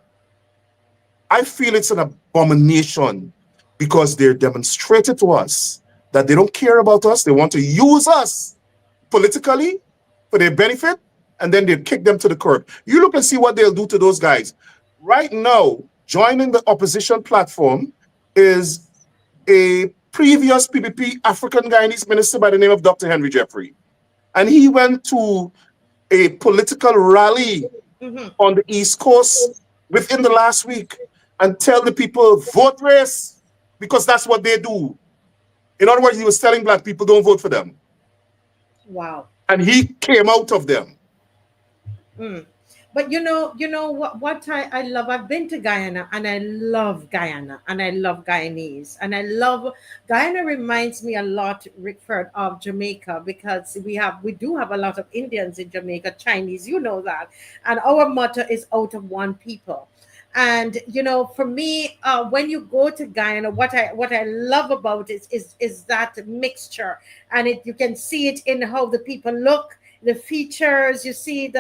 I feel it's an abomination because they're demonstrated to us that they don't care about us. They want to use us politically for their benefit, and then they kick them to the curb. You look and see what they'll do to those guys. Right now, joining the opposition platform is a previous PPP African Guyanese minister by the name of Dr. Henry Jeffrey. And he went to a political rally on the East Coast within the last week and tell the people, vote race, because that's what they do. In other words, he was telling black people, don't vote for them. Wow. And he came out of them. But you know what I love? I've been to Guyana and I love Guyana and I love Guyanese. And I love Guyana reminds me a lot, Rickford, of Jamaica because we do have a lot of Indians in Jamaica, Chinese, you know that. And our motto is out of one people. And you know, for me, when you go to Guyana, what I love about it is that mixture, and you can see it in how the people look, the features. You see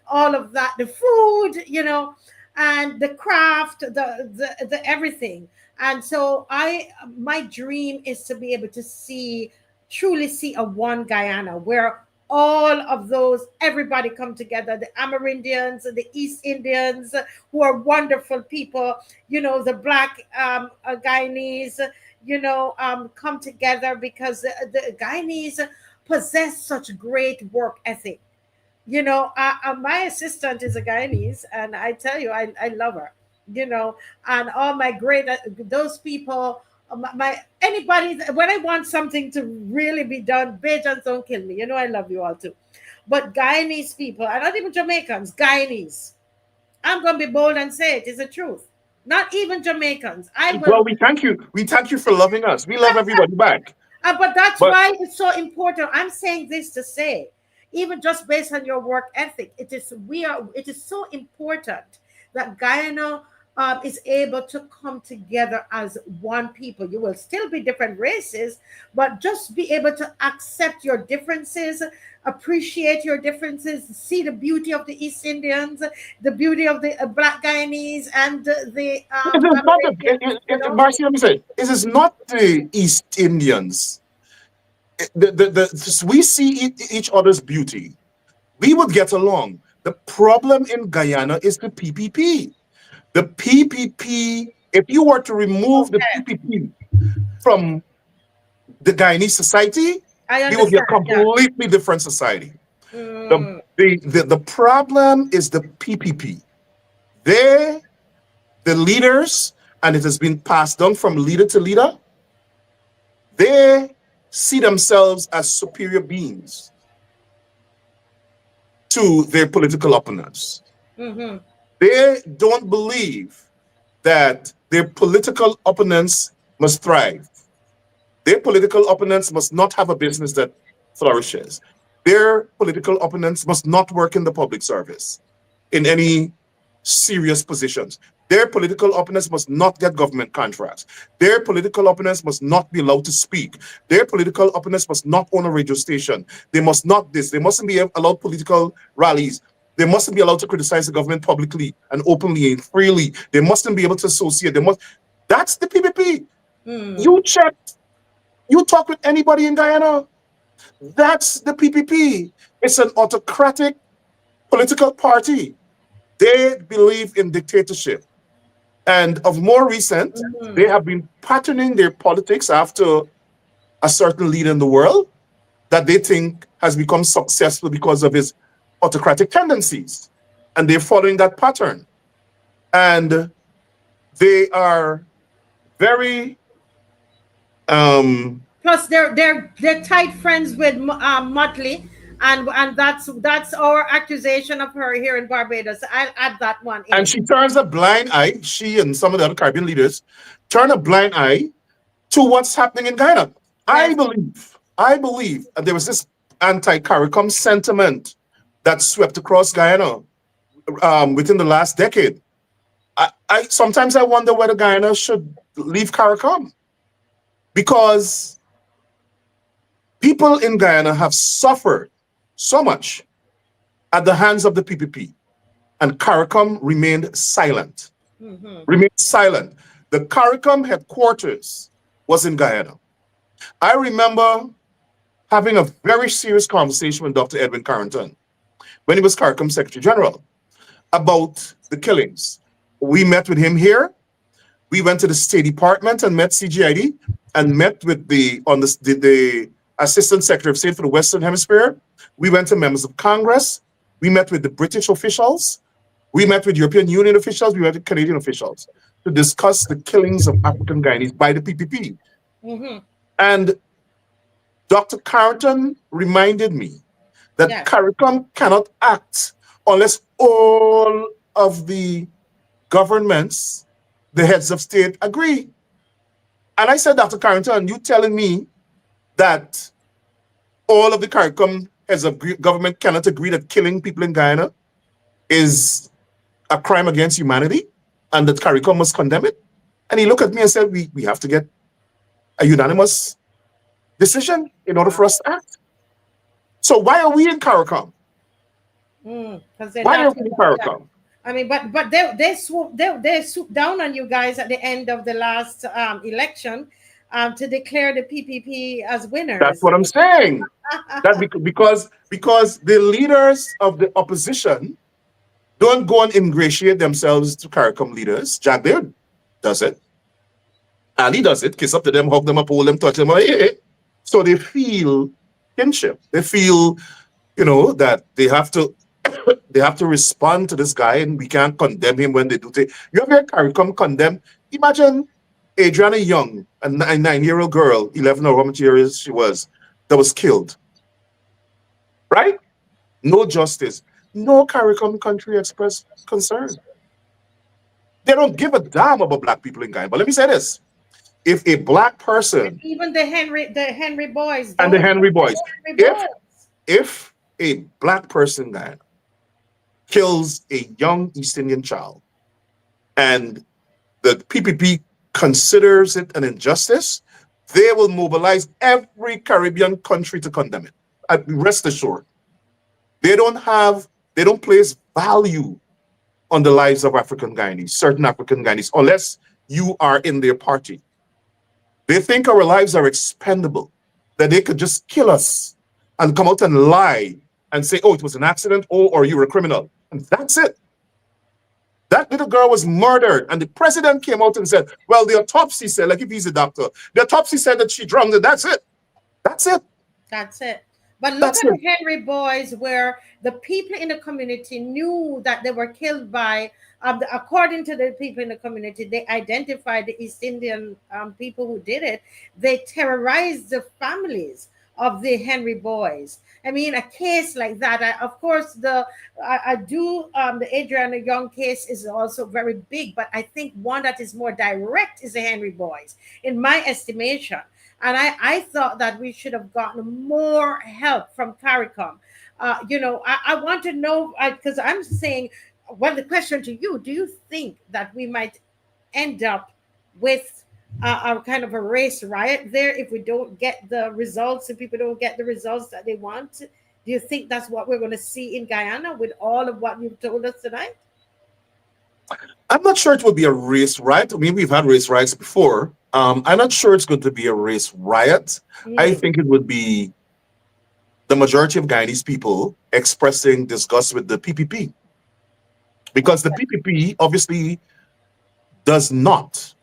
all of that, the food, you know, and the craft, the everything. And so my dream is to be able to truly see a one Guyana where all of those, everybody come together, the Amerindians, the East Indians, who are wonderful people, you know, the black Guyanese, you know, come together because the Guyanese possess such great work ethic. You know, my assistant is a Guyanese, and I tell you, I love her, you know, and all my great, those people, anybody, when I want something to really be done, Bajans don't kill me. You know, I love you all too. But Guyanese people, and not even Jamaicans, Guyanese. I'm going to be bold and say it's the truth. Not even Jamaicans. Well, we thank you. We thank you for loving us. We love everybody back. But that's why it's so important. I'm saying this to say, even just based on your work ethic. It is so important that Guyana is able to come together as one people. You will still be different races, but just be able to accept your differences, appreciate your differences, see the beauty of the East Indians, the beauty of the Black Guyanese, and the It is not Amerindians, you know? Marcy, let me say, it is not the East Indians. We see each other's beauty. We would get along. The problem in Guyana is the PPP. The PPP, if you were to remove the PPP from the Guyanese society, it would be a completely different society. The problem is the PPP. The leaders, and it has been passed down from leader to leader, they see themselves as superior beings to their political opponents. They don't believe that their political opponents must thrive. Their political opponents must not have a business that flourishes. Their political opponents must not work in the public service in any serious positions. Their political opponents must not get government contracts. Their political opponents must not be allowed to speak. Their political opponents must not own a radio station. They must not this. They mustn't be allowed political rallies. They mustn't be allowed to criticize the government publicly and openly and freely. They mustn't be able to associate. That's the PPP. You check, you talk with anybody in Guyana. That's the PPP. It's an autocratic political party. They believe in dictatorship. And of more recent, they have been patterning their politics after a certain leader in the world that they think has become successful because of his autocratic tendencies. And they're following that pattern. And they are very plus they're tight friends with Motley, and that's our accusation of her here in Barbados. I'll add that one in. And she turns a blind eye, she and some of the other Caribbean leaders turn a blind eye to what's happening in Guyana. Yes. I believe there was this anti-CARICOM sentiment that swept across Guyana within the last decade. I sometimes I wonder whether Guyana should leave CARICOM, because people in Guyana have suffered so much at the hands of the PPP, and CARICOM remained silent. Remained silent. The CARICOM headquarters was in Guyana. I remember having a very serious conversation with Dr. Edwin Carrington when he was CARICOM Secretary General about the killings. We met with him here. We went to the State Department and met CGID and met with the Assistant Secretary of State for the Western Hemisphere. We went to members of Congress. We met with the British officials. We met with European Union officials. We met with Canadian officials to discuss the killings of African Guyanese by the PPP. And Dr. Carrington reminded me that CARICOM cannot act unless all of the governments, the heads of state, agree. And I said, Dr. Carrington, you telling me that all of the CARICOM heads of government cannot agree that killing people in Guyana is a crime against humanity and that CARICOM must condemn it? And he looked at me and said, we have to get a unanimous decision in order for us to act. So why are we in CARICOM? Why are we in CARICOM? I mean, but they swooped down on you guys at the end of the last election to declare the PPP as winners. That's what I'm saying. That because the leaders of the opposition don't go and ingratiate themselves to CARICOM leaders. Jack Baird does it. Ali does it. Kiss up to them, hug them up, hold them, touch them. Hey. So they feel kinship. They feel, that they have to respond to this guy, and we can't condemn him when they do things. You ever heard CARICOM condemn? Imagine Adriana Young, a 9-year-old girl, 11 or how much years she was, that was killed. Right? No justice. No CARICOM country expressed concern. They don't give a damn about black people in Guyana. But let me say this. If a black person... Even the Henry boys. And the Henry boys. If a black person in Guyana kills a young East Indian child, and the PPP considers it an injustice, they will mobilize every Caribbean country to condemn it. Rest assured, they don't place value on the lives of African Guyanese, certain African Guyanese, unless you are in their party. They think our lives are expendable, that they could just kill us and come out and lie and say, oh, it was an accident, oh, or you were a criminal. And that's it. That little girl was murdered, and the president came out and said, well, the autopsy said, like if he's a doctor, the autopsy said that she drowned, and that's it. That's it. That's it. But look That's at it. the Henry boys, where the people in the community knew that they were killed by, according to the people in the community, they identified the East Indian people who did it. They terrorized the families of the Henry boys. I mean, a case like that, of course, the Adriana Young case is also very big, but I think one that is more direct is the Henry boys, in my estimation. And I thought that we should have gotten more help from CARICOM. I want to know, because I'm saying, well, the question to you, do you think that we might end up with a kind of a race riot there if we don't get the results and people don't get the results that they want? Do you think that's what we're going to see in Guyana with all of what you've told us tonight? I'm not sure it will be a race riot. I mean, we've had race riots before. I'm not sure it's going to be a race riot. I think it would be the majority of Guyanese people expressing disgust with the PPP. Because the PPP obviously does not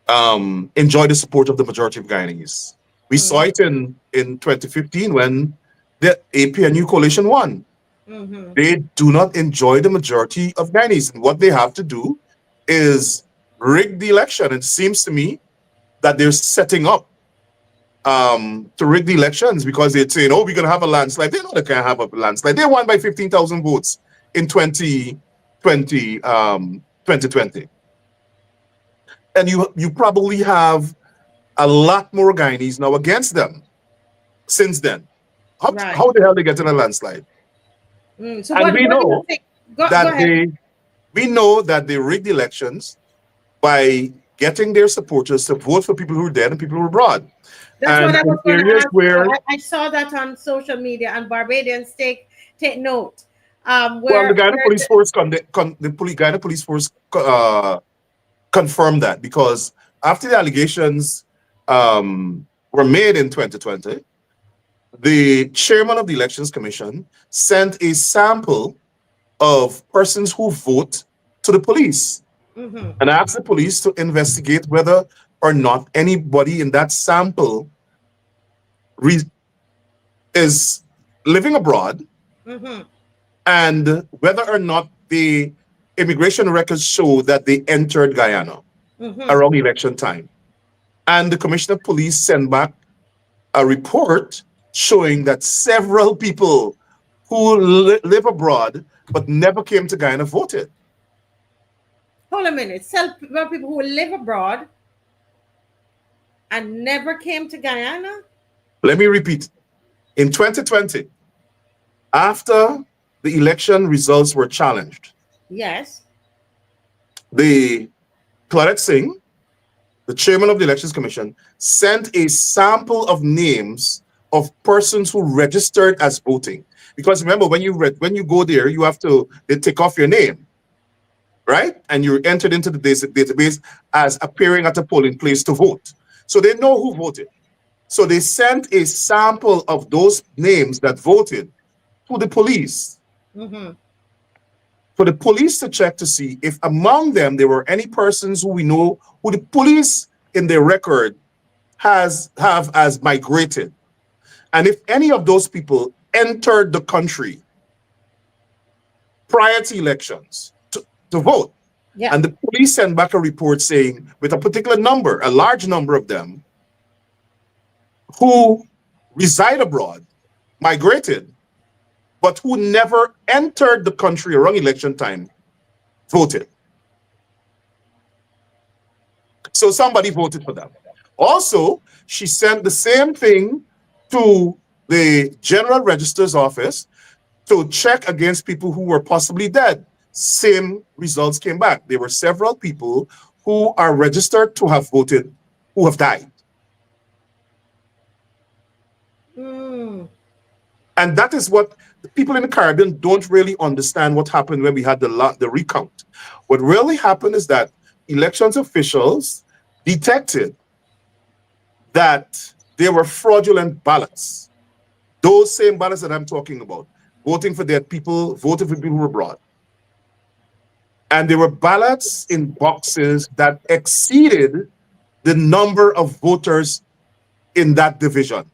enjoy the support of the majority of Guyanese. We saw it in 2015 when the APNU coalition won. They do not enjoy the majority of Guyanese. And what they have to do is rig the election. It seems to me that they're setting up to rig the elections because they're saying, oh, we're going to have a landslide. They know they can't have a landslide. They won by 15,000 votes in 2020. And you probably have a lot more Guyanese now against them since then. How the hell they get in a landslide? So and what we do know you think? Go ahead. we know that they rigged the elections by getting their supporters to vote for people who are dead and people who are abroad. That's what I was going to ask. Where, I saw that on social media, and Barbadians take note. Well, the Guyana Police Force, Guyana Police Force confirmed that, because after the allegations were made in 2020, the chairman of the Elections Commission sent a sample of persons who vote to the police and asked the police to investigate whether or not anybody in that sample is living abroad and whether or not the immigration records show that they entered Guyana around election time. And the Commissioner of Police sent back a report showing that several people who live abroad but never came to Guyana voted. Hold a minute. Several people who live abroad and never came to Guyana? Let me repeat. In 2020, after the election results were challenged, yes, the Claudette Singh, the chairman of the Elections Commission, sent a sample of names of persons who registered as voting. Because remember, when you go there, they take off your name, right? And you're entered into the database as appearing at a polling place to vote. So they know who voted. So they sent a sample of those names that voted to the police. For the police to check to see if among them there were any persons who we know who the police in their record have as migrated. And if any of those people entered the country prior to elections to vote, and the police sent back a report saying with a particular number, a large number of them who reside abroad, migrated, but who never entered the country around election time, voted. So somebody voted for them. Also, she sent the same thing to the General Register's office to check against people who were possibly dead. Same results came back. There were several people who are registered to have voted who have died. Mm. And that is what the people in the Caribbean don't really understand what happened when we had the recount. What really happened is that elections officials detected that there were fraudulent ballots. Those same ballots that I'm talking about, voting for dead people, voting for people who were abroad. And there were ballots in boxes that exceeded the number of voters in that division.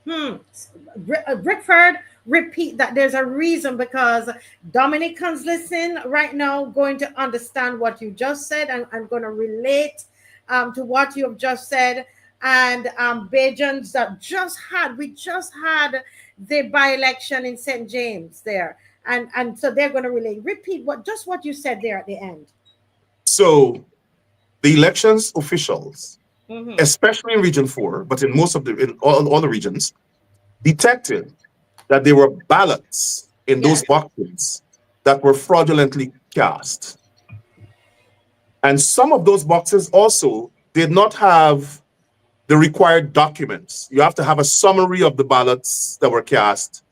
Rickford, repeat that. There's a reason, because Dominicans listen right now going to understand what you just said, and I'm going to relate to what you have just said. And Bajans that we just had the by-election in St. James there. And so they're going to relate. Repeat what you said there at the end. So the elections officials, Mhm. especially in Region 4, but in all the regions, detected that there were ballots in Yeah. those boxes that were fraudulently cast. And some of those boxes also did not have the required documents. You have to have a summary of the ballots that were cast,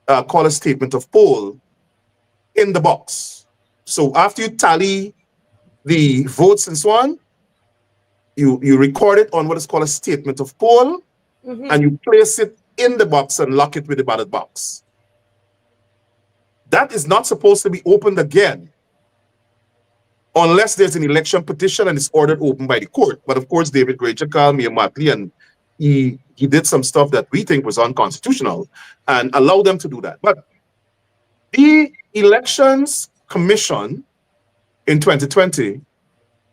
called a statement of poll, in the box. So after you tally the votes and so on, you record it on what is called a statement of poll, Mhm. and you place it in the box and lock it with the ballot box. That is not supposed to be opened again unless there's an election petition and it's ordered open by the court. But of course, David Granger called me immediately, and he did some stuff that we think was unconstitutional and allowed them to do that. But the Elections Commission in 2020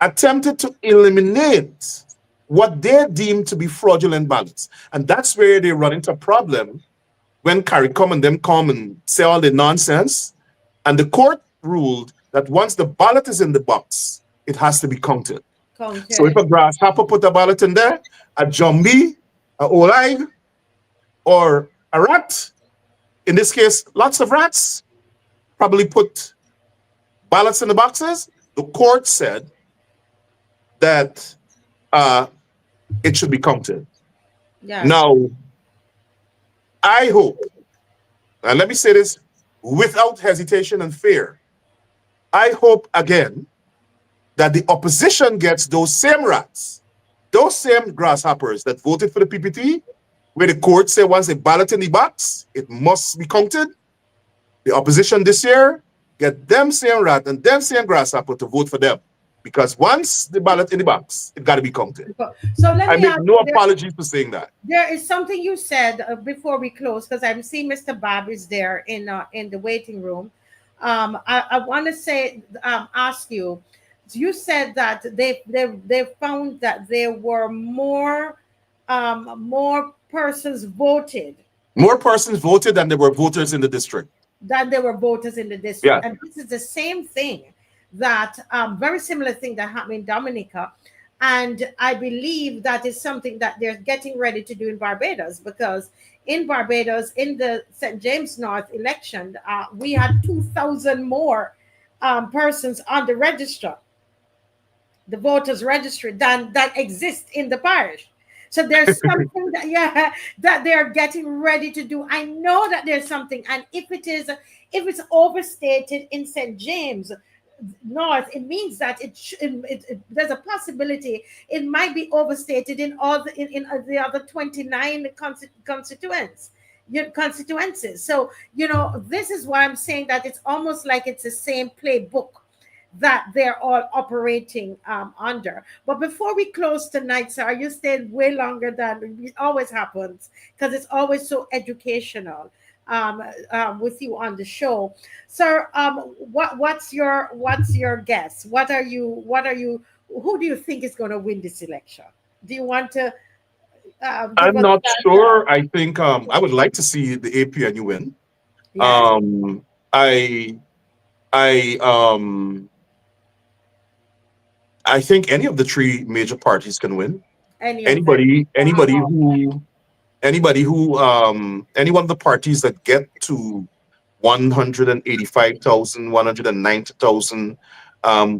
attempted to eliminate what they deemed to be fraudulent ballots. And that's where they run into a problem when CARICOM and them come and say all the nonsense. And the court ruled that once the ballot is in the box, it has to be counted. So if a grasshopper put a ballot in there, a jumbie, a olag, or a rat, in this case, lots of rats, probably put ballots in the boxes, the court said that it should be counted. Yeah. Now, I hope, and let me say this without hesitation and fear, I hope again that the opposition gets those same rats, those same grasshoppers that voted for the PPT, where the court said once a ballot in the box, it must be counted. The opposition this year get them same rat and them same grasshopper to vote for them. Because once the ballot in the box, it got to be counted. So let I me make ask no you, apologies for saying that. there is something you said before we close, because I'm seeing Mr. Bob is there in the waiting room. I want to say, ask you. You said that they found that there were more persons voted More persons voted than there were voters in the district. than there were voters in the district, and this is the same thing that very similar thing that happened in Dominica. And I believe that is something that they're getting ready to do in Barbados, because in Barbados, in the St. James North election, we had 2,000 more persons on the register, the voters registry, than that exist in the parish. So there's something that that they're getting ready to do. I know that there's something, and if it's overstated in St. James North, it means that there's a possibility it might be overstated in all in the other 29 constituencies. So this is why I'm saying that it's almost like it's the same playbook that they're all operating under. But before we close tonight, sir, you stayed way longer than it always happens, because it's always so educational with you on the show, sir. What's your guess? What are you? Who do you think is going to win this election? Do you want to? I'm not sure. I think I would like to see the APNU win. Yes. I think any of the three major parties can win. Any of them. Anybody who Anybody who any one of the parties that get to 185,000, 190,000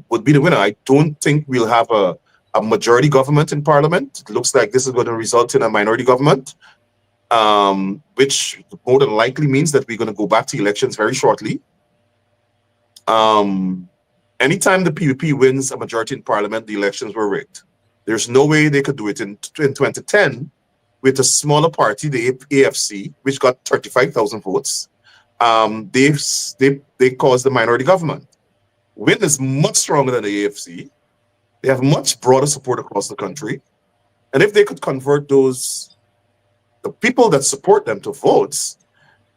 would be the winner. I don't think we'll have a majority government in parliament. It looks like this is going to result in a minority government, which more than likely means that we're going to go back to elections very shortly. Anytime the PPP wins a majority in parliament, the elections were rigged. There's no way they could do it in 2010 with a smaller party, the AFC, which got 35,000 votes. They caused the minority government. Win is much stronger than the AFC. They have much broader support across the country. And if they could convert the people that support them to votes,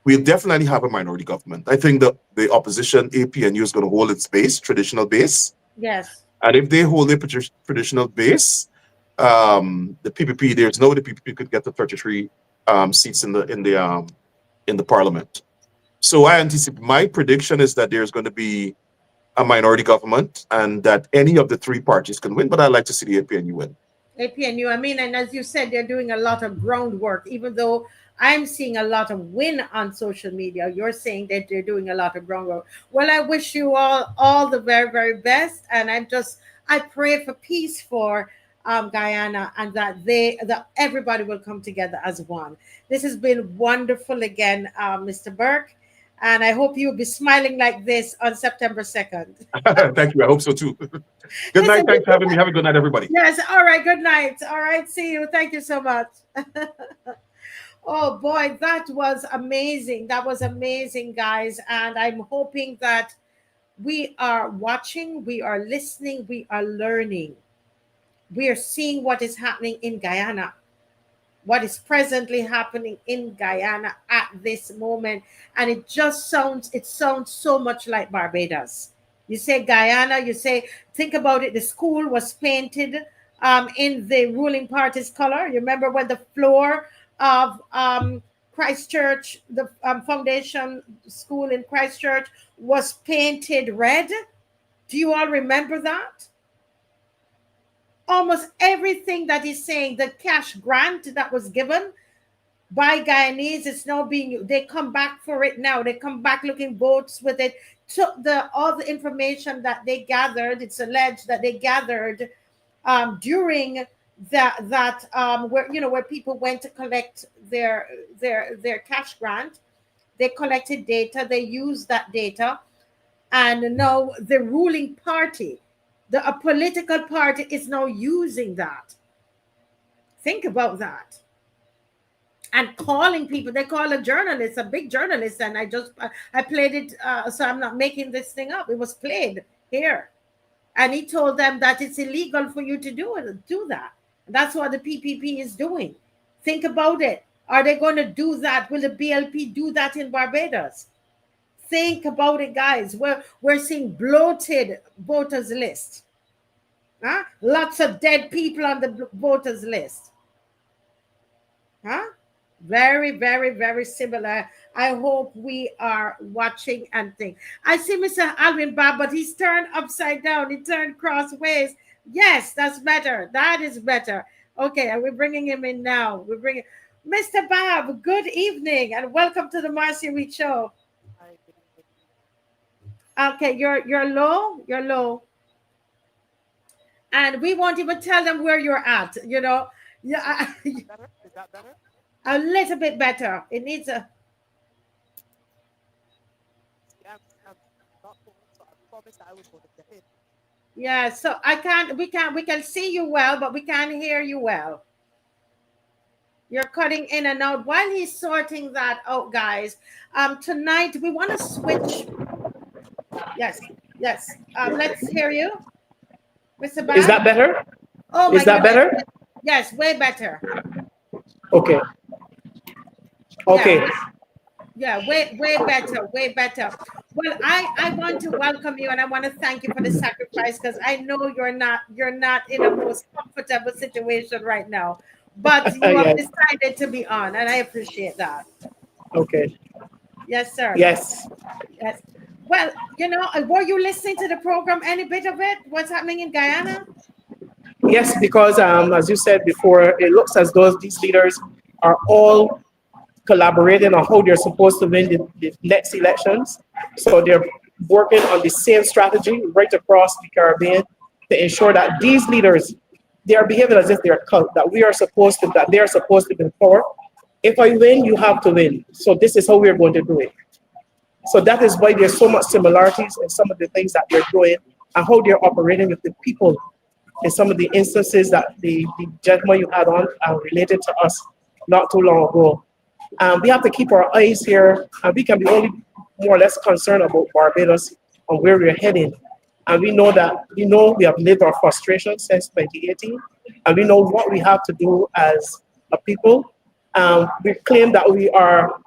we'll definitely have a minority government. I think that the opposition, APNU, is going to hold its base, traditional base. Yes. And if they hold their traditional base, the PPP, there's no way the PPP could get the 33 seats in the parliament. So I anticipate, my prediction is that there's going to be a minority government and that any of the three parties can win, but I'd like to see the APNU win. APNU, I mean, and as you said, they're doing a lot of groundwork, even though I'm seeing a lot of win on social media. You're saying that they're doing a lot of groundwork. Well, I wish you all the very, very best. And I pray for peace for Guyana, and that everybody will come together as one. This has been wonderful again, Mr. Burke. And I hope you'll be smiling like this on September 2nd. Thank you. I hope so too. Good night. Thanks for having me. Have a good night, everybody. Yes. All right. Good night. All right. See you. Thank you so much. Oh boy, that was amazing. That was amazing, guys. And I'm hoping that we are watching, we are listening, we are learning. We are seeing what is happening in Guyana, what is presently happening in Guyana at this moment. And it sounds so much like Barbados. You say Guyana, think about it. The school was painted in the ruling party's color. You remember when the floor of Christchurch, the foundation school in Christchurch, was painted red? Do you all remember that? Almost everything that he's saying, the cash grant that was given by Guyanese, it's now they come back for it now. They come back looking boats with it. Took all the information that they gathered, it's alleged that they gathered during where people went to collect their cash grant. They collected data, they used that data, and now the ruling party, a political party, is now using that. Think about that. And calling people, they call a journalist, a big journalist, and I played it, so I'm not making this thing up. It was played here. And he told them that it's illegal for you to do that. That's what the PPP is doing. Think about it. Are they going to do that? Will the BLP do that in Barbados? Think about it, guys. We're seeing bloated voters list. Huh? Lots of dead people on the voters list. Huh? Very, very, very similar. I hope we are watching and think. I see Mr. Alvin Bob, but he's turned upside down. He turned crossways. Yes, that's better. That is better. Okay, and we're bringing him in now. We're bringing Mr. Bob. Good evening and welcome to the Marcy Week Show. Okay, you're low. You're low, and we won't even tell them where you're at. You know, yeah. Is that better? A little bit better. It needs a. Yeah, so we can see you well, but we can't hear you well. You're cutting in and out. While he's sorting that out, guys, tonight we want to switch. Yes. Let's hear you, Mr. Bob. Is that better? Oh, is that better? Yes, way better. Okay. Yeah, way better. Well, I want to welcome you and I want to thank you for the sacrifice, because I know you're not in a most comfortable situation right now, but you have decided to be on, and I appreciate that. Okay. Yes, sir. Yes. Well, were you listening to the program, any bit of it? What's happening in Guyana? Yes, because as you said before, it looks as though these leaders are all collaborating on how they're supposed to win the next elections. So they're working on the same strategy right across the Caribbean to ensure that these leaders, they are behaving as if they're a cult, that they are supposed to be in power. If I win, you have to win. So this is how we're going to do it. So that is why there's so much similarities in some of the things that they're doing and how they're operating with the people in some of the instances that the gentleman you had on related to us not too long ago. We have to keep our eyes here, and we can be only more or less concerned about Barbados and where we're heading. And we know we have lived our frustration since 2018, and we know what we have to do as a people. We claim that we are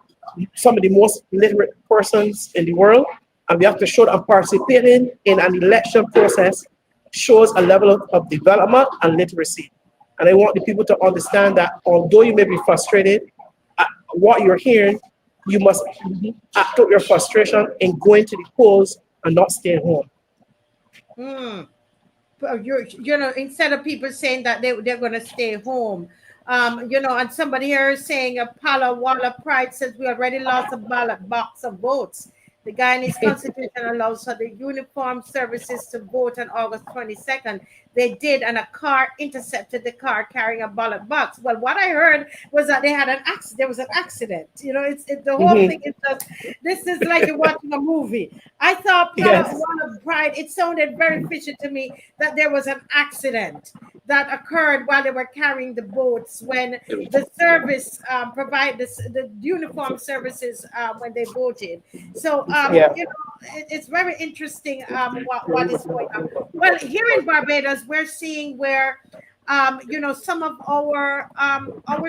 some of the most literate persons in the world, and we have to show that participating in an election process shows a level of development and literacy. And I want the people to understand that although you may be frustrated at what you're hearing, you must act out your frustration in going to the polls and not staying home. Instead of people saying that they're going to stay home, and somebody here is saying a Pala Walla Pride says we already lost a ballot box of votes. The Guyanese Constitution allows for the uniformed services to vote on August 22nd. They did, and a car intercepted the car carrying a ballot box. Well, what I heard was that they had an accident. There was an accident. The whole thing is just, this is like you're watching a movie. I thought Pala Pride, it sounded very fishy to me that there was an accident that occurred while they were carrying the boats when the service provide the uniform services when they voted. So it's very interesting what is going on. Well, here in Barbados, we're seeing where some of our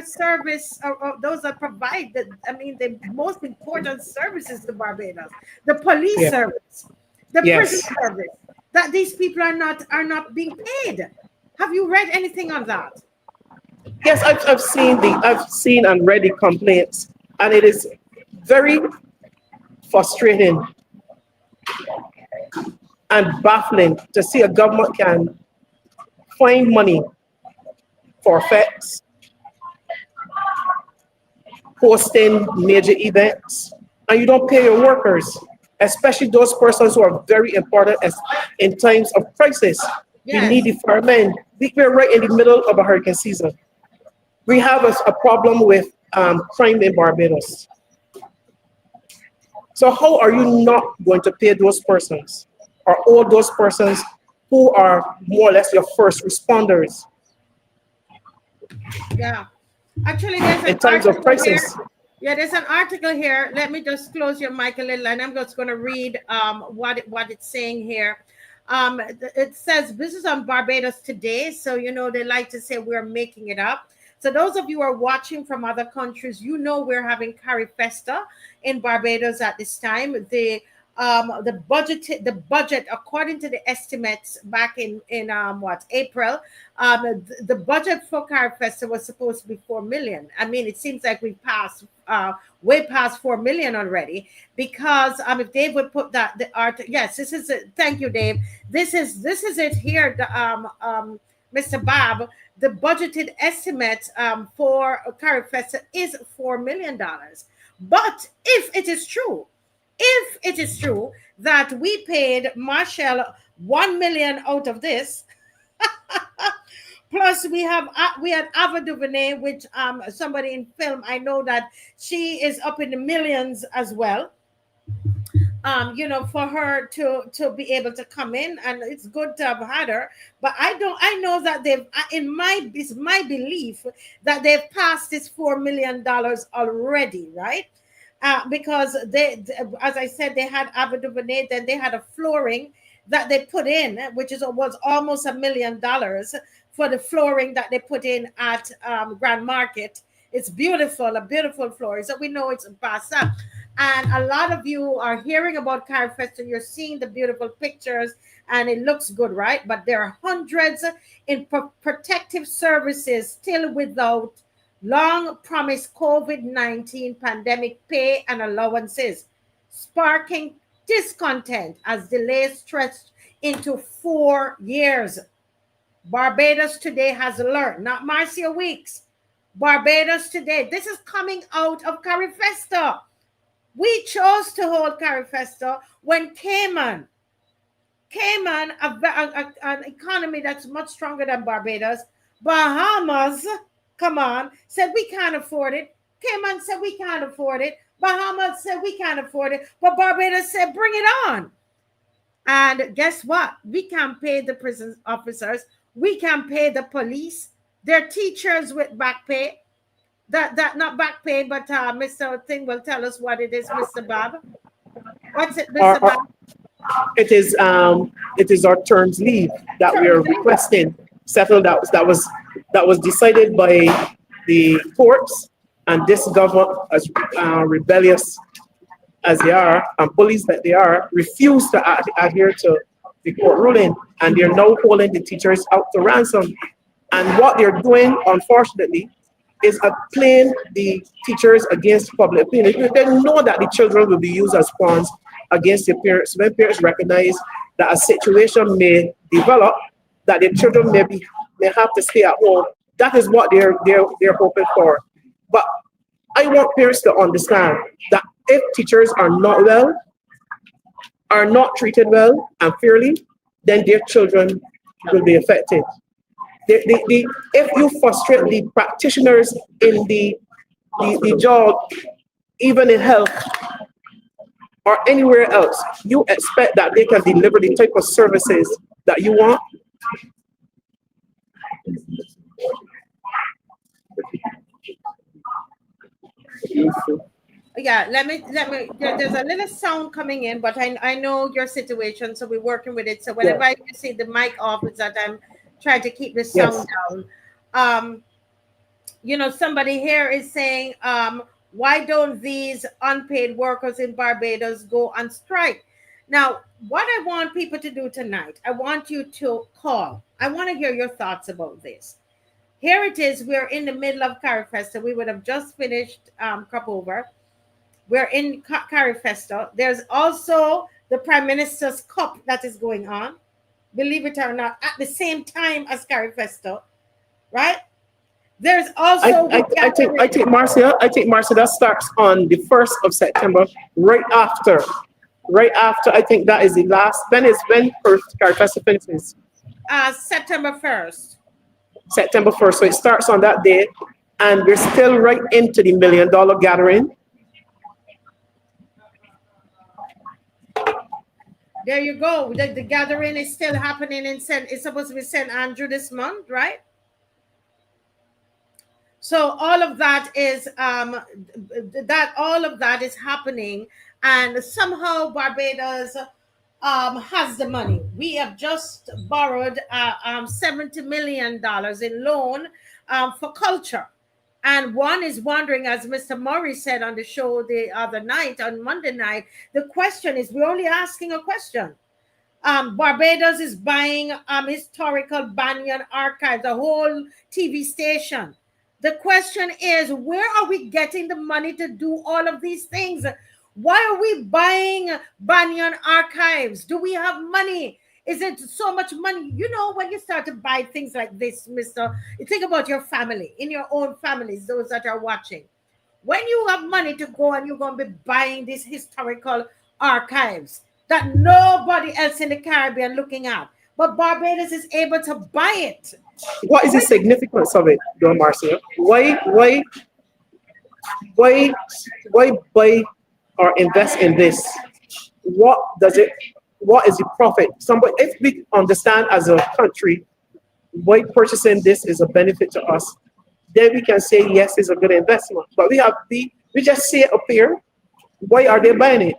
service, those that provide the most important services to Barbados, the police service, the prison service, that these people are not being paid. Have you read anything on that? Yes, I've seen and read the complaints, and it is very frustrating and baffling to see a government can find money for effects, hosting major events, and you don't pay your workers, especially those persons who are very important in times of crisis. Yes. We need the firemen. We're right in the middle of a hurricane season. We have a problem with crime in Barbados. So how are you not going to pay those persons, or all those persons who are more or less your first responders? Yeah, actually, there's an in times of crisis. Yeah, there's an article here. Let me just close your mic a little, and I'm just going to read what it's saying here. It says this is on Barbados Today, so they like to say we're making it up. So those of you who are watching from other countries, we're having Carifesta in Barbados at this time. The budget, according to the estimates back in April, the budget for Carifesta was supposed to be 4 million. I mean, it seems like we've passed way past 4 million already, because if Dave would put the art, yes, this is it. Thank you, Dave. This is it here, Mr. Bob. The budgeted estimate for Carifesta is $4 million. But if it is true that we paid Marshall 1 million out of this, plus we had Ava DuVernay, which somebody in film, I know that she is up in the millions as well. For her to be able to come in, and it's good to have had her. But I know that it's my belief that they've passed this $4 million already, right? Because they, as I said, they had Ava DuVernay, then they had a flooring that they put in, which was almost $1 million for the flooring that they put in at Grand Market. It's beautiful, a beautiful floor. So we know it's past up. And a lot of you are hearing about Carifesta. You're seeing the beautiful pictures, and it looks good, right? But there are hundreds in protective services still without long-promised COVID-19 pandemic pay and allowances, sparking discontent as delays stretched into 4 years. Barbados Today has learned, not Marcia Weeks, Barbados today. This is coming out of Carifesta. We chose to hold Carifesta when Cayman, an economy that's much stronger than Barbados, Bahamas, come on, said we can't afford it. Cayman said we can't afford it. Bahamas said we can't afford it. But Barbados said bring it on. And guess what? We can pay the prison officers. We can pay the police. Their teachers with back pay. That not back pay, but Mr. Thing will tell us what it is, Mr. Bob. What's it, Mr. Bob? It is our terms leave that we are requesting settled. That was decided by the courts, and this government, as rebellious as they are and bullies that they are, refuse to adhere to the court ruling, and they're now holding the teachers out to ransom. And what they're doing, unfortunately, is playing the teachers against public opinion. They know that the children will be used as pawns against their parents. When parents recognize that a situation may develop, that their children may have to stay at home, that is what they're hoping for. But I want parents to understand that if teachers are not well, are not treated well and fairly, then their children will be affected. If you frustrate the practitioners in the job, even in health or anywhere else, you expect that they can deliver the type of services that you want. Yeah, let me there's a little sound coming in, but I know your situation, so we're working with it. So whenever you see the mic off, it's that I'm trying to keep the sound down. You know, somebody here is saying, why don't these unpaid workers in Barbados go on strike? Now, what I want people to do tonight, I want you to call. I want to hear your thoughts about this. Here it is. We're in the middle of Carifesta. We would have just finished Crop Over. We're in Carifesta. There's also the Prime Minister's Cup that is going on, believe it or not, at the same time as Carifesta, right? There's also I think Marcia, that starts on the 1st of September, right after. I think that is the last. When Carifesta finishes? September 1st. September 1st. So it starts on that day, and we're still right into the $1 million gathering. There you go. The gathering is still happening in it's supposed to be St. Andrew this month, right? So all of that is happening, and somehow Barbados has the money. We have just borrowed $70 million in loan for culture. And one is wondering, as Mr. Murray said on the show the other night, on Monday night, the question is, we're only asking a question. Barbados is buying historical Banyan archives, a whole TV station. The question is, where are we getting the money to do all of these things? Why are we buying Banyan archives? Do we have money? Is it so much money? You know, when you start to buy things like this, you think about your family, in your own families, those that are watching. When you have money to go and you're going to be buying these historical archives that nobody else in the Caribbean looking at, but Barbados is able to buy it. What is the significance of it, Don Marcia? Why buy or invest in this? What is the profit? If we understand as a country why purchasing this is a benefit to us, then we can say yes, it's a good investment. But we just see it up here. Why are they buying it?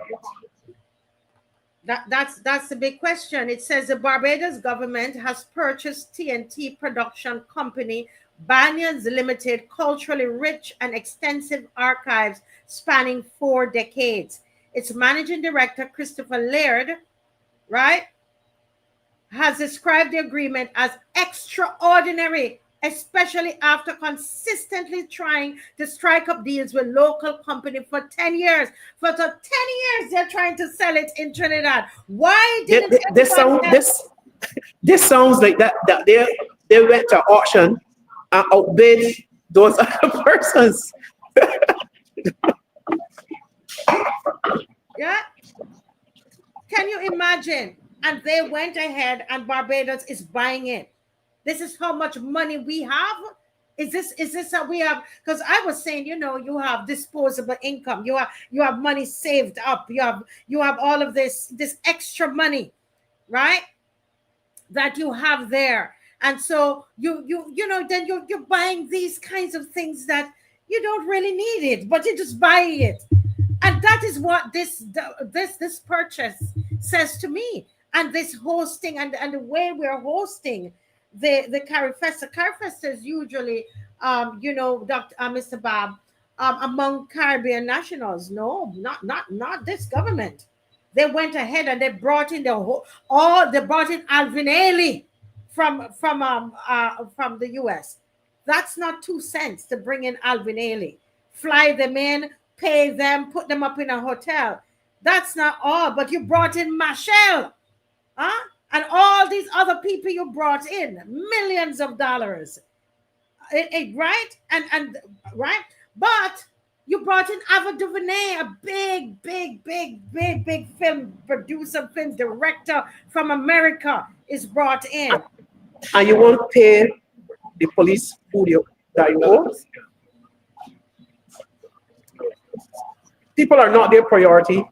That's the big question. It says the Barbados government has purchased TNT production company Banyans Limited, culturally rich and extensive archives spanning 4 decades. Its managing director, Christopher Laird, right, has described the agreement as extraordinary, especially after consistently trying to strike up deals with local company for 10 years. For 10 years, they're trying to sell it in Trinidad. Why didn't this sounds like that they went to auction and outbid those other persons. Yeah. Can you imagine? And they went ahead and Barbados is buying it. This is how much money we have. Is this how we have? Because I was saying, you have disposable income. You have money saved up. You have all of this extra money, right? That you have there. And so then you're buying these kinds of things that you don't really need it, but you're just buying it. And that is what this purchase says to me. And this hosting and the way we're hosting the Carifesta. Carifesta is usually, Mr. Bob, among Caribbean nationals. No, not this government. They went ahead and they brought in they brought in Alvin Ailey from the US. That's not 2 cents to bring in Alvin Ailey. Fly them in, pay them, put them up in a hotel. That's not all, but you brought in Machel, huh? And all these other people you brought in, millions of dollars, right? And right, but you brought in Ava DuVernay, a big film producer, film director from America, is brought in. And you won't pay the police that you owe. People are not their priority.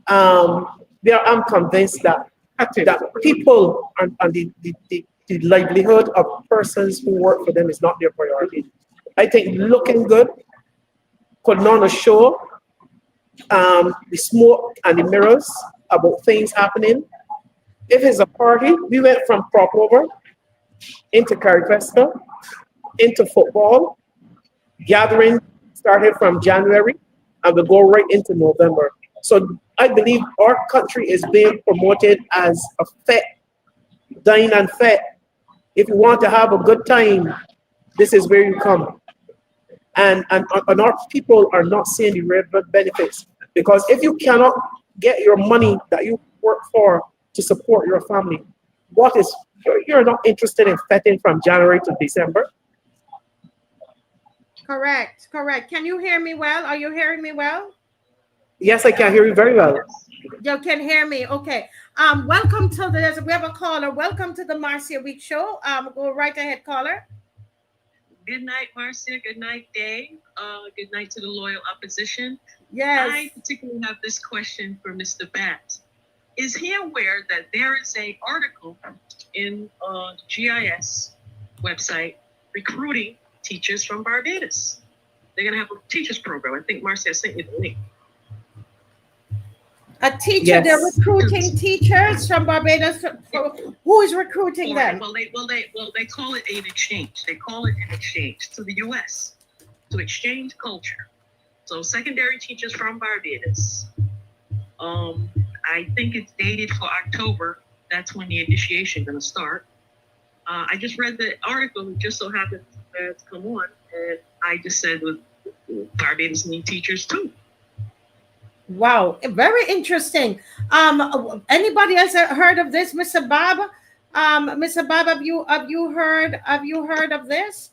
I'm convinced that people and the livelihood of persons who work for them is not their priority. I think looking good, putting on a show, the smoke and the mirrors about things happening. If it's a party, we went from Prop Over into Carifesta, into football. Gathering started from January and will go right into November. So I believe our country is being promoted as a fete, dine and fete. If you want to have a good time, this is where you come. And our people are not seeing the real benefits, because if you cannot get your money that you work for to support your family, you're not interested in fetting from January to December. Correct. Can you hear me well? Are you hearing me well? Yes, I can hear you very well. You can hear me. Okay. Welcome to we have a caller. Welcome to the Marcia Week Show. Go right ahead, caller. Good night, Marcia. Good night, Dave. Good night to the loyal opposition. Yes. I particularly have this question for Mr. Batt. Is he aware that there is an article in GIS website recruiting teachers from Barbados? They're going to have a teachers program. I think Marcia sent you the link. A teacher, Yes. They're recruiting teachers from Barbados. Who is recruiting them? Well, they call it an exchange. They call it an exchange to the U.S. to exchange culture. So secondary teachers from Barbados. I think it's dated for October. That's when the initiation going to start. I just read the article. It just so happened to come on, and I just said, well, Barbados need teachers too. Wow, very interesting. Anybody else heard of this, Mr. Bob? Mr. Bob, have you heard of this?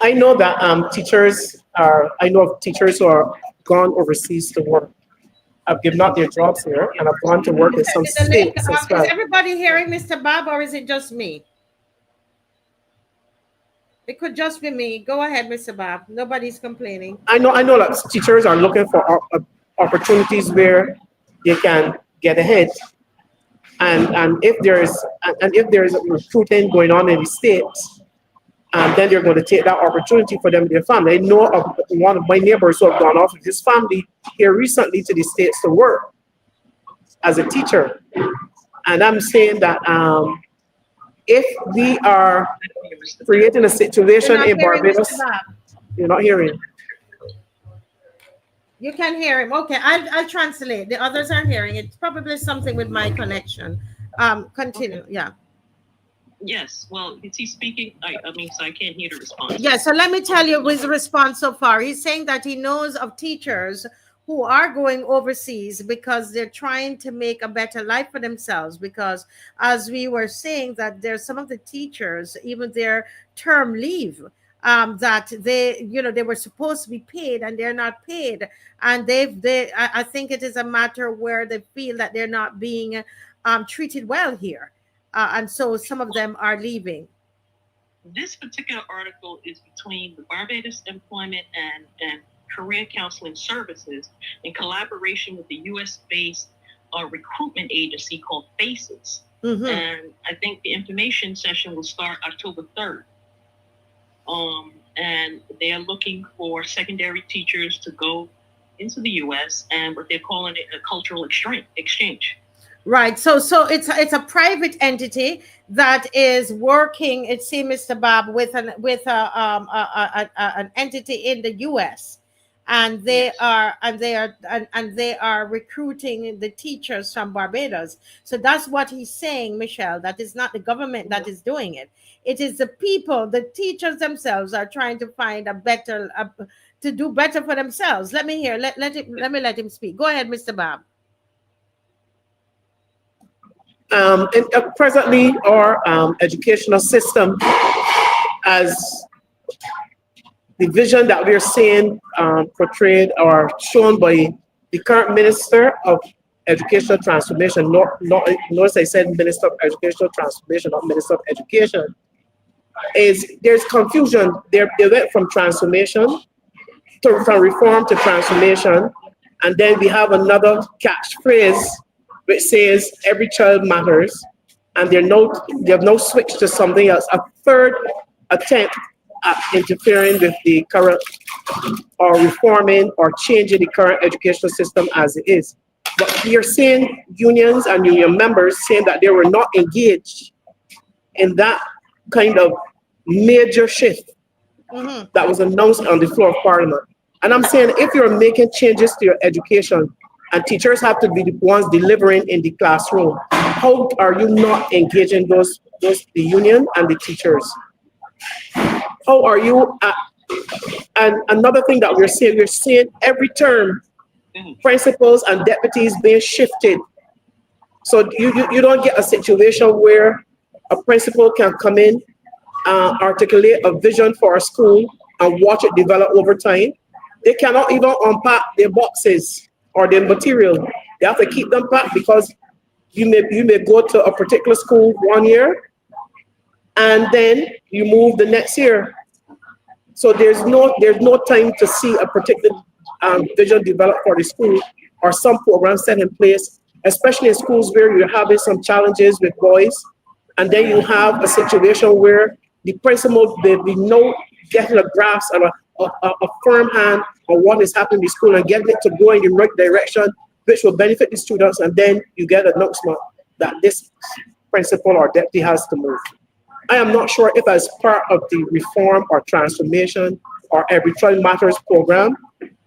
I know that I know of teachers who are gone overseas to work. I've given out their jobs here, and I've gone to work in some states as well. Is everybody hearing Mr. Bob, or is it just me? It could just be me. Go ahead, Mr. Bob. Nobody's complaining. I know that teachers are looking for opportunities where they can get ahead, and if there is recruiting going on in the states, then they're going to take that opportunity for them and their family. I know of one of my neighbors who have gone off with his family here recently to the states to work as a teacher, and I'm saying that if we are creating a situation in Barbados, you're not hearing. You can hear him. Okay, I'll translate. The others are hearing. It's probably something with my connection. Continue. Yeah. Yes. Well, is he speaking? I mean, so I can't hear the response. Yeah. So let me tell you his response so far. He's saying that he knows of teachers who are going overseas because they're trying to make a better life for themselves. Because as we were saying, that there's some of the teachers, even their term leave, that they were supposed to be paid and they're not paid, and I think it is a matter where they feel that they're not being treated well here, and so some of them are leaving. This particular article is between the Barbados Employment and Career Counseling Services in collaboration with the U.S.-based recruitment agency called FACES. Mm-hmm. And I think the information session will start October 3rd. And they are looking for secondary teachers to go into the U.S. and what they're calling it a cultural exchange. Right. So it's a private entity that is working, it seems, Mr. Bob, with an entity in the U.S. and they are recruiting the teachers from Barbados. So that's what he's saying, Michelle. That is not the government that is doing it. It is the people, the teachers themselves are trying to find to do better for themselves. Let me let him speak. Go ahead, Mr. Bob. And presently, our educational system, as the vision that we're seeing portrayed or shown by the current Minister of Educational Transformation, notice I said Minister of Educational Transformation, not Minister of Education, is there's confusion. They went from transformation from reform to transformation, and then we have another catchphrase which says every child matters, and they have no switch to something else, a third attempt at interfering with the current or reforming or changing the current educational system as it is. But we are seeing unions and union members saying that they were not engaged in that kind of major shift that was announced on the floor of Parliament. And I'm saying, if you're making changes to your education and teachers have to be the ones delivering in the classroom, how are you not engaging the union and the teachers? How are you? And another thing that we're seeing every term, principals and deputies being shifted. So you don't get a situation where a principal can come in, articulate a vision for a school and watch it develop over time. They cannot even unpack their boxes or their material. They have to keep them packed because you may go to a particular school 1 year and then you move the next year. So there's no time to see a particular vision developed for the school or some programs set in place, especially in schools where you're having some challenges with boys, and then you have a situation where the principal, there be no getting a grasp and a firm hand on what is happening in the school and getting it to go in the right direction, which will benefit the students, and then you get an announcement that this principal or deputy has to move. I am not sure if as part of the reform or transformation or Every Child Matters program,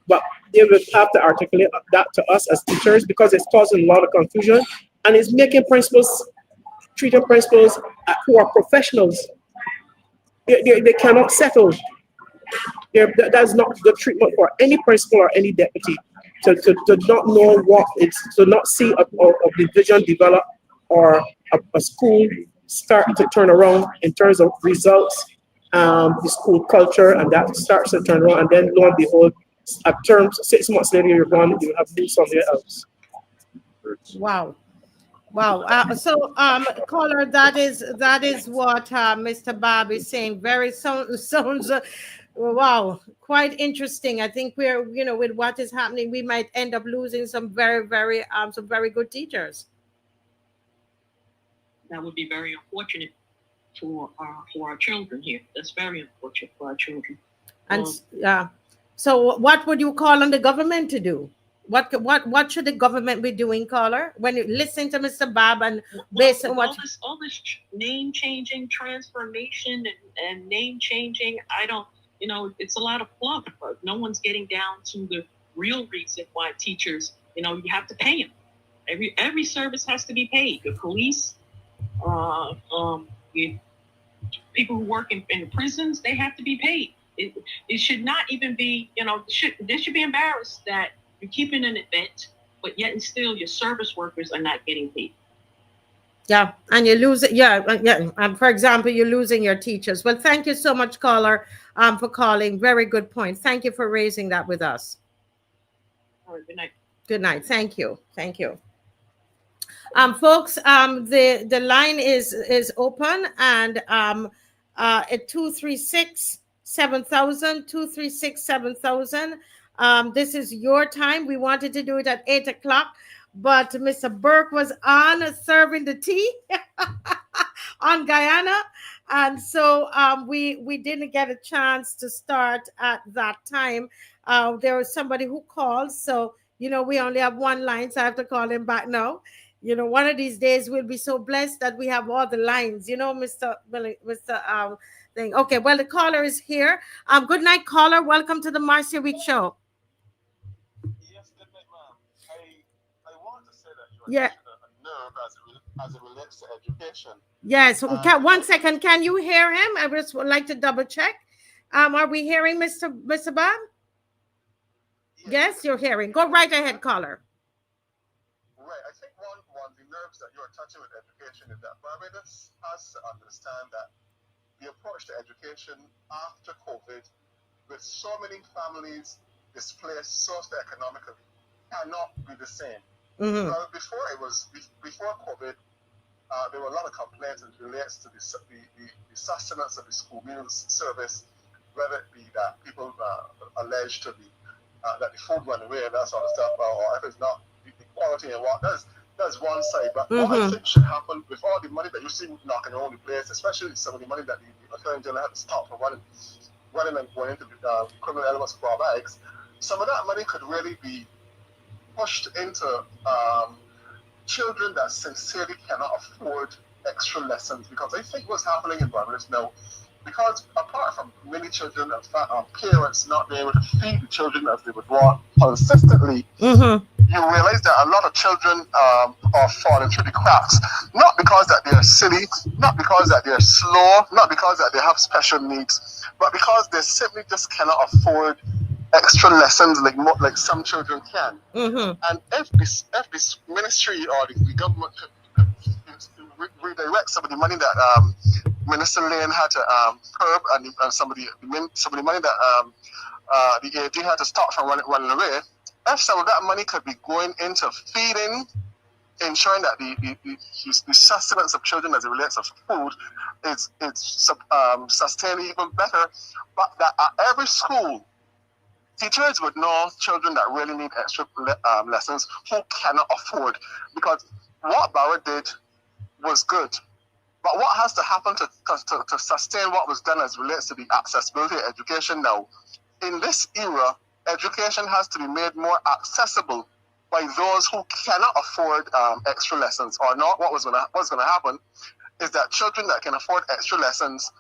but they will have to articulate that to us as teachers because it's causing a lot of confusion and it's making principals, treating principals who are professionals. They cannot settle. That's not the treatment for any principal or any deputy to not know what it's, to not see a division develop or a school start to turn around in terms of results, the school culture, and that starts to turn around, and then lo and behold, a term 6 months later you're gone, you have to do something else. Wow. So, caller, that is what Mr. Bob is saying. Very sounds wow, quite interesting. I think we're, with what is happening, we might end up losing some very good teachers. That would be very unfortunate for our children here. That's very unfortunate for our children. And so what would you call on the government to do? What should the government be doing, caller? When you listen to Mr. Bob and based on what all this name changing, transformation, and name changing, I don't, it's a lot of fluff. But no one's getting down to the real reason why teachers, you have to pay them. Every service has to be paid. The police, people who work in the prisons, they have to be paid. It should not even be, they should be embarrassed that you're keeping an event, but yet and still your service workers are not getting paid. Yeah, and you lose it. Yeah, yeah. For example, you're losing your teachers. Well, thank you so much, caller, for calling. Very good point. Thank you for raising that with us. All right, good night. Good night. Thank you. Thank you. Folks, the line is open, and at 236-7000, 236-7000. This is your time. We wanted to do it at 8 o'clock, but Mr. Burke was on serving the tea on Guyana, and so we didn't get a chance to start at that time. There was somebody who called, so we only have one line, so I have to call him back now. One of these days we'll be so blessed that we have all the lines, Mr. Thing. Okay, well, the caller is here. Good night, caller. Welcome to the Marcia Week Show. Yes, good night, ma'am. I want to say that you are Yeah. touching a nerve as it relates to education. Yes. One second. Can you hear him? I just would like to double check. Are we hearing Mr. Bob? Yes, you're hearing. Go right ahead, caller. Right. I think one the nerves that you are touching with education is that Barbados has to understand that the approach to education after COVID, with so many families displaced socioeconomically, cannot be the same. Mm-hmm. Before COVID, there were a lot of complaints as it relates to the sustenance of the school meals service, whether it be that people allege to be that the food went away and that sort of stuff, or if it's not the quality and what. That's one side. But what I think should happen with all the money that you see knocking around the place, especially some of the money that the Attorney General had to stop from running and going into the criminal elements of our bags, some of that money could really be pushed into children that sincerely cannot afford extra lessons. Because I think what's happening in Barbados now, because apart from many children and parents not being able to feed the children as they would want consistently, you realize that a lot of children are falling through the cracks, not because that they're silly, not because that they're slow, not because that they have special needs, but because they simply just cannot afford extra lessons like some children can. And if this ministry or the government could redirect some of the money that Minister Lane had to curb and some of the money that the AG had to stop from running away, if some of that money could be going into feeding, ensuring that the sustenance of children as it relates to food is sustained even better, but that at every school, teachers would know children that really need extra lessons who cannot afford. Because what Barrett did was good, but what has to happen to sustain what was done as relates to the accessibility of education now? In this era, education has to be made more accessible by those who cannot afford extra lessons. Or not, what's going to happen is that children that can afford extra lessons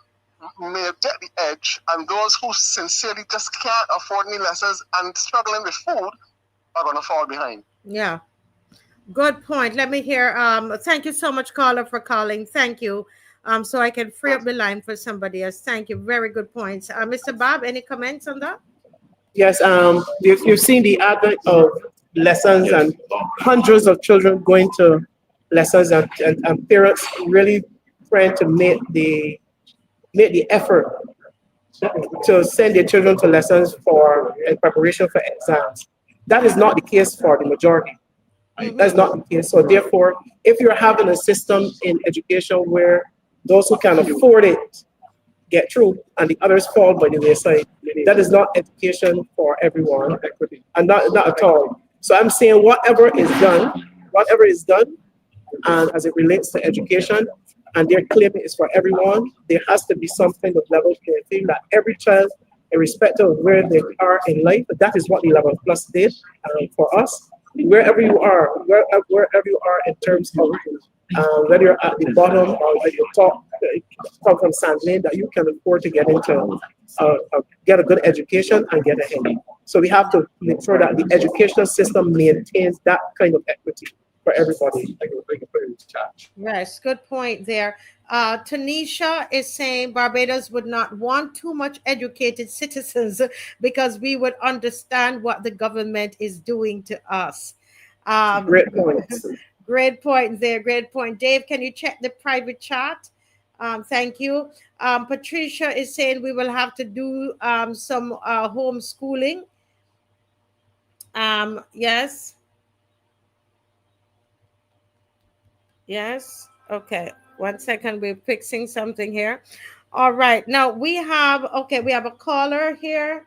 may get the edge, and those who sincerely just can't afford any lessons and struggling with food are going to fall behind. Yeah. Good point. Let me hear. Thank you so much, caller, for calling. Thank you. So I can free up the line for somebody else. Thank you. Very good points. Mr. Bob, any comments on that? Yes, you've seen the advent of lessons and hundreds of children going to lessons and parents really trying to make the effort to send their children to lessons in preparation for exams. That is not the case for the majority. That's not the case. So therefore, if you're having a system in education where those who can afford it get through and the others fall by the wayside, that is not education for everyone, and not at all. So I'm saying whatever is done, and as it relates to education, and their claiming is for everyone, there has to be some kind of level playing field that every child, irrespective of where they are in life, that is what the Level Plus did for us. Wherever you are in terms of whether you're at the bottom or at the top, come from Sand Lane, that you can afford to get into, get a good education and get ahead. So we have to make sure that the educational system maintains that kind of equity for everybody. Yes, good point there. Tanisha is saying Barbados would not want too much educated citizens because we would understand what the government is doing to us. Great point. Great point there. Great point. Dave, can you check the private chat? Thank you. Patricia is saying we will have to do some homeschooling. Yes. Yes. Okay. 1 second. We're fixing something here. All right. Now we have a caller here.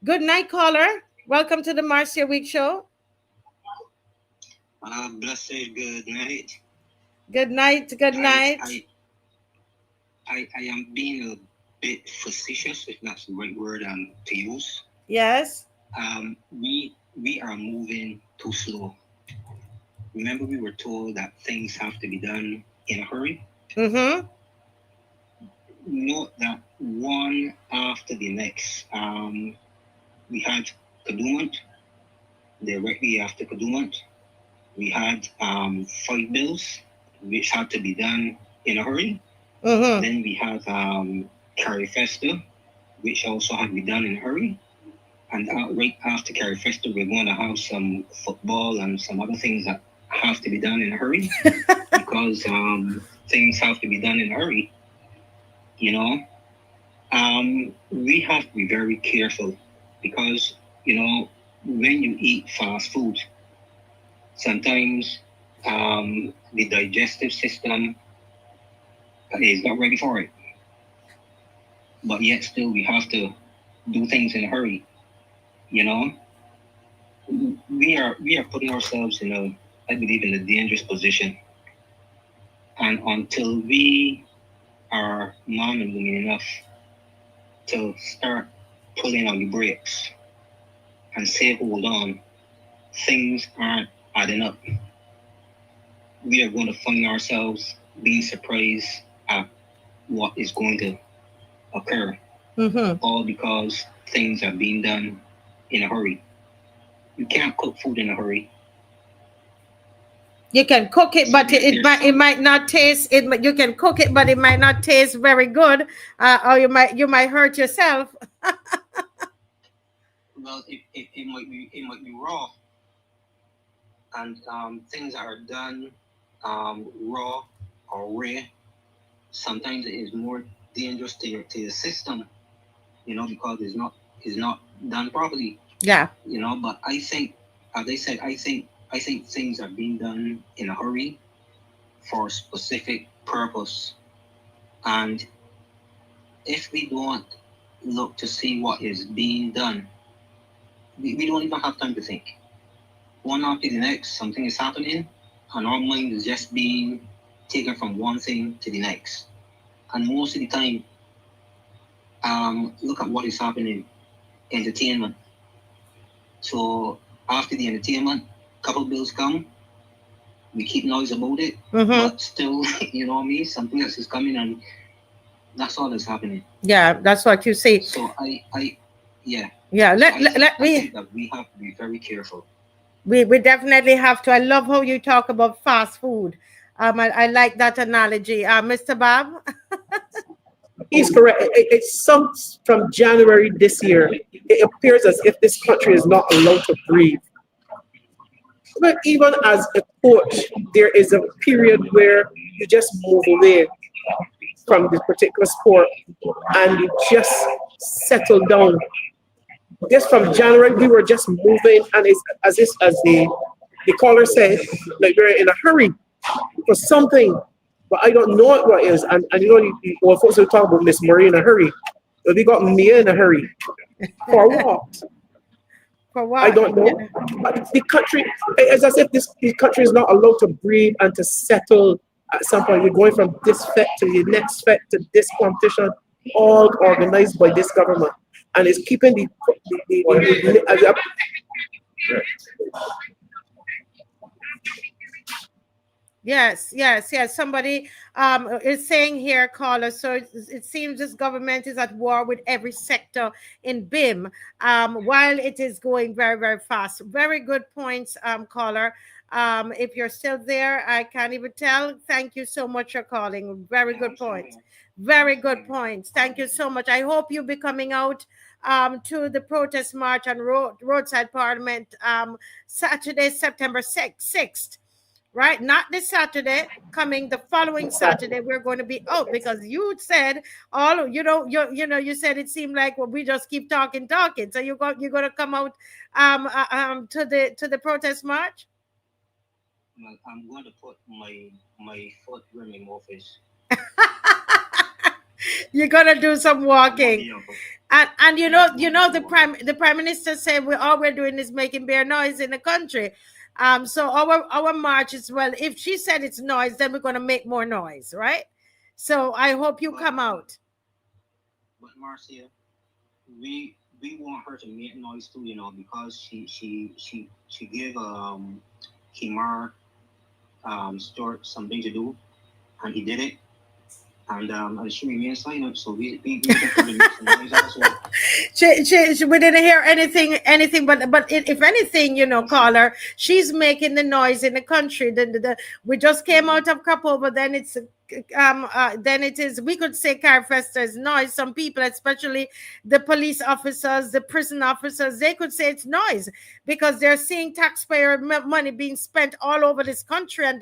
Good night, caller. Welcome to the Marcia Week Show. Blessed good night. Good night. Good night. I am being a bit facetious, if that's the right word to use. Yes. We are moving too slow. Remember, we were told that things have to be done in a hurry. Mm-hmm. Note that one after the next. We had Kadooment. Directly after Kadooment, we had 5 bills which had to be done in a hurry. Mm-hmm. Then we have Carifesta, which also had to be done in a hurry. And right after Carifesta, we're going to have some football and some other things that have to be done in a hurry because things have to be done in a hurry. You know, we have to be very careful because, you know, when you eat fast food, sometimes the digestive system is not ready for it. But yet still we have to do things in a hurry. You know, we are putting ourselves in I believe, in a dangerous position. And until we are man and women enough to start pulling on the brakes and say, hold on, things aren't adding up. We are going to find ourselves being surprised at what is going to occur. Mm-hmm. All because things are being done in a hurry. You can't cook food in a hurry. You can cook it, but it might not taste. You can cook it, but it might not taste very good, or you might hurt yourself. Well, it might be raw, and things that are done raw or rare, sometimes it is more dangerous to your system, you know, because it's not done properly. Yeah. You know, but I think, as I said, I think things are being done in a hurry for a specific purpose, and if we don't look to see what is being done, we don't even have time to think. One after the next, something is happening, and our mind is just being taken from one thing to the next. And most of the time, look at what is happening. Entertainment. So after the entertainment, couple bills come. We keep noise about it, but still, you know what I mean? Something else is coming, and that's all that's happening. Yeah, that's what you see. So yeah. Yeah, I think that we have to be very careful. We definitely have to. I love how you talk about fast food. I like that analogy. Mr. Bob? He's correct. It's some from January this year. It appears as if this country is not allowed to breathe. But even as a coach, there is a period where you just move away from this particular sport and you just settle down. Just from January, we were just moving, and it's as the caller said, like we're in a hurry for something, but I don't know what is. And you know, well, folks will talk about Miss Marie in a hurry. But we got Mia in a hurry. For what? For what? I don't know. But the country, it's as if this country is not allowed to breathe and to settle at some point. You're going from this fete to the next fete to this competition, all organized by this government. And it's keeping the Yes. Somebody is saying here, caller. So it seems this government is at war with every sector in BIM, while it is going very, very fast. Very good points, caller. If you're still there, I can't even tell. Thank you so much for calling. Very good points. Very good points. Thank you so much. I hope you'll be coming out to the protest march and roadside parliament Saturday, September 6th. Right, not this Saturday, coming the following Saturday, we're going to be out because you said you said it seemed like we just keep talking. So you're going to come out to the protest march. Well, I'm going to put my foot where my mouth is. You're gonna do some walking, and the prime minister said all we're doing is making bare noise in the country. So our march is, well, if she said it's noise, then we're gonna make more noise, right? So I hope you come out. But Marcia, we want her to make noise too, because she gave Kimar Stuart something to do, and he did it. And she remains silent, so we we didn't hear anything, but if anything, caller, she's making the noise in the country. We just came out of Kapoba, then it is, we could say Carifesta is noise. Some people, especially the police officers, the prison officers, they could say it's noise because they're seeing taxpayer money being spent all over this country, and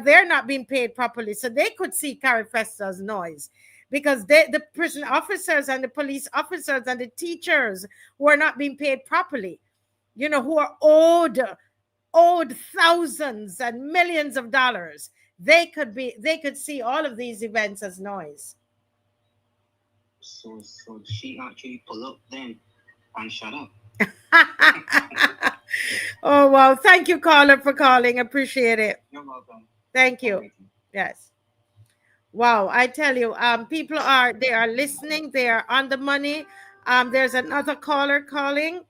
they're not being paid properly. So they could see Carifesta as noise because the prison officers and the police officers and the teachers who are not being paid properly, who are owed thousands and millions of dollars. They could see all of these events as noise. So she actually pull up then and shut up. Oh wow! Thank you, caller, for calling. Appreciate it. You're welcome. Thank you. Yes. Wow, I tell you, people are listening. They are on the money. There's another caller calling.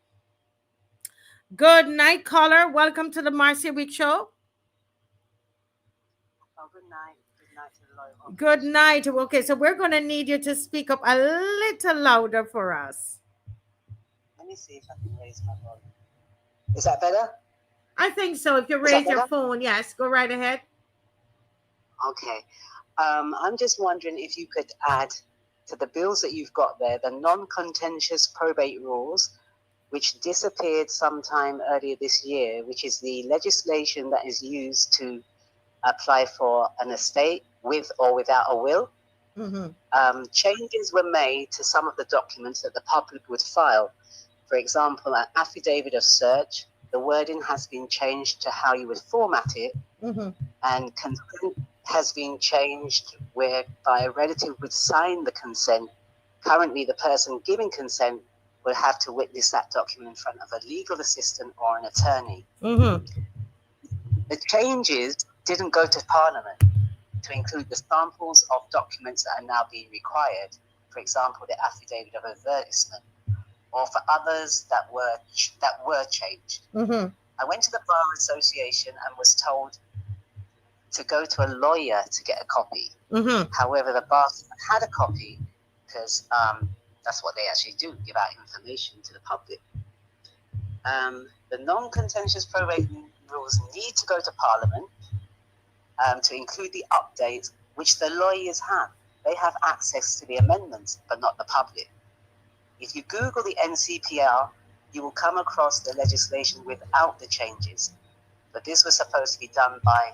Good night, caller. Welcome to the Marcia Week Show. Good night. Good night to the low. Good night. Okay, so we're going to need you to speak up a little louder for us. Let me see if I can raise my volume. Is that better? I think so. If you raise your phone, yes, go right ahead. Okay. I'm just wondering if you could add to the bills that you've got there the non-contentious probate rules, which disappeared sometime earlier this year, which is the legislation that is used to apply for an estate with or without a will. Mm-hmm. Changes were made to some of the documents that the public would file. For example, an affidavit of search, the wording has been changed to how you would format it, mm-hmm. and consent has been changed whereby a relative would sign the consent. Currently, the person giving consent will have to witness that document in front of a legal assistant or an attorney. Mm-hmm. The changes didn't go to Parliament to include the samples of documents that are now being required. For example, the affidavit of advertisement, or for others that were changed. Mm-hmm. I went to the Bar Association and was told to go to a lawyer to get a copy. Mm-hmm. However, the bar had a copy because that's what they actually do, give out information to the public. The non-contentious probate rules need to go to Parliament to include the updates, which the lawyers have. They have access to the amendments, but not the public. If you Google the NCPR, you will come across the legislation without the changes. But this was supposed to be done by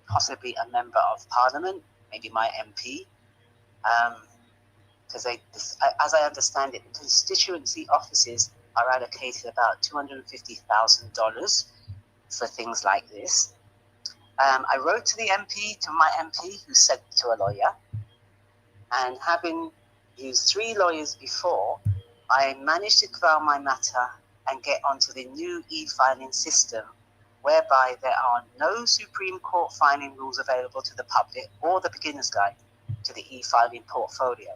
possibly a member of Parliament, maybe my MP, because as I understand it, the constituency offices are allocated about $250,000 for things like this. I wrote to my MP, who sent it to a lawyer, and having used 3 lawyers before, I managed to file my matter and get onto the new e-filing system, whereby there are no Supreme Court filing rules available to the public or the beginner's guide to the e-filing portfolio.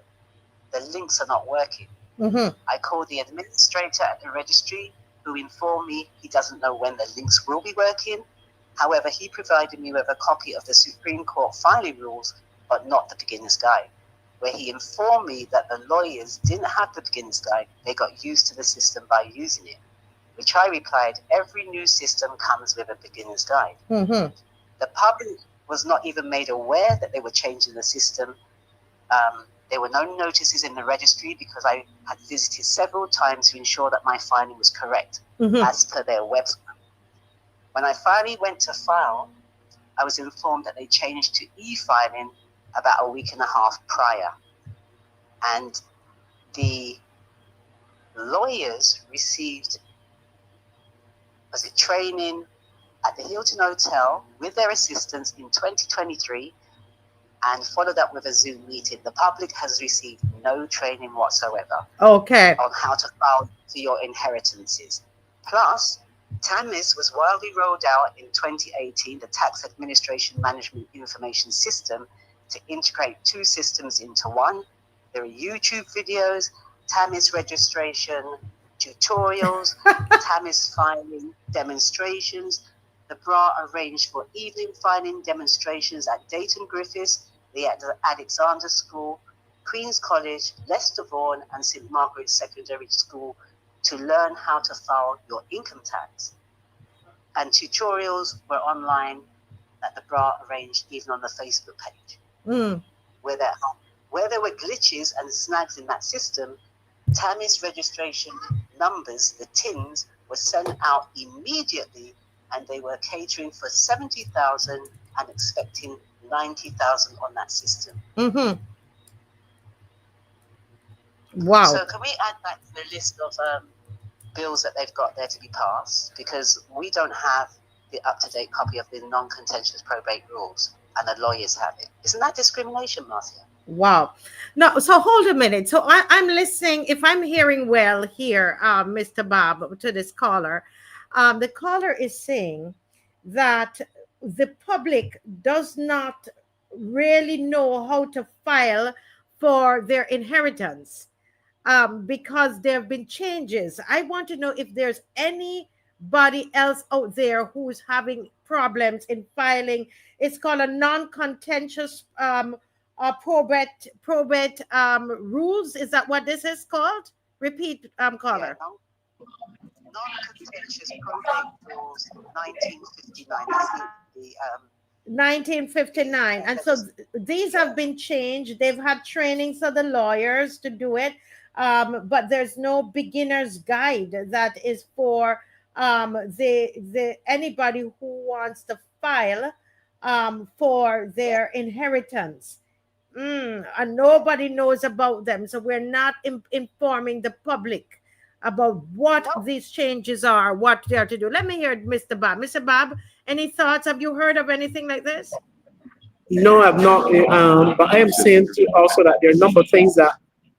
The links are not working. Mm-hmm. I called the administrator at the registry, who informed me he doesn't know when the links will be working. However, he provided me with a copy of the Supreme Court filing rules, but not the beginner's guide, where he informed me that the lawyers didn't have the beginner's guide. They got used to the system by using it, which I replied, every new system comes with a beginner's guide. Mm-hmm. The public was not even made aware that they were changing the system There were no notices in the registry because I had visited several times to ensure that my filing was correct as per their website. When I finally went to file, I was informed that they changed to e-filing about a week and a half prior. And the lawyers received, was it training at the Hilton Hotel with their assistants in 2023 and followed up with a Zoom meeting. The public has received no training whatsoever Okay. on how to file for your inheritances. Plus, TAMIS was widely rolled out in 2018, the Tax Administration Management Information System, to integrate two systems into one. There are YouTube videos, TAMIS registration, tutorials, TAMIS filing demonstrations. The BRA arranged for evening filing demonstrations at Dayton Griffiths, the Alexander School, Queen's College, Leicester Vaughan, and St. Margaret's Secondary School to learn how to file your income tax. And tutorials were online that the BRA arranged even on the Facebook page. Where there were glitches and snags in that system, TAMIS registration numbers, the TINs, were sent out immediately, and they were catering for 70,000 and expecting 90,000 on that system. Wow. So can we add that to the list of bills that they've got there to be passed? Because we don't have the up-to-date copy of the non-contentious probate rules, and the lawyers have it. Isn't that discrimination, Marcia? Wow. No, so hold a minute. So I'm listening, if I'm hearing well here, Mr. Bob, to this caller. The caller is saying that the public does not really know how to file for their inheritance because there have been changes. I want to know if there's anybody else out there who's having problems in filing. It's called a non-contentious probate rules. Is that what this is called? Repeat, caller. Yeah, non-contentious probate rules 1959. That's the 1959. And so these have been changed. They've had trainings for the lawyers to do it. But there's no beginner's guide that is for anybody who wants to file for their inheritance. And nobody knows about them. So we're not informing the public about what these changes are, what they're to do. Let me hear Mr. Bob. Mr. Bob, any thoughts? Have you heard of anything like this? No, I've not. But I am saying too also that there are a number of things that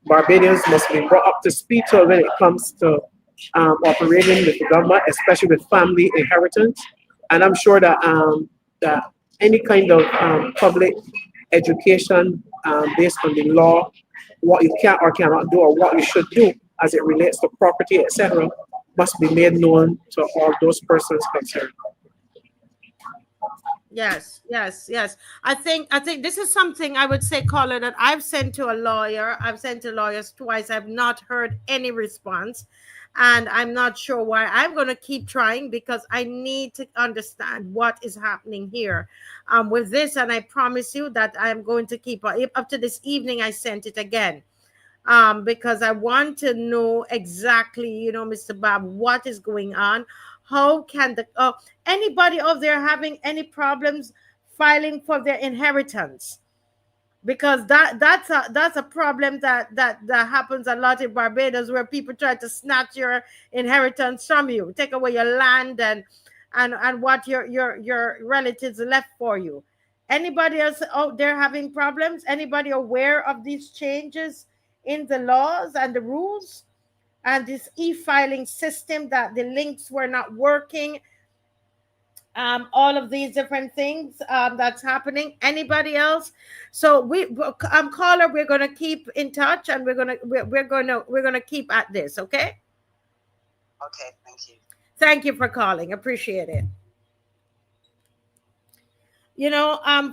Barbadians must be brought up to speed to when it comes to operating with the government, especially with family inheritance. And I'm sure that that any kind of public education based on the law, what you can or cannot do, or what you should do as it relates to property, etc., must be made known to all those persons concerned. Yes. I think this is something I would say, caller, that I've sent to a lawyer. I've sent to lawyers twice. I've not heard any response. And I'm not sure why. I'm going to keep trying because I need to understand what is happening here with this. And I promise you that I'm going to keep up to this evening. I sent it again because I want to know exactly, Mr. Bob, what is going on. How can anybody out there having any problems filing for their inheritance? Because that's a problem that happens a lot in Barbados, where people try to snatch your inheritance from you, take away your land and what your relatives left for you. Anybody else out there having problems? Anybody aware of these changes in the laws and the rules and this e-filing system, that the links were not working? All of these different things that's happening. Anybody else? So caller, we're gonna keep in touch, and we're gonna keep at this. Okay. Okay. Thank you. Thank you for calling. Appreciate it.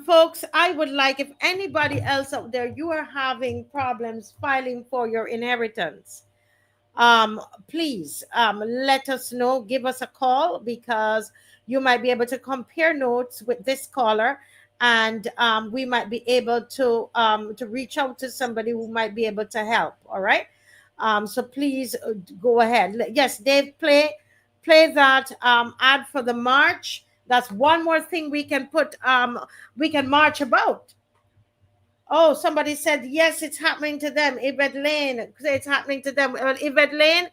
Folks, I would like, if anybody else out there, you are having problems filing for your inheritance, please let us know. Give us a call, because you might be able to compare notes with this caller and we might be able to reach out to somebody who might be able to help. All right. So please go ahead. Yes, Dave, play that ad for the march. That's one more thing we can put we can march about. Oh, somebody said yes, it's happening to them. Yvette Lane say it's happening to them. Yvette Lane,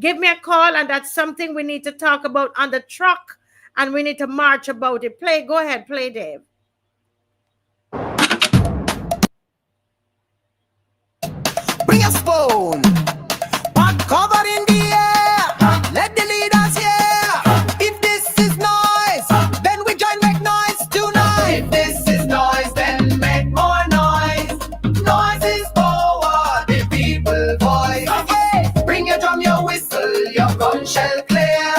give me a call, and that's something we need to talk about on the truck, and we need to march about it. Go ahead, play, Dave. Bring a spoon. Pot covered in the air. Let the leaders hear. If this is noise, then we join make noise tonight. If this is noise, then make more noise. Noise is power, the people voice. Okay. Bring your drum, your whistle, your gun shell clear.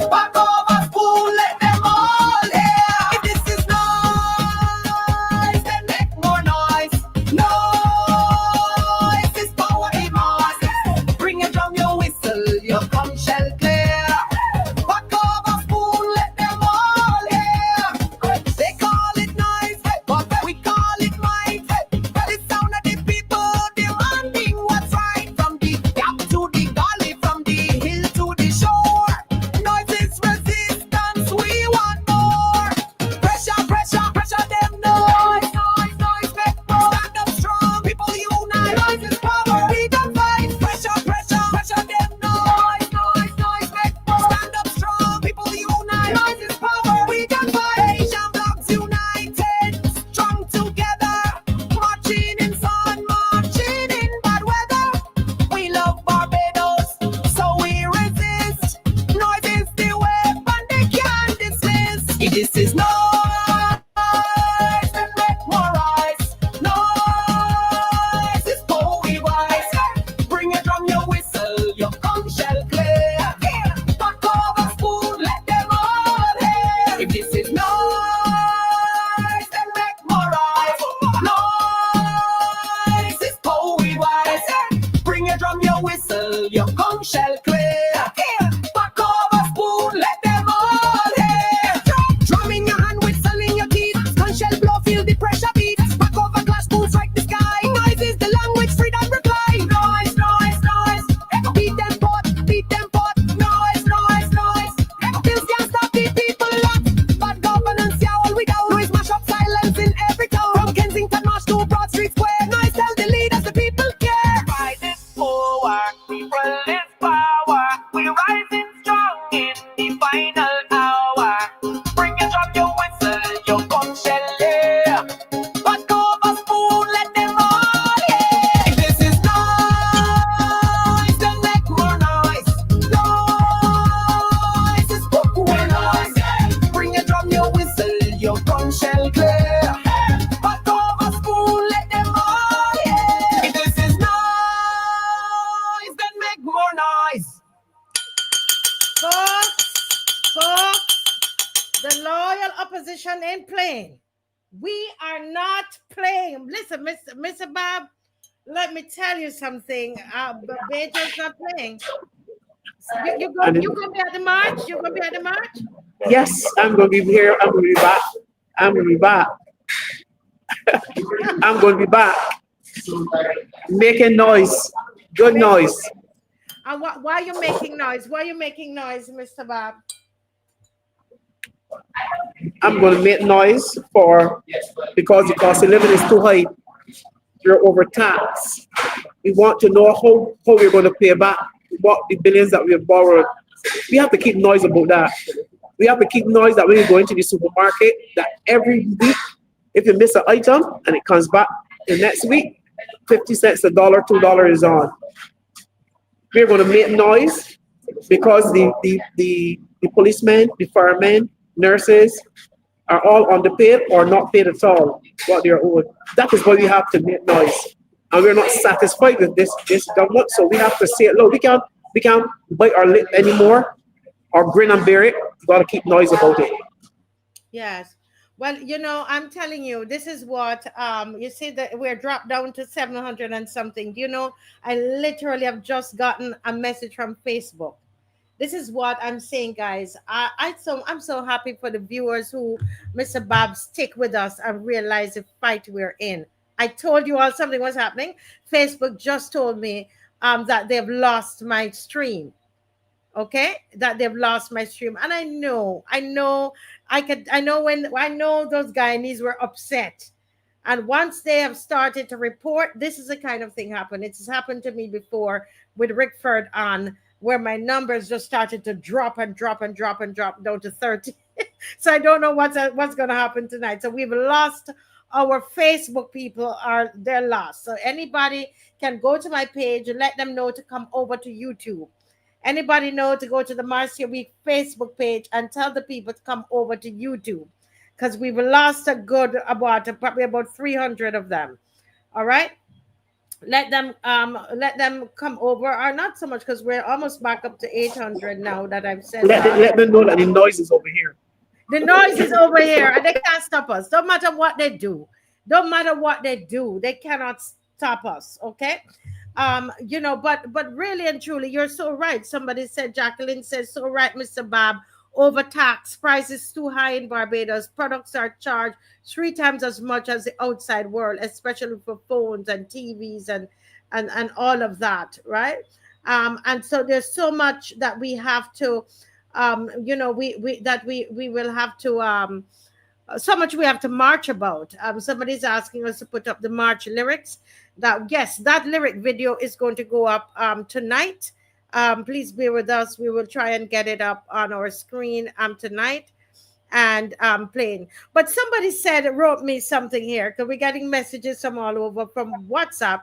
Back over spoon, let them all hear. If this is noise, then make more noise. Noise is power in us. Bring your drum, your whistle, your gun shell clear. Back over spoon, let them all hear. They call it noise, but we call it might. The sound of the people demanding what's right. From the gap to the gully, from the hill to the shore. Noise is resistance, we want more. Pressure, pressure, pressure them noise. Noise, noise, make more. Stand up strong, people unite. Noise is power, we can fight. Pressure, pressure, pressure them noise. Noise, noise, make more. Stand up strong, people unite. Noise is power, we can fight. Asian blocks united, strong together. Marching in sun, marching in bad weather. We love Barbados, so we resist. Noise is the weapon they can't dismiss. If this is noise, then make more rise. Noise is poetry wise. Bring your drum, your whistle, your gun shell clear. Back over spoon, let them all hear. If this is noise, then make more rise. Noise is poetry wise. Bring your drum, your whistle, your gun shell clear. Back over spoon, let them all hear. Drum in your hand, whistle in your teeth. Gun shell blow, feel the pressure beat. Back over glass, spoon strike the sky. Noise is the language, freedom reply. Noise, noise, noise. Beat them pot, beat them pot. Noise, noise, noise. Bills can't stop the people lot. Bad governance, yeah, all we got. Noise mash up silence in every town. From Kensington March to Broad Street Square. Noise tell the leaders the people care. Fight is power, people is power. We rising strong in the final hour. Bring your drum, your whistle, your gun shell, yeah. Back over spoon, let them all hear. If this is noise, then make more noise. Noise is poor noise. Bring your drum, your whistle, your gun shell clear. Back over spoon, let them all hear. If this is noise, then make more noise. Folks, the loyal opposition ain't playing. We are not playing. Listen, Mr. Bob, let me tell you something. Barbados not playing. You gonna be at the march? You gonna be at the march? Yes, I'm going to be here. I'm going to be back. I'm going to be back. I'm going to be back. Making noise. Good noise. And why are you making noise? Why are you making noise, Mr. Bob? I'm going to make noise because the cost of living is too high. You're overtaxed. We want to know how we're going to pay back what the billions that we have borrowed. We have to keep noise about that. We have to keep noise that when you go into the supermarket, that every week, if you miss an item and it comes back the next week, 50 cents, a dollar, $2 is on. We're going to make noise because the policemen, the firemen, nurses are all underpaid or not paid at all what they're owed. That is why we have to make noise. And we're not satisfied with this government, so we have to say it loud. We can't bite our lip anymore or grin and bear it. We got to keep noise about it. Yes. Well, I'm telling you, this is what you see that we're dropped down to 700 and something. I literally have just gotten a message from Facebook. This is what I'm saying, guys. I'm so happy for the viewers who, Mr. Bob, stick with us and realize the fight we're in. I told you all something was happening. Facebook just told me that they've lost my stream. Okay, that they've lost my stream, and I know those Guyanese were upset. And once they have started to report, this is the kind of thing happen. It's happened to me before with Rickford on, where my numbers just started to drop and drop and drop and drop down to 30. So I don't know what's going to happen tonight. So we've lost our Facebook people, are they're lost. So anybody can go to my page and let them know to come over to YouTube. Anybody know to go to the Marcia Week Facebook page and tell the people to come over to YouTube, because we've lost a good probably about 300 of them. All right, let them come over, or not so much, because we're almost back up to 800 now that I've said that. Let them know that the noise is over here. The noise is over here, and they can't stop us. Don't matter what they do. Don't matter what they do. They cannot stop us. Okay. But really and truly, you're so right. Somebody said, Jacqueline says, so right, Mr. Bob. Overtax, prices too high in Barbados. Products are charged 3 times as much as the outside world, especially for phones and TVs and all of that, right? And so there's so much that we have to, we will have to, so much we have to march about. Somebody's asking us to put up the march lyrics. Yes, that lyric video is going to go up tonight. Please bear with us. We will try and get it up on our screen tonight and playing. But somebody wrote me something here, because we're getting messages from all over from WhatsApp.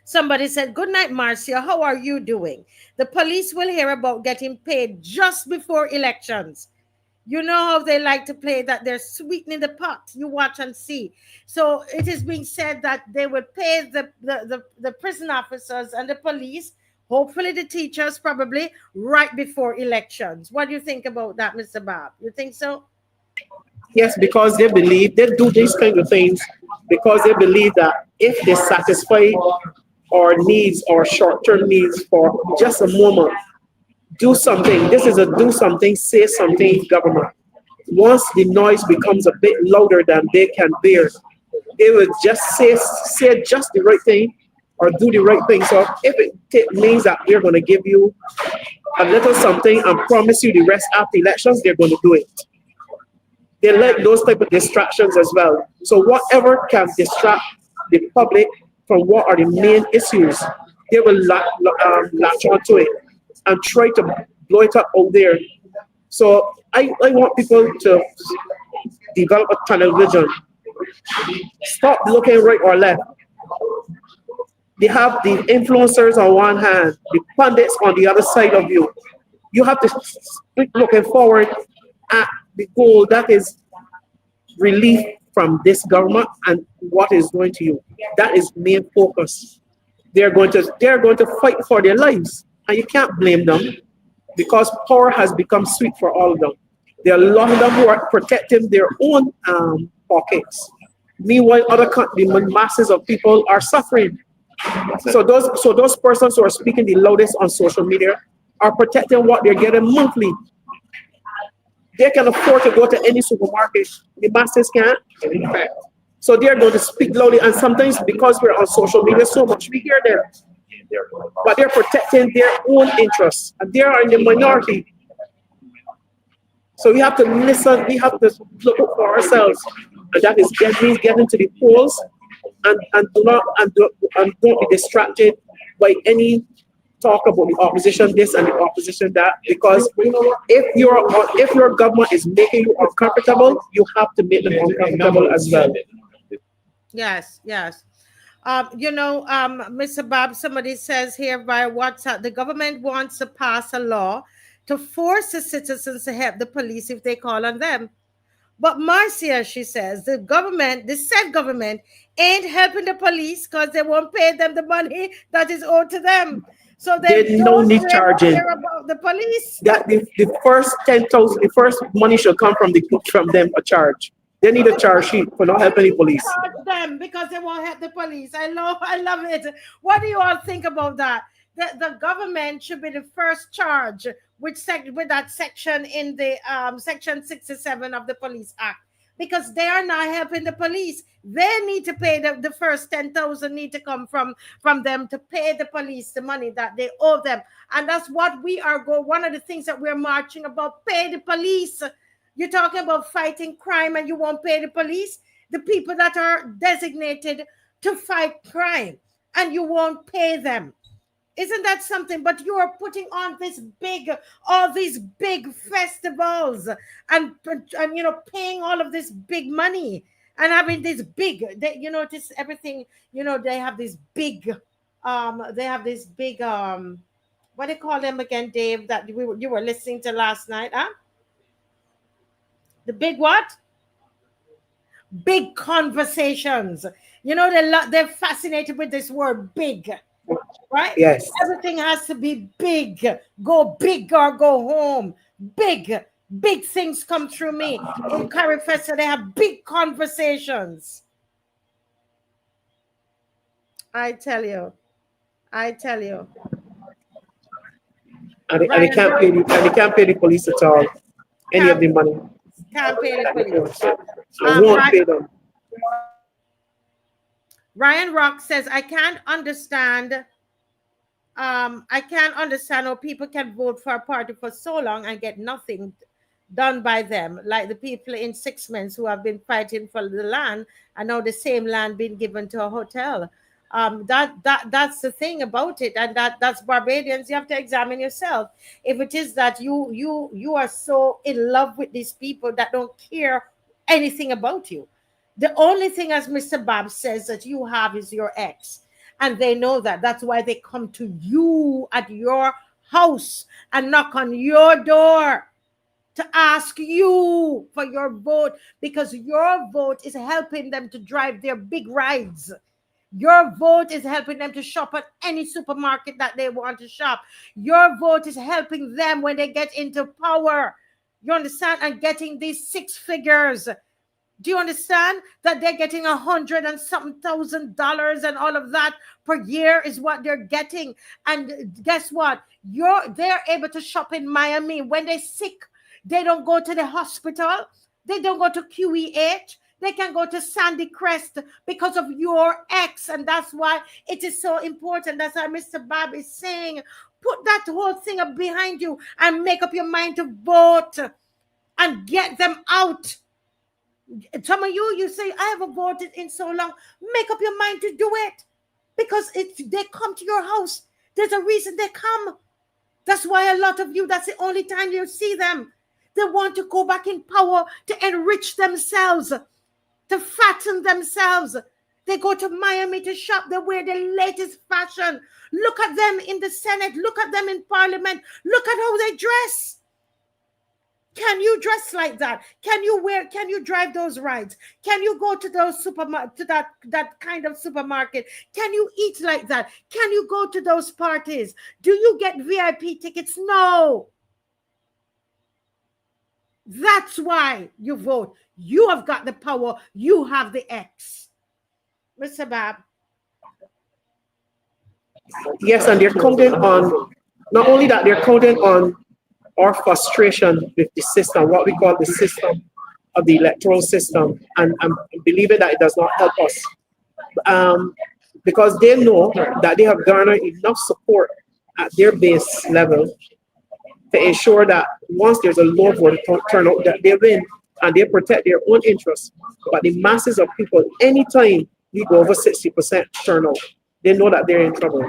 Somebody said, good night, Marcia. How are you doing? The police will hear about getting paid just before elections. You know how they like to play that they're sweetening the pot. You watch and see. So it is being said that they will pay the prison officers and the police, hopefully the teachers probably, right before elections. What do you think about that, Mr. Bob? You think so? Yes, because they believe they do these kind of things because they believe that if they satisfy our needs, our short-term needs for just a moment, do something. This is a do something, say something government. Once the noise becomes a bit louder than they can bear, they will just say just the right thing or do the right thing. So if it means that we're going to give you a little something and promise you the rest after elections, they're going to do it. They like those type of distractions as well. So whatever can distract the public from what are the main issues, they will latch onto it and try to blow it up out there. So I want people to develop a tunnel vision. Stop looking right or left. They have the influencers on one hand, the pundits on the other side of you. You have to keep looking forward at the goal that is relief from this government and what is going to you. That is main focus. They're going to fight for their lives. And you can't blame them because power has become sweet for all of them. There are a lot of them who are protecting their own pockets. Meanwhile, the masses of people are suffering. So those persons who are speaking the loudest on social media are protecting what they're getting monthly. They can afford to go to any supermarket. The masses can't. So they're going to speak loudly, and sometimes because we're on social media so much, we hear them. But they're protecting their own interests, and they are in the minority. So we have to listen, we have to look up for ourselves, and that is getting to the polls, and don't be distracted by any talk about the opposition this and the opposition that, because if your government is making you uncomfortable, you have to make them uncomfortable as well. Yes. Mr. Bob, somebody says here via WhatsApp, the government wants to pass a law to force the citizens to help the police if they call on them. But Marcia, she says, the said government ain't helping the police because they won't pay them the money that is owed to them. So they no need charging about the police. That the first 10,000, the first money should come from them a charge. They need a charge sheet for not helping the police. Charge them because they won't help the police. I love it. What do you all think about that? the government should be the first charge with that section in the section 67 of the Police Act, because they are not helping the police. They need to pay the first 10,000 need to come from them to pay the police the money that they owe them. And that's what we are one of the things that we're marching about, pay the police. You're talking about fighting crime and you won't pay the police, the people that are designated to fight crime, and you won't pay them. Isn't that something? But you are putting on all these big festivals and paying all of this big money and having this big, this everything, they have this big, what do you call them again, Dave, that you were listening to last night, huh? The big what? Big conversations. They're fascinated with this word big. Right? Yes. Everything has to be big. Go big or go home. Big things come through me. In Carifesta, they have big conversations. I tell you. And they can't pay the police at all. Any of the money. Can't pay the police. Won't pay them. Ryan Rock says, I can't understand how people can vote for a party for so long and get nothing done by them, like the people in 6 months who have been fighting for the land and now the same land being given to a hotel. That's the thing about it, and that's Barbadians. You have to examine yourself. If it is that you are so in love with these people that don't care anything about you. The only thing, as Mr. Bob says, that you have is your ex. And they know that. That's why they come to you at your house and knock on your door to ask you for your vote, because your vote is helping them to drive their big rides. Your vote is helping them to shop at any supermarket that they want to shop. Your vote is helping them when they get into power. You understand? And getting these 6 figures. Do you understand that they're getting $100 and something thousand and all of that per year is what they're getting? And guess what? They're able to shop in Miami. When they're sick, they don't go to the hospital. They don't go to QEH. They can go to Sandy Crest because of your ex. And that's why it is so important. That's why Mr. Bob is saying, put that whole thing up behind you and make up your mind to vote and get them out. Some of you say, I haven't voted in so long. Make up your mind to do it, because they come to your house. There's a reason they come. That's why a lot of you, that's the only time you see them. They want to go back in power to enrich themselves, to fatten themselves. They go to Miami to shop. They wear the latest fashion. Look at them in the Senate. Look at them in Parliament. Look at how they dress. Can you dress like that? Can you drive those rides? Can you go to those to that kind of supermarket? Can you eat like that? Can you go to those parties? Do you get VIP tickets? No. That's why you vote. You have got the power. You have the X. Mr. Bab. Yes, and they're counting on, not only that, they're counting on our frustration with the system, what we call the system of the electoral system, and believing that it does not help us. Because they know that they have garnered enough support at their base level to ensure that once there's a low voter turnout, that they win and they protect their own interests. But the masses of people, anytime we go over 60% turnout, they know that they're in trouble.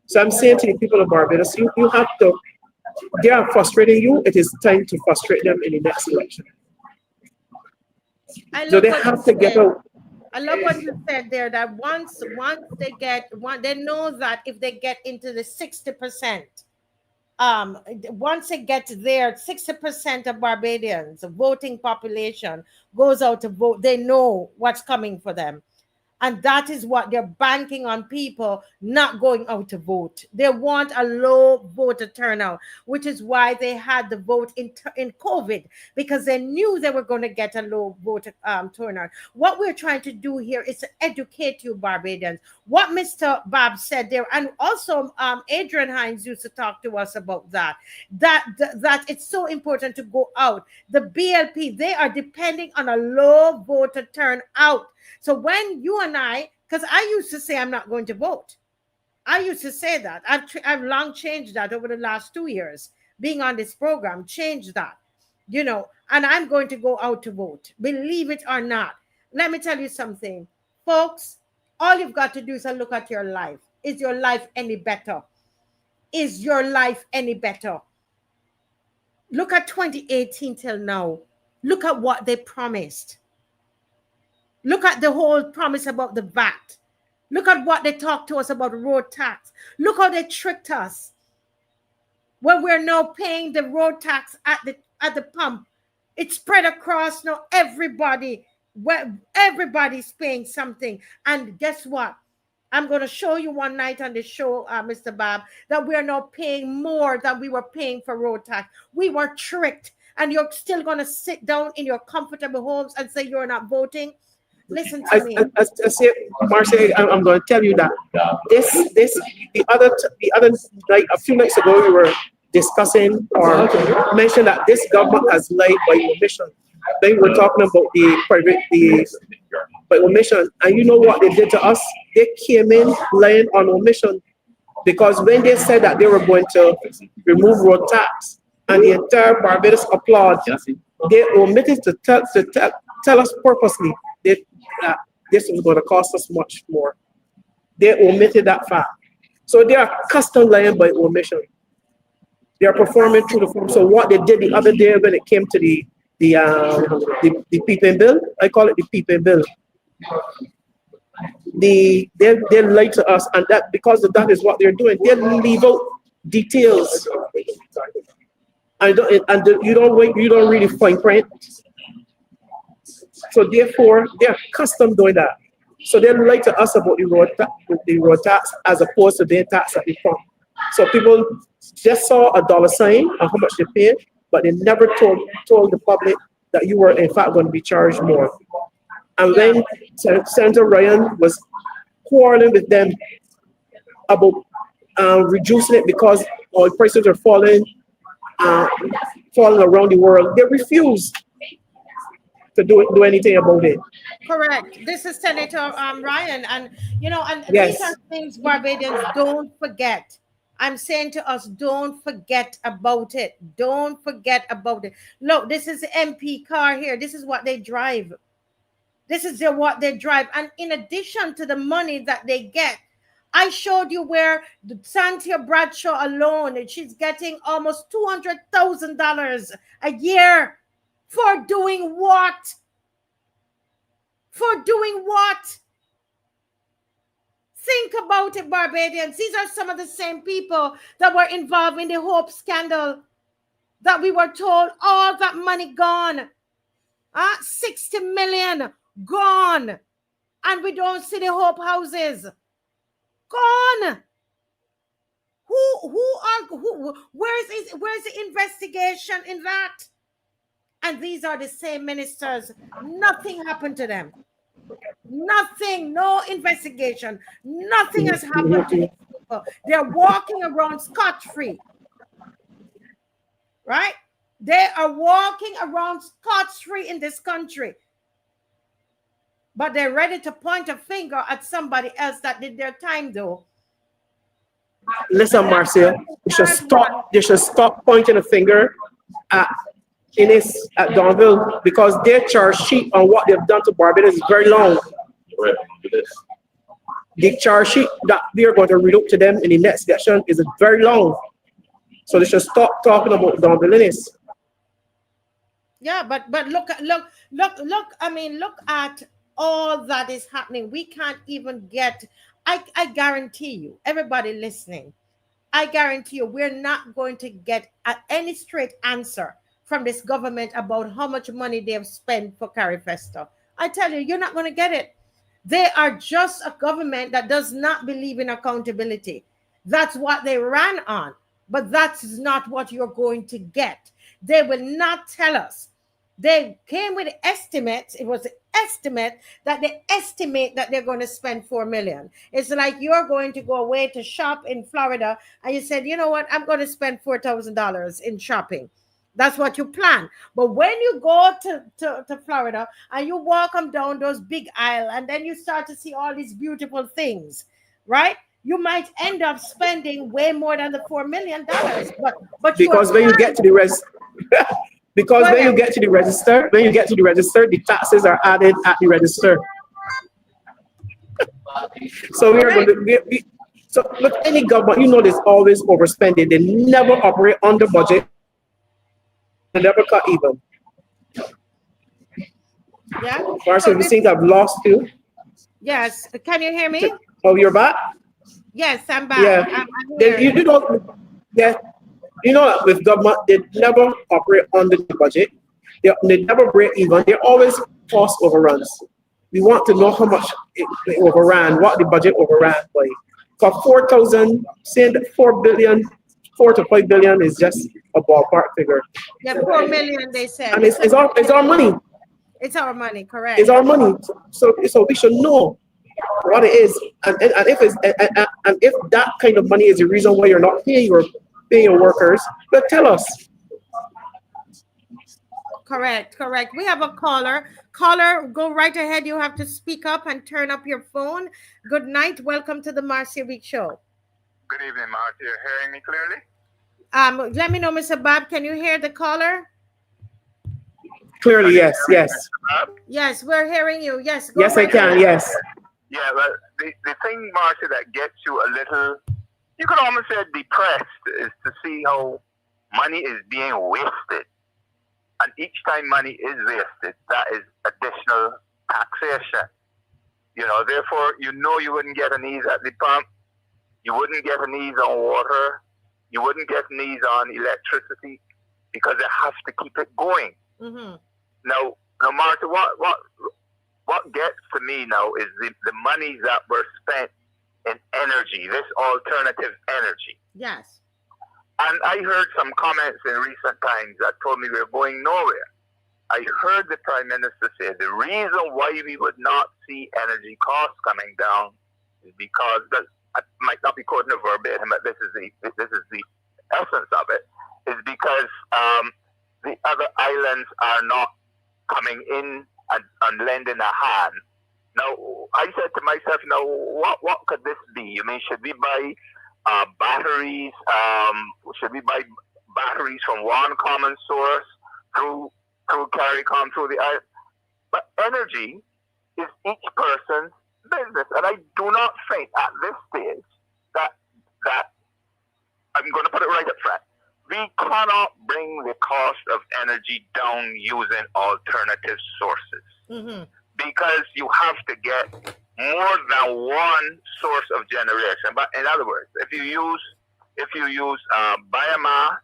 So I'm saying to the people of Barbados, you have to, they are frustrating you, it is time to frustrate them in the next election. So they have to get out. I love what you said there, that once they get, they know that if they get into the 60%, once it gets there, 60% of Barbadians, voting population, goes out to vote, they know what's coming for them. And that is what they're banking on, people not going out to vote. They want a low voter turnout, which is why they had the vote in COVID, because they knew they were going to get a low voter turnout. What we're trying to do here is to educate you, Barbadians. What Mr. Bob said there, and also Adrian Hines used to talk to us about that it's so important to go out. The BLP, they are depending on a low voter turnout. So when you and I, because I used to say I'm not going to vote. I used to say that. I've long changed that over the last 2 years. Being on this program, changed that, and I'm going to go out to vote. Believe it or not. Let me tell you something, folks. All you've got to do is look at your life. Is your life any better? Is your life any better? Look at 2018 till now. Look at what they promised. Look at the whole promise about the VAT. Look at what they talked to us about road tax. Look how they tricked us. When we're now paying the road tax at the pump, it's spread across now. Everybody's paying something. And guess what? I'm going to show you one night on the show, Mr. Bob, that we are now paying more than we were paying for road tax. We were tricked. And you're still going to sit down in your comfortable homes and say you're not voting? Listen to me. I say, Marcia, I'm going to tell you that the other night, a few nights ago, we were discussing or mentioned that this government has lied by omission. Then we were talking about by omission, and you know what they did to us? They came in lying on omission, because when they said that they were going to remove road tax, and the entire Barbados applaud, they omitted to tell us purposely that this was going to cost us much more. They omitted that fact. So they are custom lying by omission. They are performing through the form. So what they did the other day when it came to the peeping bill, I call it the peeping bill. They lied to us, and that because of that is what they're doing. They leave out details, and you don't really fine print. So therefore, they're custom doing that. So they lie to us about the road tax as opposed to their tax at the pump. So people just saw a dollar sign on how much they paid, but they never told the public that you were in fact going to be charged more. And when Senator Ryan was quarreling with them about reducing it because oil prices are falling around the world, they refused to do anything about it. Correct. This is Senator Ryan, and Yes. These are things Barbadians don't forget. I'm saying to us, don't forget about it. Don't forget about it. Look, this is the MP car here. This is what they drive. This is what they drive. And in addition to the money that they get, I showed you where the Santia Bradshaw alone, she's getting almost $200,000 a year. For doing what? For doing what? Think about it, Barbadians. These are some of the same people that were involved in the Hope scandal, that we were told all that money gone. 60 million gone. And we don't see the Hope houses. Gone. Where's the investigation in that? And these are the same ministers. Nothing happened to them. Nothing, no investigation. Nothing has happened to these people. They're walking around scot-free. Right? They are walking around scot-free in this country. But they're ready to point a finger at somebody else that did their time, though. Listen, Marcia, they should stop pointing a finger at Innis, at Donville, because their charge sheet on what they've done to Barbados is very long. The charge sheet that we are going to read up to them in the next section is very long. So they should stop talking about Donville Innis. Yeah, but look at all that is happening. We can't even get, I guarantee you, everybody listening, I guarantee you we're not going to get any straight answer from this government about how much money they have spent for Carifesta. I tell you, you're not going to get it. They are just a government that does not believe in accountability. That's what they ran on, but that's not what you're going to get. They will not tell us. They came with estimates. It was an estimate that they estimate that they're going to spend 4 million. It's like you're going to go away to shop in Florida and you said, you know what, I'm going to spend $4,000 in shopping. That's what you plan. But when you go to Florida and you walk them down those big aisle and then you start to see all these beautiful things, right? You might end up spending way more than the $4 million. But Because when you get to the because when you get to the register, the taxes are added at the register. So we are going to so look, any government, you know, there's always overspending. They never operate under budget. They never cut even. Yeah. Marcia, we seem to have lost you. Yes. Can you hear me? Oh, you're back? Yes, I'm back. Yeah. I'm They, here. you know, yeah. You know, with government, they never operate under the budget. They never break even. They always cost overruns. We want to know how much it overran, what the budget overran by. For 4,000, saying that 4 to 5 billion is just a ballpark figure. Yeah, 4 million, they said. And it's our money. It's our money, correct. It's our money. So we should know what it is. And if that kind of money is the reason why you're not paying your workers, but tell us. Correct. We have a caller. Caller, go right ahead. You have to speak up and turn up your phone. Good night. Welcome to the Marcia Week Show. Good evening, Marcia. You're hearing me clearly? Let me know, Mr. Bob. Can you hear the caller? Clearly, yes. Yes, we're hearing you. Yes. Yes, I can. Yes. Yeah, well, the thing, Marcia, that gets you a little, you could almost say depressed, is to see how money is being wasted. And each time money is wasted, that is additional taxation. You know, therefore, you know you wouldn't get an ease at the pump. You wouldn't get an ease on water. You wouldn't get an ease on electricity because they have to keep it going. Mm-hmm. Now, Martha, what gets to me now is the monies that were spent in energy, this alternative energy. Yes. And I heard some comments in recent times that told me we're going nowhere. I heard the Prime Minister say the reason why we would not see energy costs coming down is because, I might not be quoting it verbatim, but this is the essence of it, is because the other islands are not coming in and lending a hand. Now, I said to myself, what could this be? I mean, should we buy batteries? Should we buy batteries from one common source through CARICOM, through the island? But energy is each person's business, and I do not think at this stage that I'm going to put it right up front. We cannot bring the cost of energy down using alternative sources, mm-hmm. because you have to get more than one source of generation. But in other words, if you use biomass,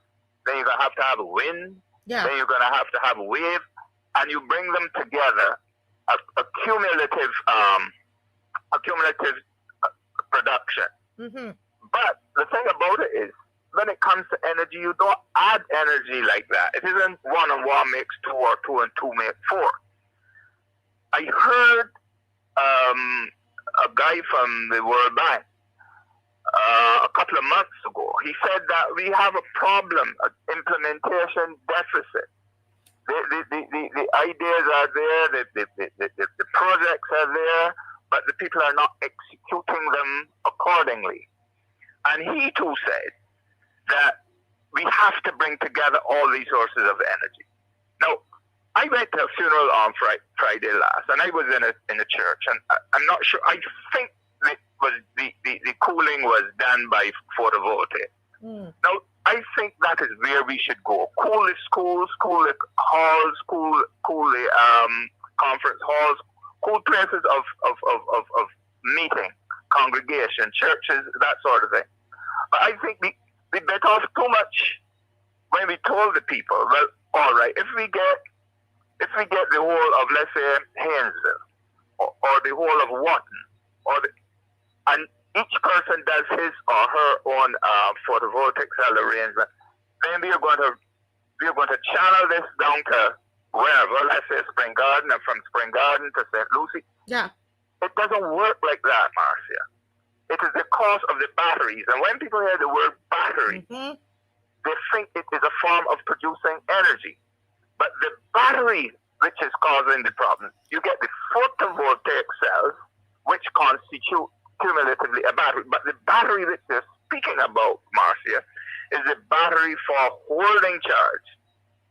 then you're gonna have to have wind. Yeah. Then you're gonna have to have wave, and you bring them together, a cumulative production. Mm-hmm. But the thing about it is, when it comes to energy, you don't add energy like that. It isn't 1 and 1 makes 2 or 2 and 2 make 4. I heard a guy from the World Bank a couple of months ago. He said that we have a problem, an implementation deficit. The ideas are there, the projects are there, but the people are not executing them accordingly. And he too said that we have to bring together all these sources of energy. Now, I went to a funeral on Friday last, and I was in a church, and I'm not sure. I think it was the cooling was done by photovoltaic. Mm. Now, I think that is where we should go. Cool the schools, cool the halls, cool the conference halls, cool places of meeting, congregation, churches, that sort of thing. But I think we bit off too much when we told the people, well, all right, if we get the whole of, let's say, Haynesville, or the whole of Wharton, and each person does his or her own photovoltaic cell arrangement, then we are going to channel this down to wherever, let's say Spring Garden, and from Spring Garden to St. Lucie. Yeah. It doesn't work like that, Marcia. It is the cost of the batteries. And when people hear the word battery, they think it is a form of producing energy. But the battery which is causing the problem, you get the photovoltaic cells, which constitute cumulatively a battery. But the battery that they're speaking about, Marcia, is the battery for holding charge.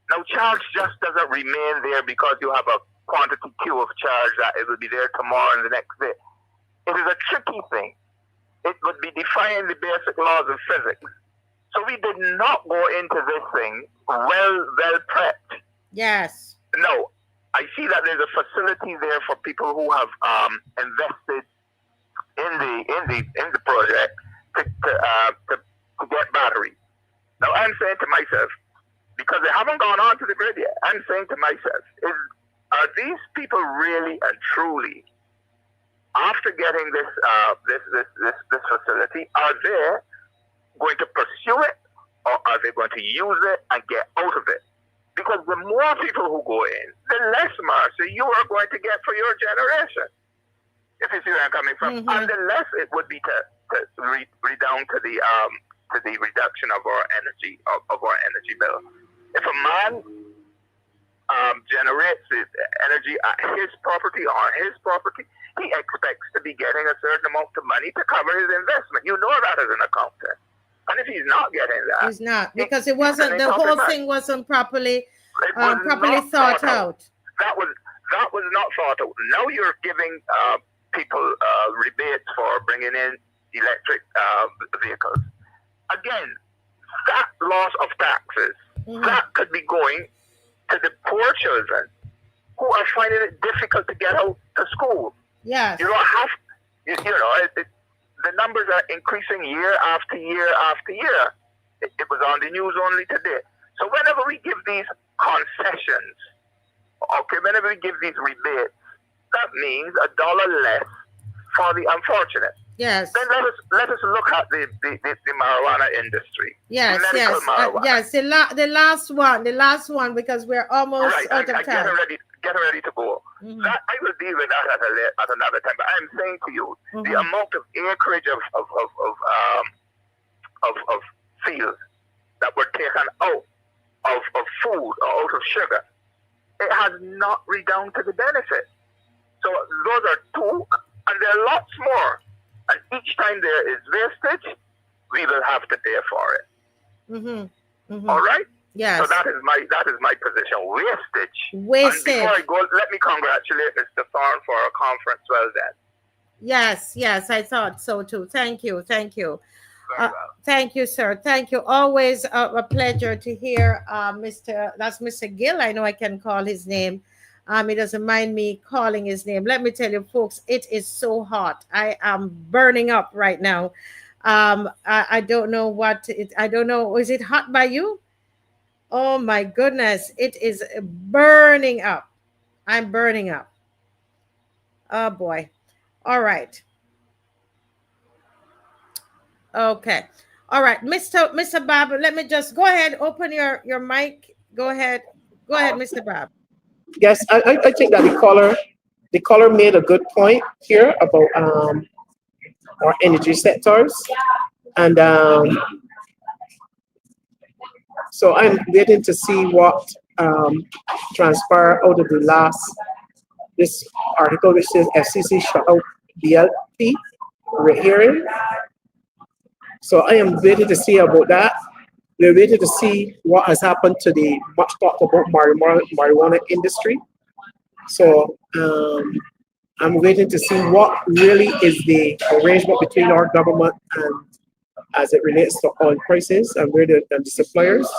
Now, charge just doesn't remain there because you have a quantity Q of charge that it will be there tomorrow and the next day. It is a tricky thing. It would be defying the basic laws of physics. So we did not go into this thing well prepped. Yes. No, I see that there's a facility there for people who have invested in the project to get batteries. Now I'm saying to myself, because they haven't gone on to the grid yet, I'm saying to myself, are these people really and truly, after getting this facility, are they going to pursue it, or are they going to use it and get out of it? Because the more people who go in, the less margin you are going to get for your generation. If you see where I'm coming from, and the less it would be to redound to the reduction of our energy bill. If a man generates energy at his property or on his property, he expects to be getting a certain amount of money to cover his investment. You know that as an accountant. And if he's not getting that, he's not, because it wasn't, the whole thing wasn't properly thought out. That was not thought out. Now you're giving people rebates for bringing in electric vehicles. Again, that loss of taxes, that could be going to the poor children who are finding it difficult to get out to school. Yes. You don't have, the numbers are increasing year after year after year. It was on the news only today. So whenever we give these concessions, whenever we give these rebates, that means $1 less for the unfortunate. Yes. Then let us look at the marijuana industry. Yes, Marijuana. yes. The last one, because we're almost out of time. Get ready to go. That, I will deal with that at another time. But I'm saying to you, the amount of acreage of fields that were taken out of food or out of sugar, it has not redounded to the benefit. So those are two, and there are lots more. And each time there is wastage, we will have to pay for it. All right? Yes. So that is my position. Wastage. And before I go, let me congratulate Mr. Thorne for a conference well done. Yes, I thought so too. Thank you. Very well. Thank you, sir. Thank you. Always a pleasure to hear that's Mr. Gill. I know I can call his name. He doesn't mind me calling his name. Let me tell you, folks, it is so hot. I am burning up right now. I don't know I don't know. Is it hot by you? Oh my goodness. It is burning up. I'm burning up. Oh boy. All right. Okay. All right. Mr. Bob, let me just go ahead. Open your mic. Go ahead, Mr. Bob. Yes, I think that the caller made a good point here about our energy sectors, and so I'm waiting to see what transpire out of this article, which says FCC shut out BLP hearing. So I am waiting to see about that. We're waiting to see what has happened to the much talked about marijuana industry. So I'm waiting to see what really is the arrangement between our government and as it relates to oil prices and where the suppliers.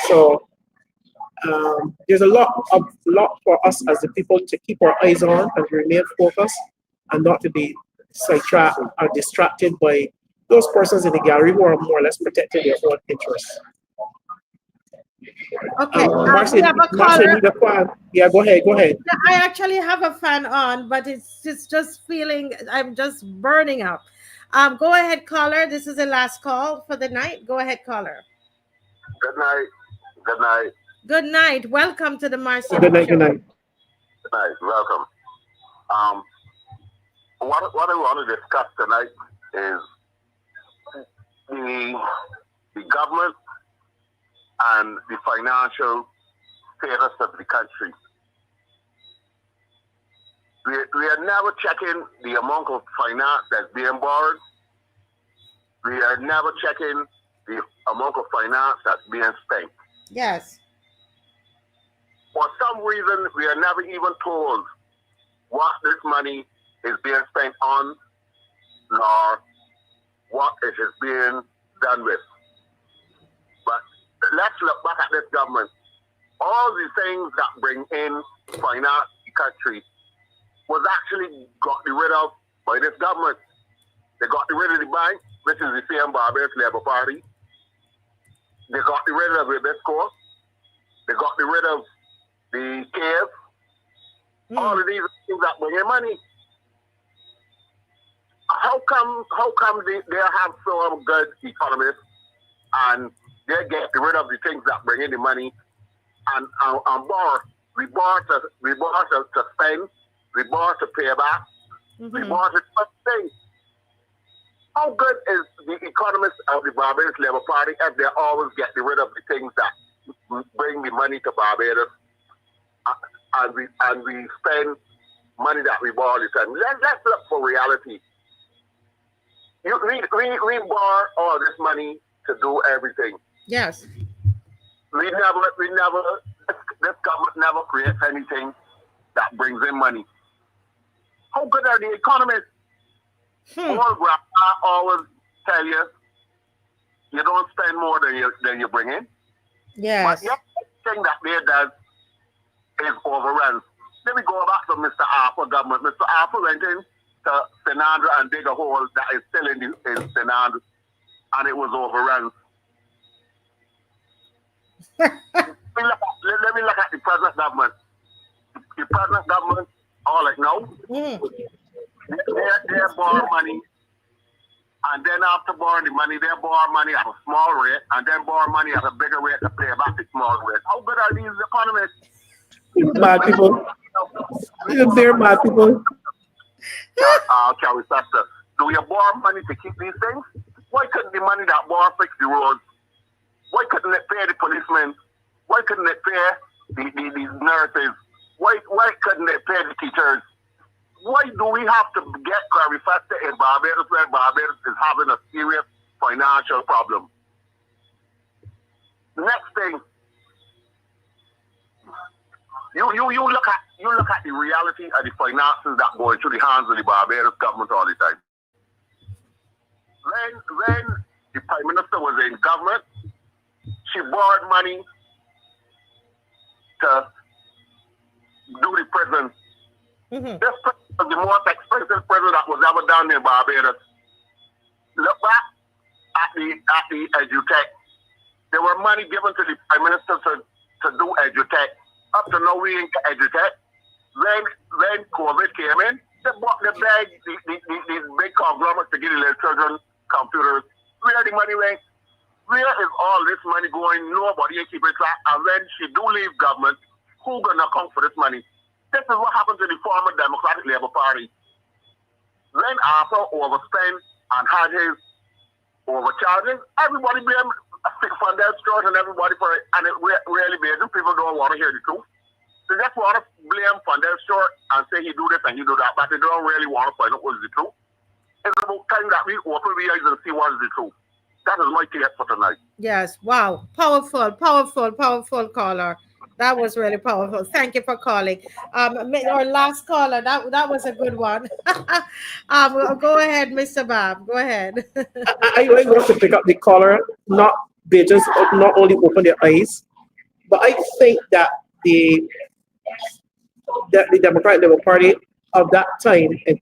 So there's a lot for us as the people to keep our eyes on and remain focused and not to be sidetracked or distracted by those persons in the gallery who are more or less protecting their own interests. Okay, Marcia, we have a Marcia caller. need a fan. Yeah, go ahead, go ahead. I actually have a fan on, but it's just feeling I'm just burning up. Go ahead, caller. This is the last call for the night. Go ahead, caller. Good night. Good night. Good night. Welcome to the Marcia Good night, Show. good night. Good night. Welcome. What I want to discuss tonight is the government and the financial status of the country. We are never checking the amount of finance that's being borrowed. We are never checking the amount of finance that's being spent. Yes. For some reason, we are never even told what this money is being spent on, nor what it is being done with. But let's look back at this government. All the things that bring in finance to the country was actually got rid of by this government. They got rid of the bank, which is the same Barbados Labour Party. They got rid of the Bisco. They got rid of the cave. All of these things that bring in money. How come they have so good economists and they get rid of the things that bring in the money and borrow? We borrow to spend. We borrow to pay back. We borrow to spend. How good is the economists of the Barbados Labour Party if they always get rid of the things that bring the money to Barbados and we spend money that we borrow the time? Let's look for reality. We borrow all this money to do everything. Yes. This government never creates anything that brings in money. How good are the economists? All grandma always tell you, you don't spend more than you bring in. Yes. But the thing that they does is overruns. Let me go back to Mr. Arthur government. Mr. Arthur went in to Senandra and dig a hole that is still in Senandra, and it was overrun. Let me look at the present government. The present government, all like now, they borrow money, and then after borrowing the money, they borrow money at a small rate, and then borrow money at a bigger rate to pay back the small rate. How good are these economists? Mad people. They're mad people. Carifesta, do you borrow money to keep these things? Why couldn't the money that borrow fix the roads? Why couldn't it pay the policemen? Why couldn't it pay the nurses? Why couldn't it pay the teachers? Why do we have to get Carifesta in Barbados when Barbados is having a serious financial problem? Next thing, you look at the reality of the finances that go into the hands of the Barbados government all the time. When the Prime Minister was in government, she borrowed money to do the prison. This prison was the most expensive prison that was ever done in Barbados. Look back at the EduTech. There were money given to the Prime Minister to do EduTech. Up to now we ain't EduTech. When COVID came in, they begged the big conglomerates to give the little children computers. Where the money went? Where is all this money going? Nobody ain't keeping track. And when she do leave government, who gonna account for this money? This is what happened to the former Democratic Labour Party. When Arthur overspent and had his overcharges, everybody blamed Fundell Stewart and everybody for it. And it really amazing. People don't want to hear the truth. They just want to blame Fundell Stewart and say he do this and he do that, but they don't really want to find out what is the truth. It's about time that we open the eyes and see what is the truth. That is my take for tonight. Yes. Wow. Powerful caller. That was really powerful. Thank you for calling. Our last caller, that was a good one. Go ahead, Mr. Bob. Go ahead. I want to pick up the caller. They just not only open their eyes, but I think that the Democratic Labour Party of that time in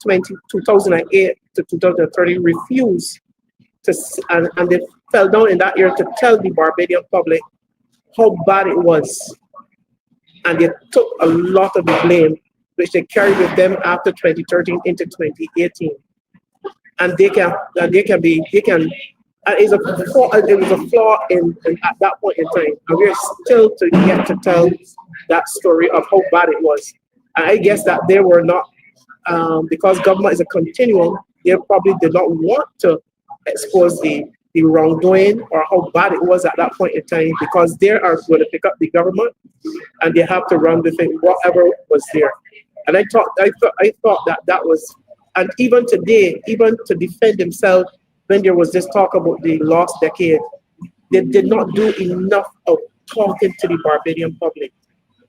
2008 to 2030 refused to, and they fell down in that year to tell the Barbadian public how bad it was. And they took a lot of the blame, which they carried with them after 2013 into 2018. And it was a flaw in at that point in time. And we're still to yet to tell that story of how bad it was. And I guess that they were not, because government is a continuum, they probably did not want to expose the wrongdoing or how bad it was at that point in time, because they are going to pick up the government and they have to run with it, whatever was there. And I thought that was, and even today, even to defend themselves, when there was this talk about the lost decade, they did not do enough of talking to the Barbadian public.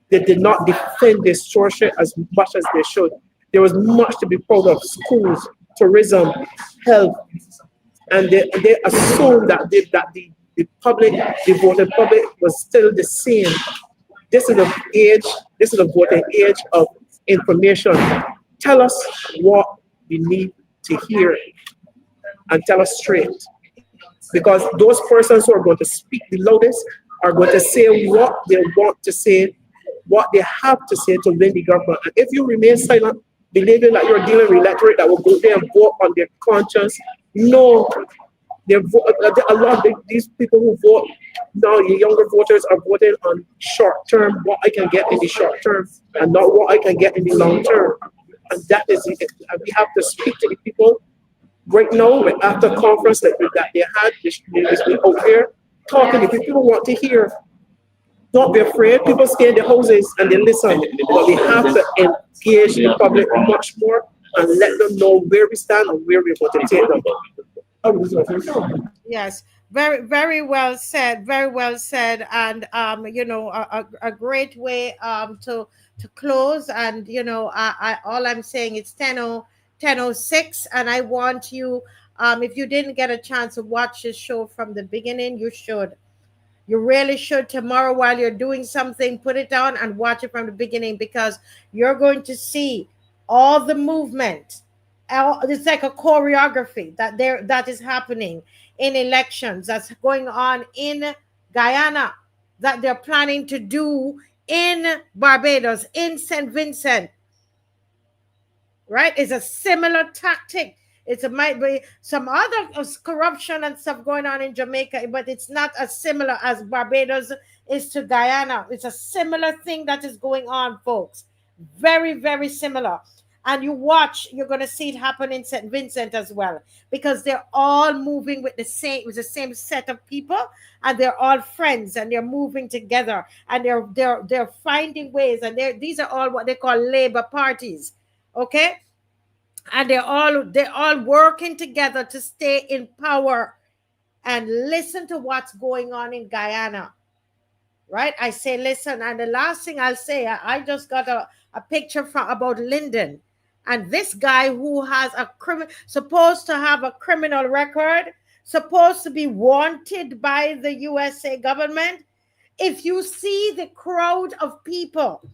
They did not defend their sources as much as they should. There was much to be proud of: schools, tourism, health, and they assumed that the public, the voting public, was still the same. This is the voting age of information. Tell us what we need to hear, and tell us straight. Because those persons who are going to speak the loudest are going to say what they want to say, what they have to say to win the government. And if you remain silent, believing that you're dealing with electorate that will go there and vote on their conscience, no. A lot of these people who vote now, the younger voters, are voting on short term, what I can get in the short term, and not what I can get in the long term. And that is it. And we have to speak to the people right now, after conference that they had, this out there, talking to people want to hear. Don't be afraid. People stay in their houses and they listen. But we have to engage the public much more and let them know where we stand and where we're going to take them. Yes, very, very well said. Very well said. And a great way to close. And I all I'm saying it's 10:06, and I want you, if you didn't get a chance to watch this show from the beginning, you should. You really should. Tomorrow, while you're doing something, put it down and watch it from the beginning, because you're going to see all the movement. It's like a choreography that is happening in elections, that's going on in Guyana, that they're planning to do in Barbados, in St. Vincent. Right? It's a similar tactic. It might be some other corruption and stuff going on in Jamaica, but it's not as similar as Barbados is to Guyana. It's a similar thing that is going on, folks. Very, very similar. And you watch, you're going to see it happen in St. Vincent as well, because they're all moving with the same set of people, and they're all friends, and they're moving together, and they're finding ways, and these are all what they call labor parties, okay? And they're all working together to stay in power. And listen to what's going on in Guyana, right? I say listen, and the last thing I'll say, I just got a picture about Lyndon. And this guy who has supposed to have a criminal record, supposed to be wanted by the USA government. If you see the crowd of people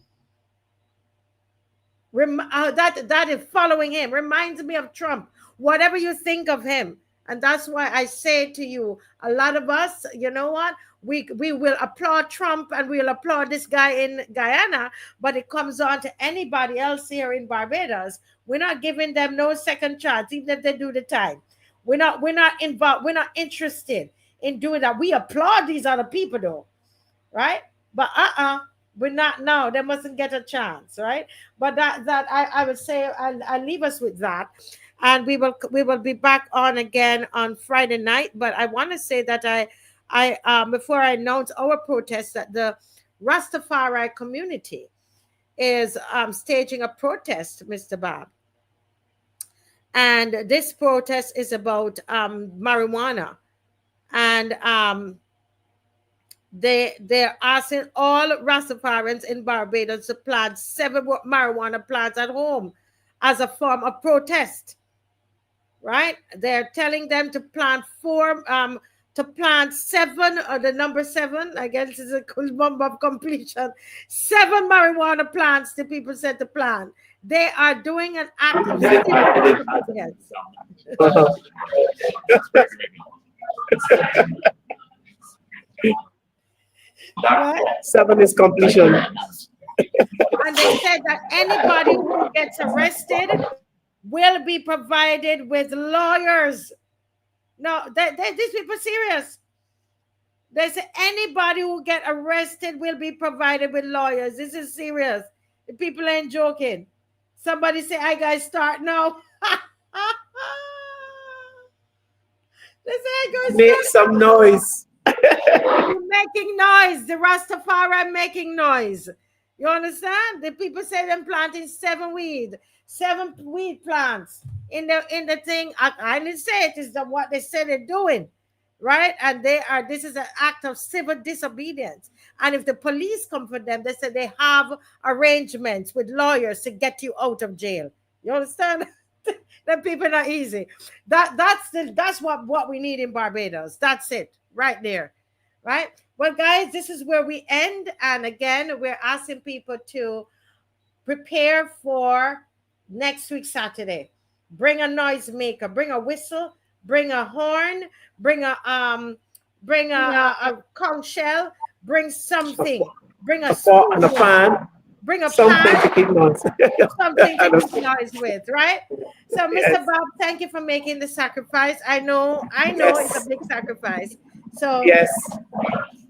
that is following him, reminds me of Trump, whatever you think of him. And that's why I say to you, a lot of us, you know what? We will applaud Trump and we'll applaud this guy in Guyana, but it comes on to anybody else here in Barbados. We're not giving them no second chance, even if they do the time. We're not involved. We're not interested in doing that. We applaud these other people though, right? But we're not. No, they mustn't get a chance, right? But that I would say I'll leave us with that. And we will be back on again on Friday night. But I want to say that I before I announce our protest, that the Rastafari community is staging a protest, Mr. Bob. And this protest is about marijuana. And they're asking all Rastafarians in Barbados to plant 7 marijuana plants at home as a form of protest. Right? They're telling them to plant 7, the number 7, I guess is a number of completion. 7 marijuana plants the people said to plant. They are doing an act of disobedience. What? 7 is completion. And they said that anybody who gets arrested will be provided with lawyers. No, these people serious. They say anybody who get arrested will be provided with lawyers. This is serious. The people ain't joking. Somebody say, "I guys start now." They say, "I guys Make some noise." You're making noise. The Rastafari making noise. You understand? The people say they're planting 7 weed plants in the thing. I didn't say it is what they say they're doing, right? And this is an act of civil disobedience. And if the police come for them, they say they have arrangements with lawyers to get you out of jail. You understand? The people are not easy. That's what we need in Barbados. That's it right there, right? Well, guys, this is where we end. And again, we're asking people to prepare for next week, Saturday. Bring a noise maker, bring a whistle, bring a horn, bring a conch shell, bring something, bring a spoon, and a fan. Bring a something pan, to keep noise. something to keep noise with, right? So, Mr. Yes. Bob, thank you for making the sacrifice. I know Yes. it's a big sacrifice. So Yes.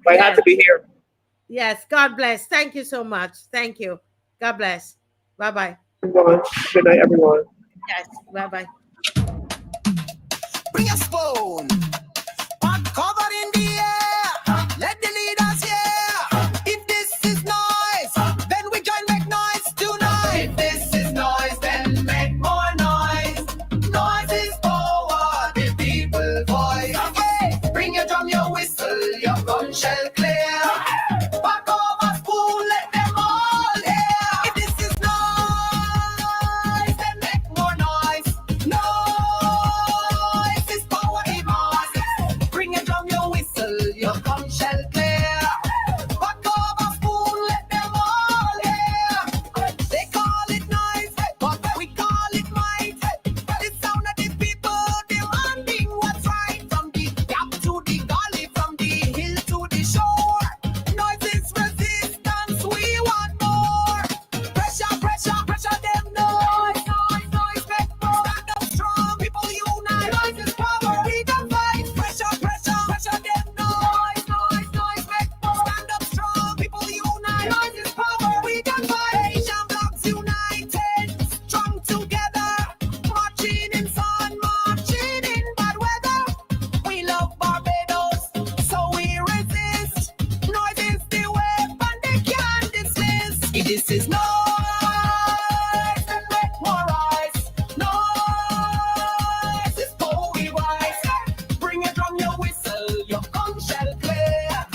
I had to be here. Yes, God bless. Thank you so much. Thank you. God bless. Bye-bye. Everyone. Good night, everyone. Yes, bye-bye. Bring a spoon. Pot covered in the air. Let the leaders hear. If this is noise, then we join make noise tonight. If this is noise, then make more noise. Noise is power, the people voice. Okay, bring your drum, your whistle, your gun shell clear. Back over spoon, let them all hear. If this is noise, then make more noise. Noise is power in us. Bring your drum, your whistle, your gun shell clear. Back over spoon, let them all hear. They call it noise, but we call it might. The sound of the people demanding what's right. From the gap to the gully, from the hill to the shore. Noise is resistance, we want more. Pressure, pressure, pressure them. Noise, noise, noise, make more. Stand up strong, people unite. Noise is power, we can fight. Pressure, pressure, pressure them. Noise, noise, noise, make more. Stand up strong, people unite. Noise is power, we can fight. Asian blocks united, strong together. Marching in sun, marching in bad weather. We love Barbados, so we resist. Noise is the weapon they can't dismiss. If this is noise, then make more eyes. Noise is how we rise. Bring your drum, your whistle, your gun shell clear.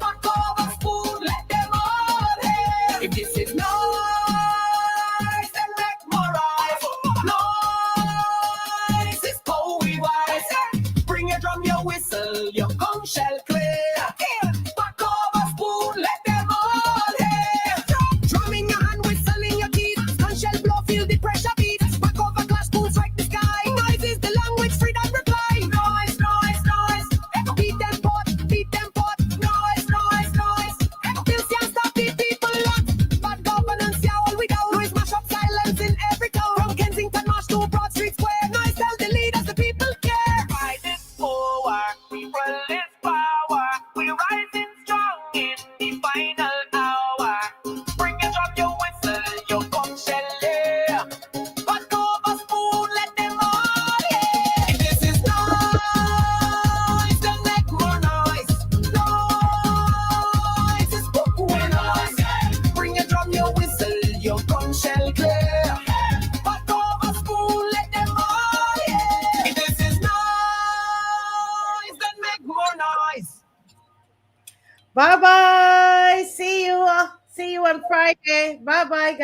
Back over spoon, let them all hear. If this is noise, then make more eyes. Noise is how we rise. Bring your drum, your whistle, your gun shell clear. Back over spoon, let them all hear. Drum in your hand, whistle in your teeth. Gun shell blow, feel the pressure beat. Back over glass, spoon strike the sky. Noise is the language, freedom reply. Noise, noise, noise. Beat them pot, beat them pot. Noise, noise, noise. Till can't stop the people lot. Bad governance, yeah, all we got. Noise mash up silence in every town. From Kensington Marsh to Broad Street Square. Noise tell the leaders the people care. Pride is power, people is power. We rising strong in the final hour. Bring your drum, your whistle, your gun shell, yeah. Back over spoon, let them all hear. If this is noise, then make more noise. Noise is spoken noise. Bring your drum, your whistle, your gun shell clear. Back over spoon, let them all hear. If this is noise, then make more noise. Bye-bye. See you on Friday. Bye-bye, guys.